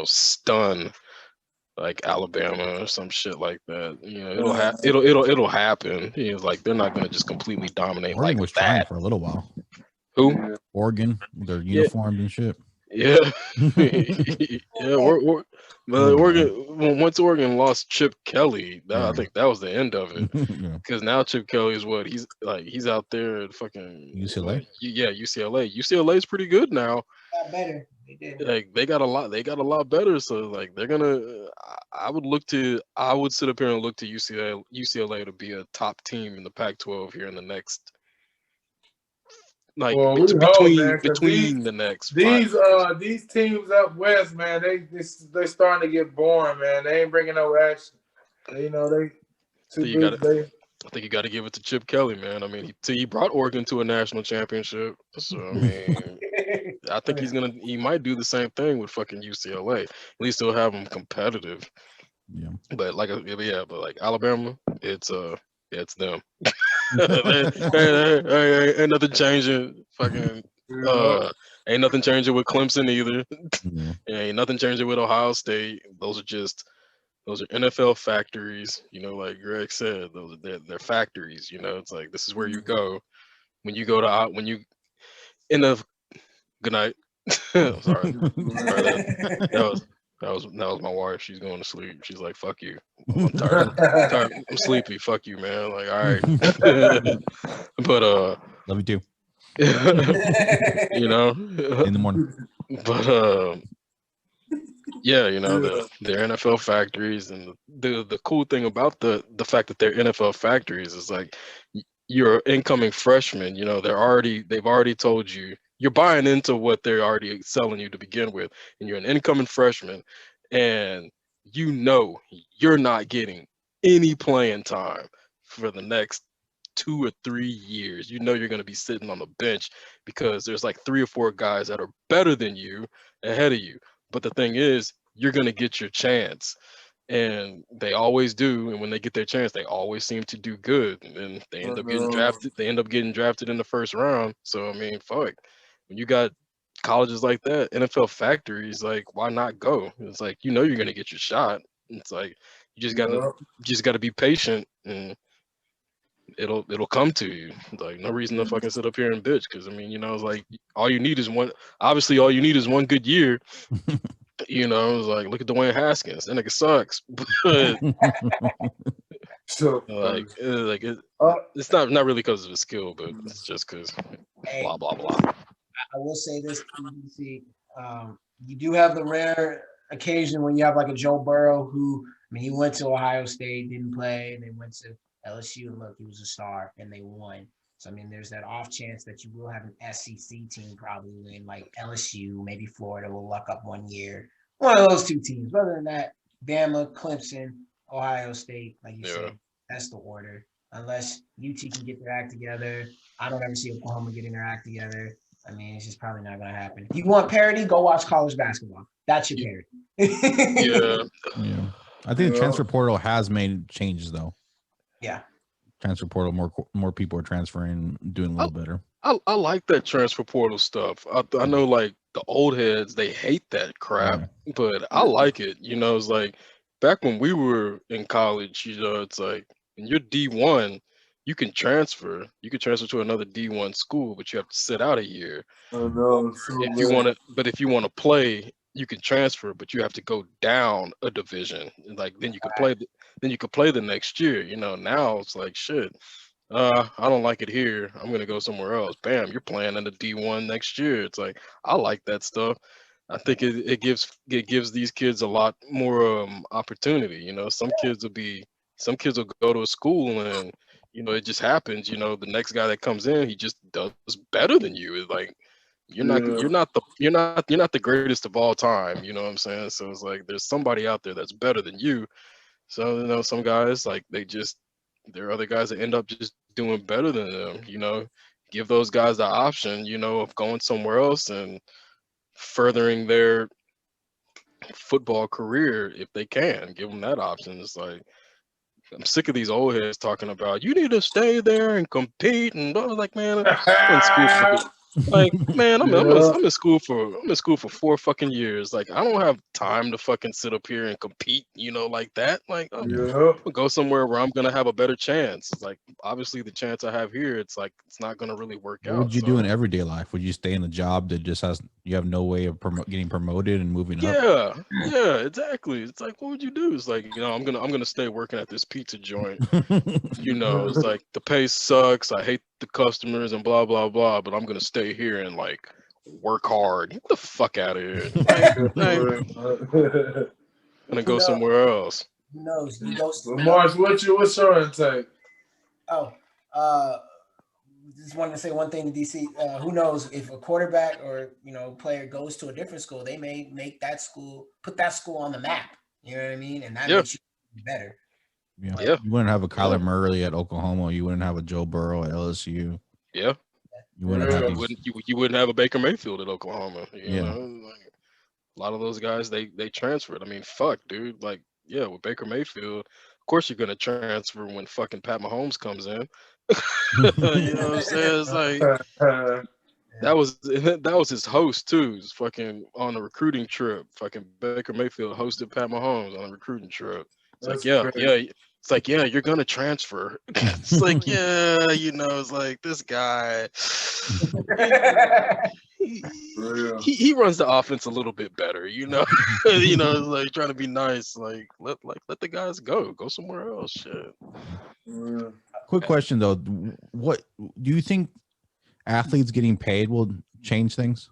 Speaker 5: stun like Alabama or some shit like that. It'll happen. Like they're not gonna just completely dominate.
Speaker 4: Oregon was trying for a little while.
Speaker 5: Who?
Speaker 4: Oregon, with their uniforms and shit.
Speaker 5: Yeah. Once Oregon lost Chip Kelly, I think that was the end of it. Because now Chip Kelly is what he's out there at fucking
Speaker 4: UCLA.
Speaker 5: UCLA. UCLA is pretty good now.
Speaker 3: Got better. They did.
Speaker 5: Like they got a lot better. So like they're gonna. I would sit up here and look to UCLA to be a top team in the Pac-12 here in the next. Between the next
Speaker 2: these teams up west, man, they starting to get boring, man. They ain't bringing no action. I think
Speaker 5: you got to give it to Chip Kelly, man. I mean, he brought Oregon to a national championship. So I mean, I think he might do the same thing with fucking UCLA. At least he'll have them competitive.
Speaker 4: Yeah.
Speaker 5: But like Alabama, it's them. Ain't nothing changing. Fucking ain't nothing changing with Clemson either. Ain't nothing changing with Ohio State. Those are NFL factories. Like Greg said, they're factories. It's like this is where you go when you in the good night. Sorry. That was my wife. She's going to sleep. She's like, "Fuck you. I'm tired. I'm sleepy. Fuck you, man." Like, all right. But
Speaker 4: love you too.
Speaker 5: In
Speaker 4: the morning.
Speaker 5: But yeah, they're NFL factories, and the cool thing about the fact that they're NFL factories is like you're an incoming freshman. You know, they've already told you you're buying into what they're already selling you to begin with, and you're an incoming freshman, and you know you're not getting any playing time for the next 2 or 3 years. You know you're going to be sitting on the bench because there's like 3 or 4 guys that are better than you ahead of you. But the thing is, you're going to get your chance, and they always do. And when they get their chance, they always seem to do good, and then they end up getting drafted. They end up getting drafted in the first round. So I mean, fuck, when you got colleges like that, NFL factories, like, why not go? It's like, you know you're gonna get your shot. It's like you just gotta be patient, and it'll come to you. Like, no reason to fucking sit up here and bitch, because I mean, you know, it's like all you need is one. Obviously, all you need is one good year. You know, it's like, look at Dwayne Haskins. That nigga sucks, but
Speaker 2: So
Speaker 5: it's not really because of his skill, but it's just because blah blah blah.
Speaker 3: I will say this, TBC, you do have the rare occasion when you have like a Joe Burrow who, I mean, he went to Ohio State, didn't play, and they went to LSU, and look, he was a star, and they won. So, I mean, there's that off chance that you will have an SEC team probably win, like LSU, maybe Florida will luck up one year. One of those two teams. Other than that, Bama, Clemson, Ohio State, like you said, that's the order. Unless UT can get their act together. I don't ever see Oklahoma getting their act together. I mean, it's just probably not going to happen. If you want parity, go watch college basketball. That's your parity.
Speaker 4: Yeah. I think the transfer portal has made changes, though.
Speaker 3: Yeah.
Speaker 4: Transfer portal, more people are transferring, doing a little better.
Speaker 5: I like that transfer portal stuff. I know, like, the old heads, they hate that crap, but I like it. You know, it's like back when we were in college, you know, it's like when you're D1, you can transfer. You can transfer to another D1 school, but you have to sit out a year. If you want to play, you can transfer, but you have to go down a division. And like then you can play. Then you could play the next year. You know, now it's like shit. I don't like it here. I'm gonna go somewhere else. Bam, you're playing in the D1 next year. It's like, I like that stuff. I think it gives these kids a lot more opportunity. You know, some kids will go to a school, and you know, it just happens. You know, the next guy that comes in, he just does better than you. It's like you're not the greatest of all time. You know what I'm saying? So it's like there's somebody out there that's better than you. So, you know, some guys, like, there are other guys that end up just doing better than them. You know, give those guys the option, you know, of going somewhere else and furthering their football career if they can. Give them that option. It's like, I'm sick of these old heads talking about you need to stay there and compete, and I was like, man, I'm in school for, like, man, I'm in school for 4 fucking years. Like, I don't have time to fucking sit up here and compete, you know, like that. Like, I'm gonna go somewhere where I'm gonna have a better chance. Like, obviously the chance I have here, it's like it's not gonna really work out.
Speaker 4: What would you do in everyday life? Would you stay in the job that just you have no way of getting promoted and moving up?
Speaker 5: Yeah, exactly. It's like, what would you do? It's like, you know, I'm gonna stay working at this pizza joint. You know, it's like the pay sucks. I hate the customers and blah blah blah. But I'm gonna stay here and like work hard. Get the fuck out of here. I'm gonna go somewhere else.
Speaker 3: Who knows?
Speaker 2: Mars, what's your intake?
Speaker 3: Just wanted to say one thing to DC. Who knows if a quarterback or, you know, player goes to a different school, they may make that school, put that school on the map. You know what I mean? And that makes you better.
Speaker 4: Yeah. You wouldn't have a Kyler Murray at Oklahoma. You wouldn't have a Joe Burrow at LSU.
Speaker 5: Yeah.
Speaker 4: You wouldn't have
Speaker 5: you wouldn't have a Baker Mayfield at Oklahoma. You know? Like, a lot of those guys, they transferred. I mean, fuck, dude. Like, yeah, with Baker Mayfield, of course you're gonna transfer when fucking Pat Mahomes comes in. You know what I'm saying? It's like that was his host too. He's fucking on a recruiting trip. Fucking Baker Mayfield hosted Pat Mahomes on a recruiting trip. It's like, it's like, yeah, you're gonna transfer. It's like, yeah, you know, it's like this guy. He runs the offense a little bit better, you know. You know, like trying to be nice. Like let the guys go somewhere else. Shit.
Speaker 4: Quick question though, what do you think athletes getting paid will change things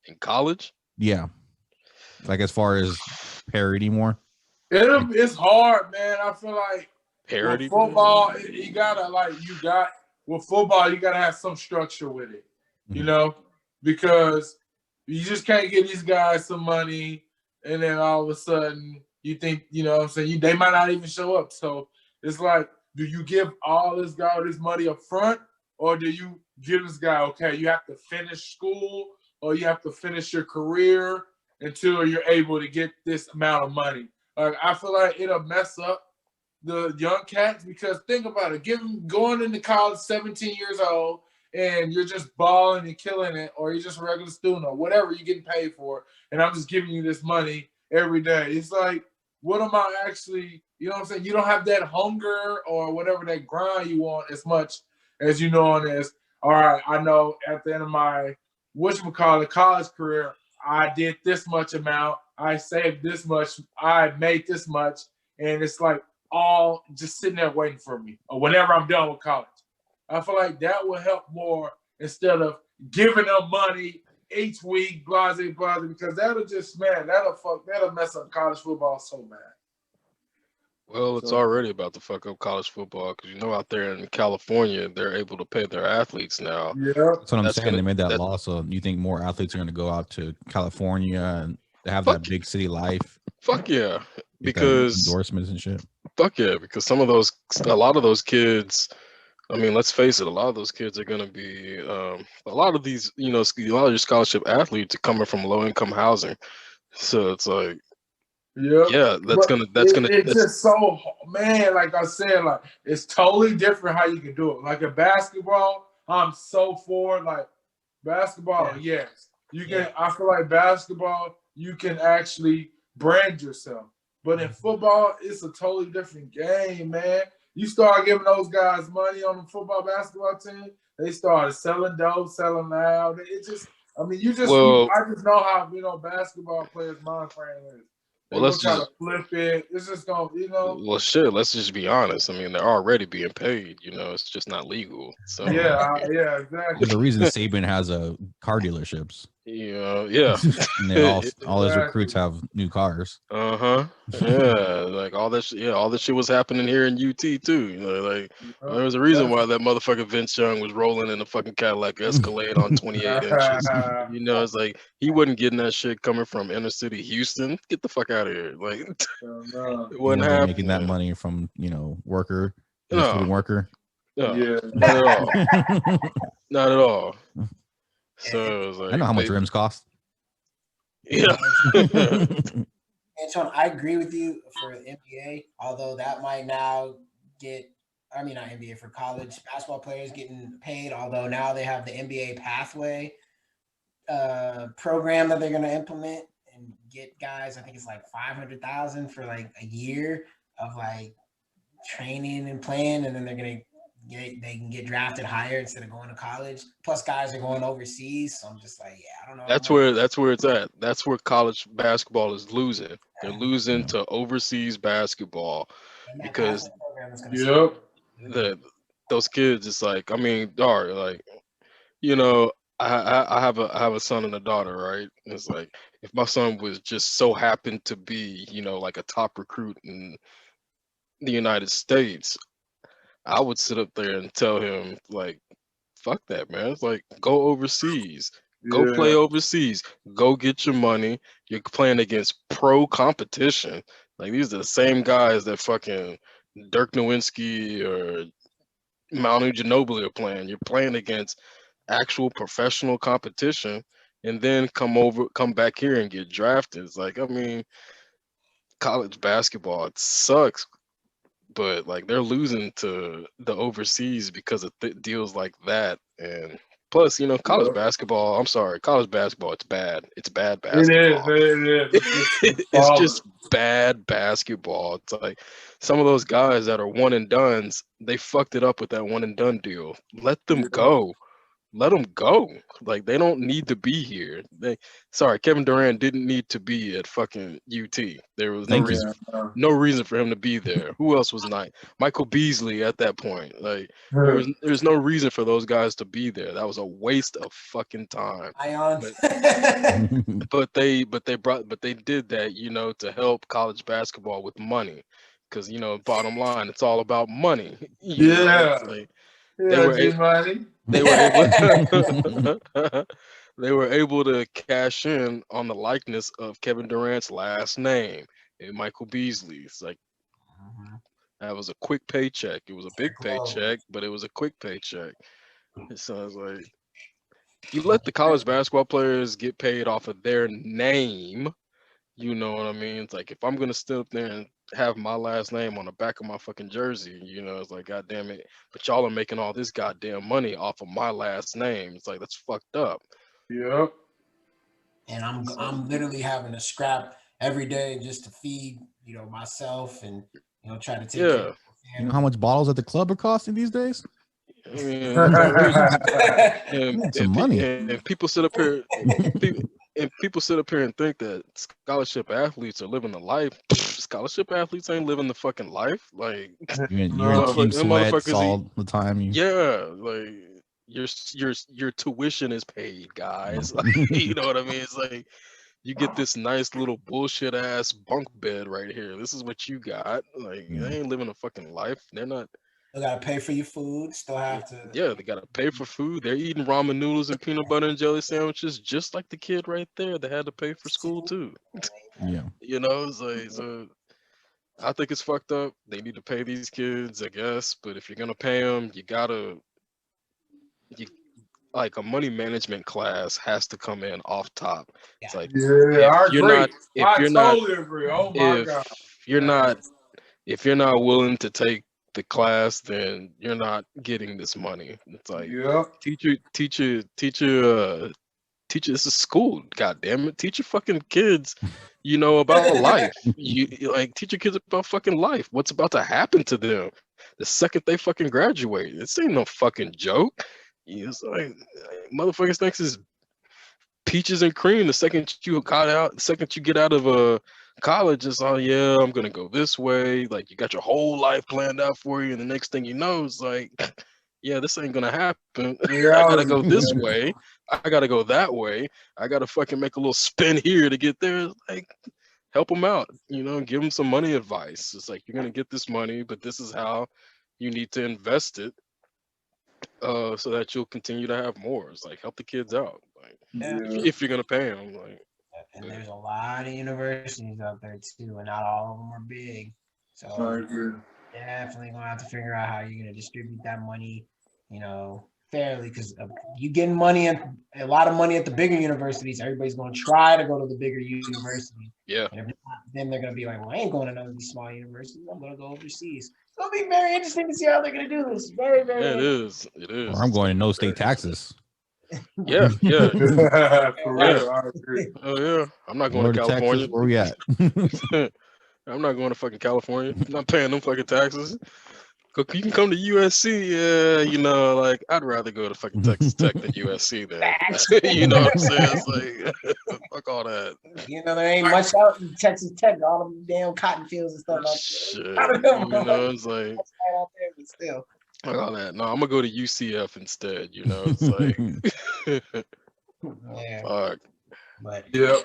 Speaker 5: in college?
Speaker 4: Yeah, like as far as parity more.
Speaker 2: It's hard, man. I feel like
Speaker 5: parity
Speaker 2: football. You got with football, you gotta have some structure with it, you
Speaker 4: Mhm.
Speaker 2: know, because you just can't give these guys some money and then all of a sudden you think, you know what I'm saying, they might not even show up. So it's like, do you give all this guy this money up front, or do you give this guy, okay, you have to finish school or you have to finish your career until you're able to get this amount of money? Like, I feel like it'll mess up the young cats, because think about it, going into college 17 years old and you're just balling and killing it, or you're just a regular student or whatever you're getting paid for, and I'm just giving you this money every day. It's like, what am I actually, you know what I'm saying? You don't have that hunger or whatever, that grind you want as much as you know on this. All right, I know at the end of my whatchamacallit college career, I did this much amount, I saved this much, I made this much, and it's like all just sitting there waiting for me, or whenever I'm done with college. I feel like that will help more instead of giving them money each week, blase, because that'll just, man, that'll mess up college football so bad.
Speaker 5: Well, it's already about to fuck up college football, because you know out there in California, they're able to pay their athletes now.
Speaker 2: Yeah,
Speaker 4: That's what I'm saying. They made that law, so you think more athletes are going to go out to California and have that big city life?
Speaker 5: Fuck yeah,
Speaker 4: because endorsements and shit.
Speaker 5: Fuck yeah, because a lot of those kids, I mean, let's face it, a lot of those kids are going to be, a lot of these, you know, a lot of your scholarship athletes are coming from low income housing. So it's like, yeah,
Speaker 2: it's just so, man, like I said, like, it's totally different how you can do it. Like in basketball, I'm so for, like, basketball, yes. You can, I feel like basketball, you can actually brand yourself. But in football, it's a totally different game, man. You start giving those guys money on the football basketball team, they started selling dope, selling loud. It just, I mean, I just know how, you know, basketball players' mind frame is. They let's try to flip it. It's just gonna, you know.
Speaker 5: Well, shit. Let's just be honest. I mean, they're already being paid. You know, it's just not legal. So
Speaker 2: yeah, exactly.
Speaker 4: There's a reason Saban has car dealerships.
Speaker 5: Yeah.
Speaker 4: And they all his recruits have new cars.
Speaker 5: Yeah, like all that. All this shit was happening here in UT too. You know, like there was a reason why that motherfucker Vince Young was rolling in a fucking Cadillac Escalade on 28 inches. You know, it's like he wasn't getting that shit coming from inner city Houston. Get the fuck out of here! Like,
Speaker 4: it wasn't making that money from, you know, student worker.
Speaker 5: No, not at all. Not at all. So it was like,
Speaker 4: I know how much rims cost.
Speaker 5: Yeah.
Speaker 3: Antoine, I agree with you for the NBA, although that might now get, I mean, not NBA, for college basketball players getting paid, although now they have the NBA pathway program that they're going to implement and get guys, I think it's like $500,000 for like a year of like training and playing, and then they can get drafted higher instead of going to college. Plus, guys are going overseas, so I'm just like, I don't know.
Speaker 5: That's where it's at. That's where college basketball is losing. They're losing to overseas basketball because those kids. It's like, I mean, like, you know, I have a son and a daughter, right? And it's like, if my son was just so happened to be, you know, like a top recruit in the United States, I would sit up there and tell him, like, fuck that, man. It's like, go overseas. Go play overseas. Go get your money. You're playing against pro competition. Like, these are the same guys that fucking Dirk Nowitzki or Manu Ginobili are playing. You're playing against actual professional competition, and then come back here and get drafted. It's like, I mean, college basketball, it sucks. But like, they're losing to the overseas because of deals like that. And plus, you know, college basketball, it's bad. It's bad basketball.
Speaker 2: It is.
Speaker 5: It's just bad basketball. It's like some of those guys that are one and dones, they fucked it up with that one and done deal. Let them go. Let them go. Like, they don't need to be here. Kevin Durant didn't need to be at fucking UT. There was no reason for him to be there. Who else was not? Michael Beasley at that point. Like, there's no reason for those guys to be there. That was a waste of fucking time. But they did that, you know, to help college basketball with money. Because, you know, bottom line, it's all about money. You know, like, They were they were able they were able to cash in on the likeness of Kevin Durant's last name, and Michael Beasley. It's like that was a quick paycheck. It was a big paycheck, but it was a quick paycheck. It sounds like you let the college basketball players get paid off of their name. You know what I mean? It's like if I'm gonna sit up there and have my last name on the back of my fucking jersey, you know, it's like, God damn it. But y'all are making all this goddamn money off of my last name. It's like, that's fucked up.
Speaker 2: Yep.
Speaker 3: And I'm literally having to scrap every day just to feed, you know, myself and, you know, try to take care of my family.
Speaker 4: You know how much bottles at the club are costing these days?
Speaker 5: I mean,
Speaker 4: Some money.
Speaker 5: And people sit up here people sit up here and think that scholarship athletes are living the life. Scholarship athletes ain't living the fucking life. Like
Speaker 4: You're in team sweats all the time.
Speaker 5: Yeah, like your tuition is paid, guys. Like, you know what I mean? It's like you get this nice little bullshit ass bunk bed right here. This is what you got. Like they ain't living a fucking life. They're not.
Speaker 3: Still gotta pay for your food. Still have to.
Speaker 5: Yeah, they gotta pay for food. They're eating ramen noodles and peanut butter and jelly sandwiches, just like the kid right there that had to pay for school too.
Speaker 4: Yeah,
Speaker 5: you know, it's like, so I think it's fucked up. They need to pay these kids, I guess. But if you're gonna pay them, like a money management class has to come in off top. It's like,
Speaker 2: I agree. I totally agree. Oh my God.
Speaker 5: If you're not willing to take the class, then you're not getting this money. It's like, teacher, this is school. God damn it, teach your fucking kids, you know, about life. You like teach your kids about fucking life. What's about to happen to them the second they fucking graduate? This ain't no fucking joke. It's like motherfuckers thinks it's peaches and cream the second you get out of college. It's all, yeah, I'm gonna go this way. Like you got your whole life planned out for you, and the next thing you know, it's like, yeah, this ain't gonna happen. I gotta go this way. I gotta go that way. I gotta fucking make a little spin here to get there. Like, help them out, you know, give them some money advice. It's like, you're gonna get this money, but this is how you need to invest it, so that you'll continue to have more. It's like, help the kids out, like, if you're gonna pay them. Like,
Speaker 3: and there's a lot of universities out there too, and not all of them are big. So definitely gonna have to figure out how you're gonna distribute that money, you know, fairly, because you getting money and a lot of money at the bigger universities. Everybody's gonna try to go to the bigger university.
Speaker 5: Yeah.
Speaker 3: And if not, then they're gonna be like, well, I ain't going to none of these small universities. I'm gonna go overseas. It'll be very interesting to see how they're gonna do this. Very, very.
Speaker 5: Yeah, it is.
Speaker 4: Or I'm going to no state taxes.
Speaker 5: Yeah.
Speaker 2: For real, I agree.
Speaker 5: Oh yeah, I'm not going to California.
Speaker 4: Texas, where we at?
Speaker 5: I'm not going to fucking California. I'm not paying them fucking taxes. You can come to USC. Yeah, you know, like, I'd rather go to fucking Texas Tech than USC then. You know what I'm saying? It's like, fuck all that.
Speaker 3: You know, there ain't much out in Texas Tech, all them damn cotton fields and stuff like
Speaker 5: Shit. I don't know. You know, it's like,
Speaker 3: out there, but still.
Speaker 5: Fuck all that. No, I'm gonna go to UCF instead. You know, it's like,
Speaker 3: yeah.
Speaker 5: Fuck.
Speaker 3: But
Speaker 2: yeah.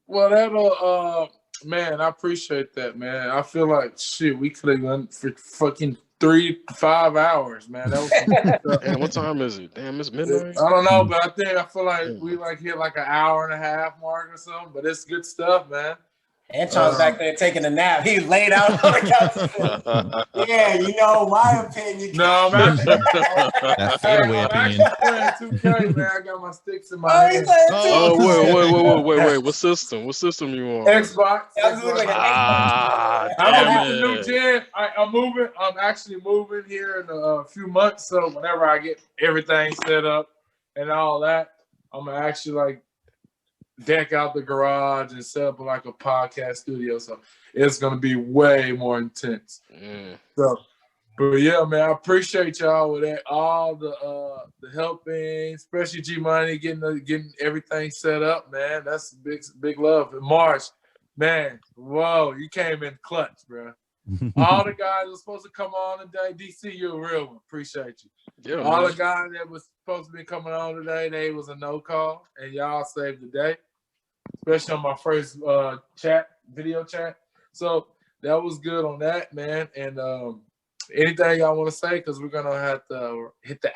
Speaker 2: Well, that'll man, I appreciate that, man. I feel like shit, we could have gone for fucking 3 to 5 hours, man. That was
Speaker 5: Damn, what time is it? Damn, it's midnight.
Speaker 2: I don't know, but I feel like we like hit like an hour and a half mark or something. But it's good stuff, man.
Speaker 3: Anton's back there taking a nap. He's laid out on the couch. Yeah, you know, my opinion.
Speaker 2: No, man.
Speaker 4: That fadeaway opinion.
Speaker 2: I'm playing 2K, man. I got my sticks in my hand.
Speaker 5: Wait. What system? What system you on?
Speaker 2: Xbox.
Speaker 5: Damn
Speaker 2: I'm the new gen. I'm moving. I'm actually moving here in a few months. So whenever I get everything set up and all that, I'm gonna actually like deck out the garage and set up like a podcast studio. So it's gonna be way more intense. So, but yeah, man, I appreciate y'all with that. All the helping, especially G Money getting everything set up, man. That's big love. And March, man, whoa, you came in clutch, bro. All the guys that were supposed to come on today, DC, you're a real one. Appreciate you.
Speaker 5: Yeah,
Speaker 2: all
Speaker 5: man.
Speaker 2: the guys that was supposed to be coming on today, they was a no call, and y'all saved the day. Especially on my first video chat. So that was good on that, man. And anything y'all want to say? Because we're gonna have to hit the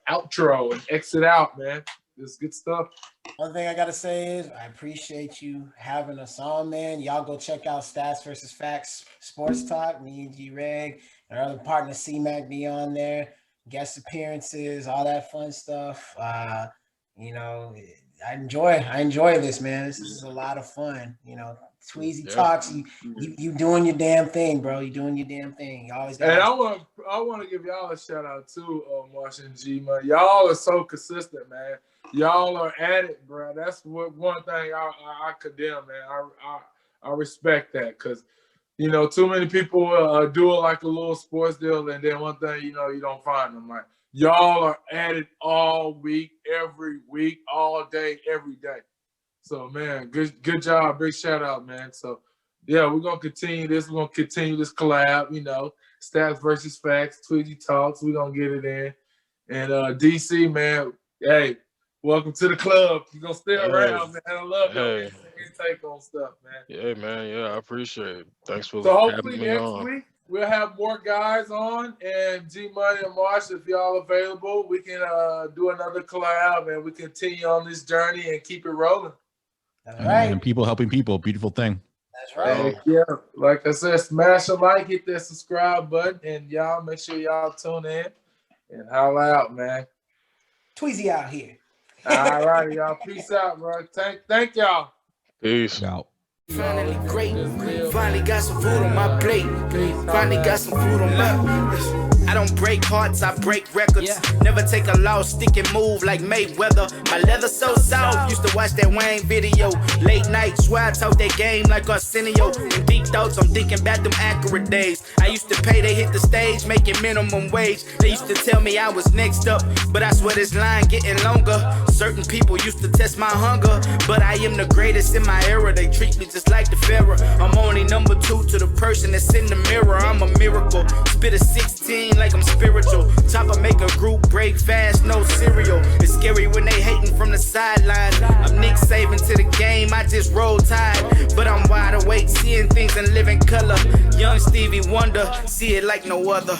Speaker 2: outro and exit out, man. This good stuff.
Speaker 3: One thing I gotta say is I appreciate you having us on, man. Y'all go check out Stats versus Facts Sports Talk. Me and G Reg and our other partner C-Mac be on there. Guest appearances, all that fun stuff. You know, I enjoy this, man. This is a lot of fun. You know, Tweezy Talks. You doing your damn thing, bro. You doing your damn thing. You always got.
Speaker 2: And I want to give y'all a shout out too, Marsh and G, man. Y'all are so consistent, man. Y'all are at it, bro. That's one thing I condemn, man. I respect that because, you know, too many people do it like a little sports deal, and then one thing, you know, you don't find them. Like, y'all are at it all week, every week, all day, every day. So, man, good job. Big shout out, man. So, yeah, we're going to continue this. We're going to continue this collab, you know, Stats versus Facts, Tweezy Talks. We're going to get it in. And DC, man, hey, welcome to the club. You're going to stay around, man. I love your take on stuff, man.
Speaker 5: Yeah, man. Yeah, I appreciate it. Thanks for
Speaker 2: so
Speaker 5: having
Speaker 2: hopefully
Speaker 5: me
Speaker 2: next
Speaker 5: on.
Speaker 2: week we'll have more guys on, and G Money and Marsh, if y'all available, we can do another collab and we continue on this journey and keep it rolling.
Speaker 3: That's right.
Speaker 4: And people helping people, beautiful thing.
Speaker 3: That's right.
Speaker 2: Yeah, like I said, smash a like, hit that subscribe button, and y'all make sure y'all tune in and holla out, man.
Speaker 3: Tweezy out here.
Speaker 2: All right, y'all. Peace out, bro. Thank y'all.
Speaker 5: Peace.
Speaker 4: Out.
Speaker 1: Finally great. Finally got some food on my plate. Finally got some food on my. I don't break hearts, I break records. Never take a loss, stick and move like Mayweather. My leather so soft, used to watch that Wayne video. Late night, swear I talk that game like Arsenio. In deep thoughts, I'm thinking about them accurate days. I used to pay, they hit the stage, making minimum wage. They used to tell me I was next up, but I swear this line getting longer. Certain people used to test my hunger, but I am the greatest in my era. They treat me just like the pharaoh. I'm only number 2 to the person that's in the mirror. I'm a miracle. Spit a 16 like I'm spiritual. Chopper make a group break fast, no cereal. It's scary when they hating from the sidelines. I'm Nick Saban to the game, I just roll tide. But I'm wide awake, seeing things in living color. Young Stevie Wonder, see it like no other.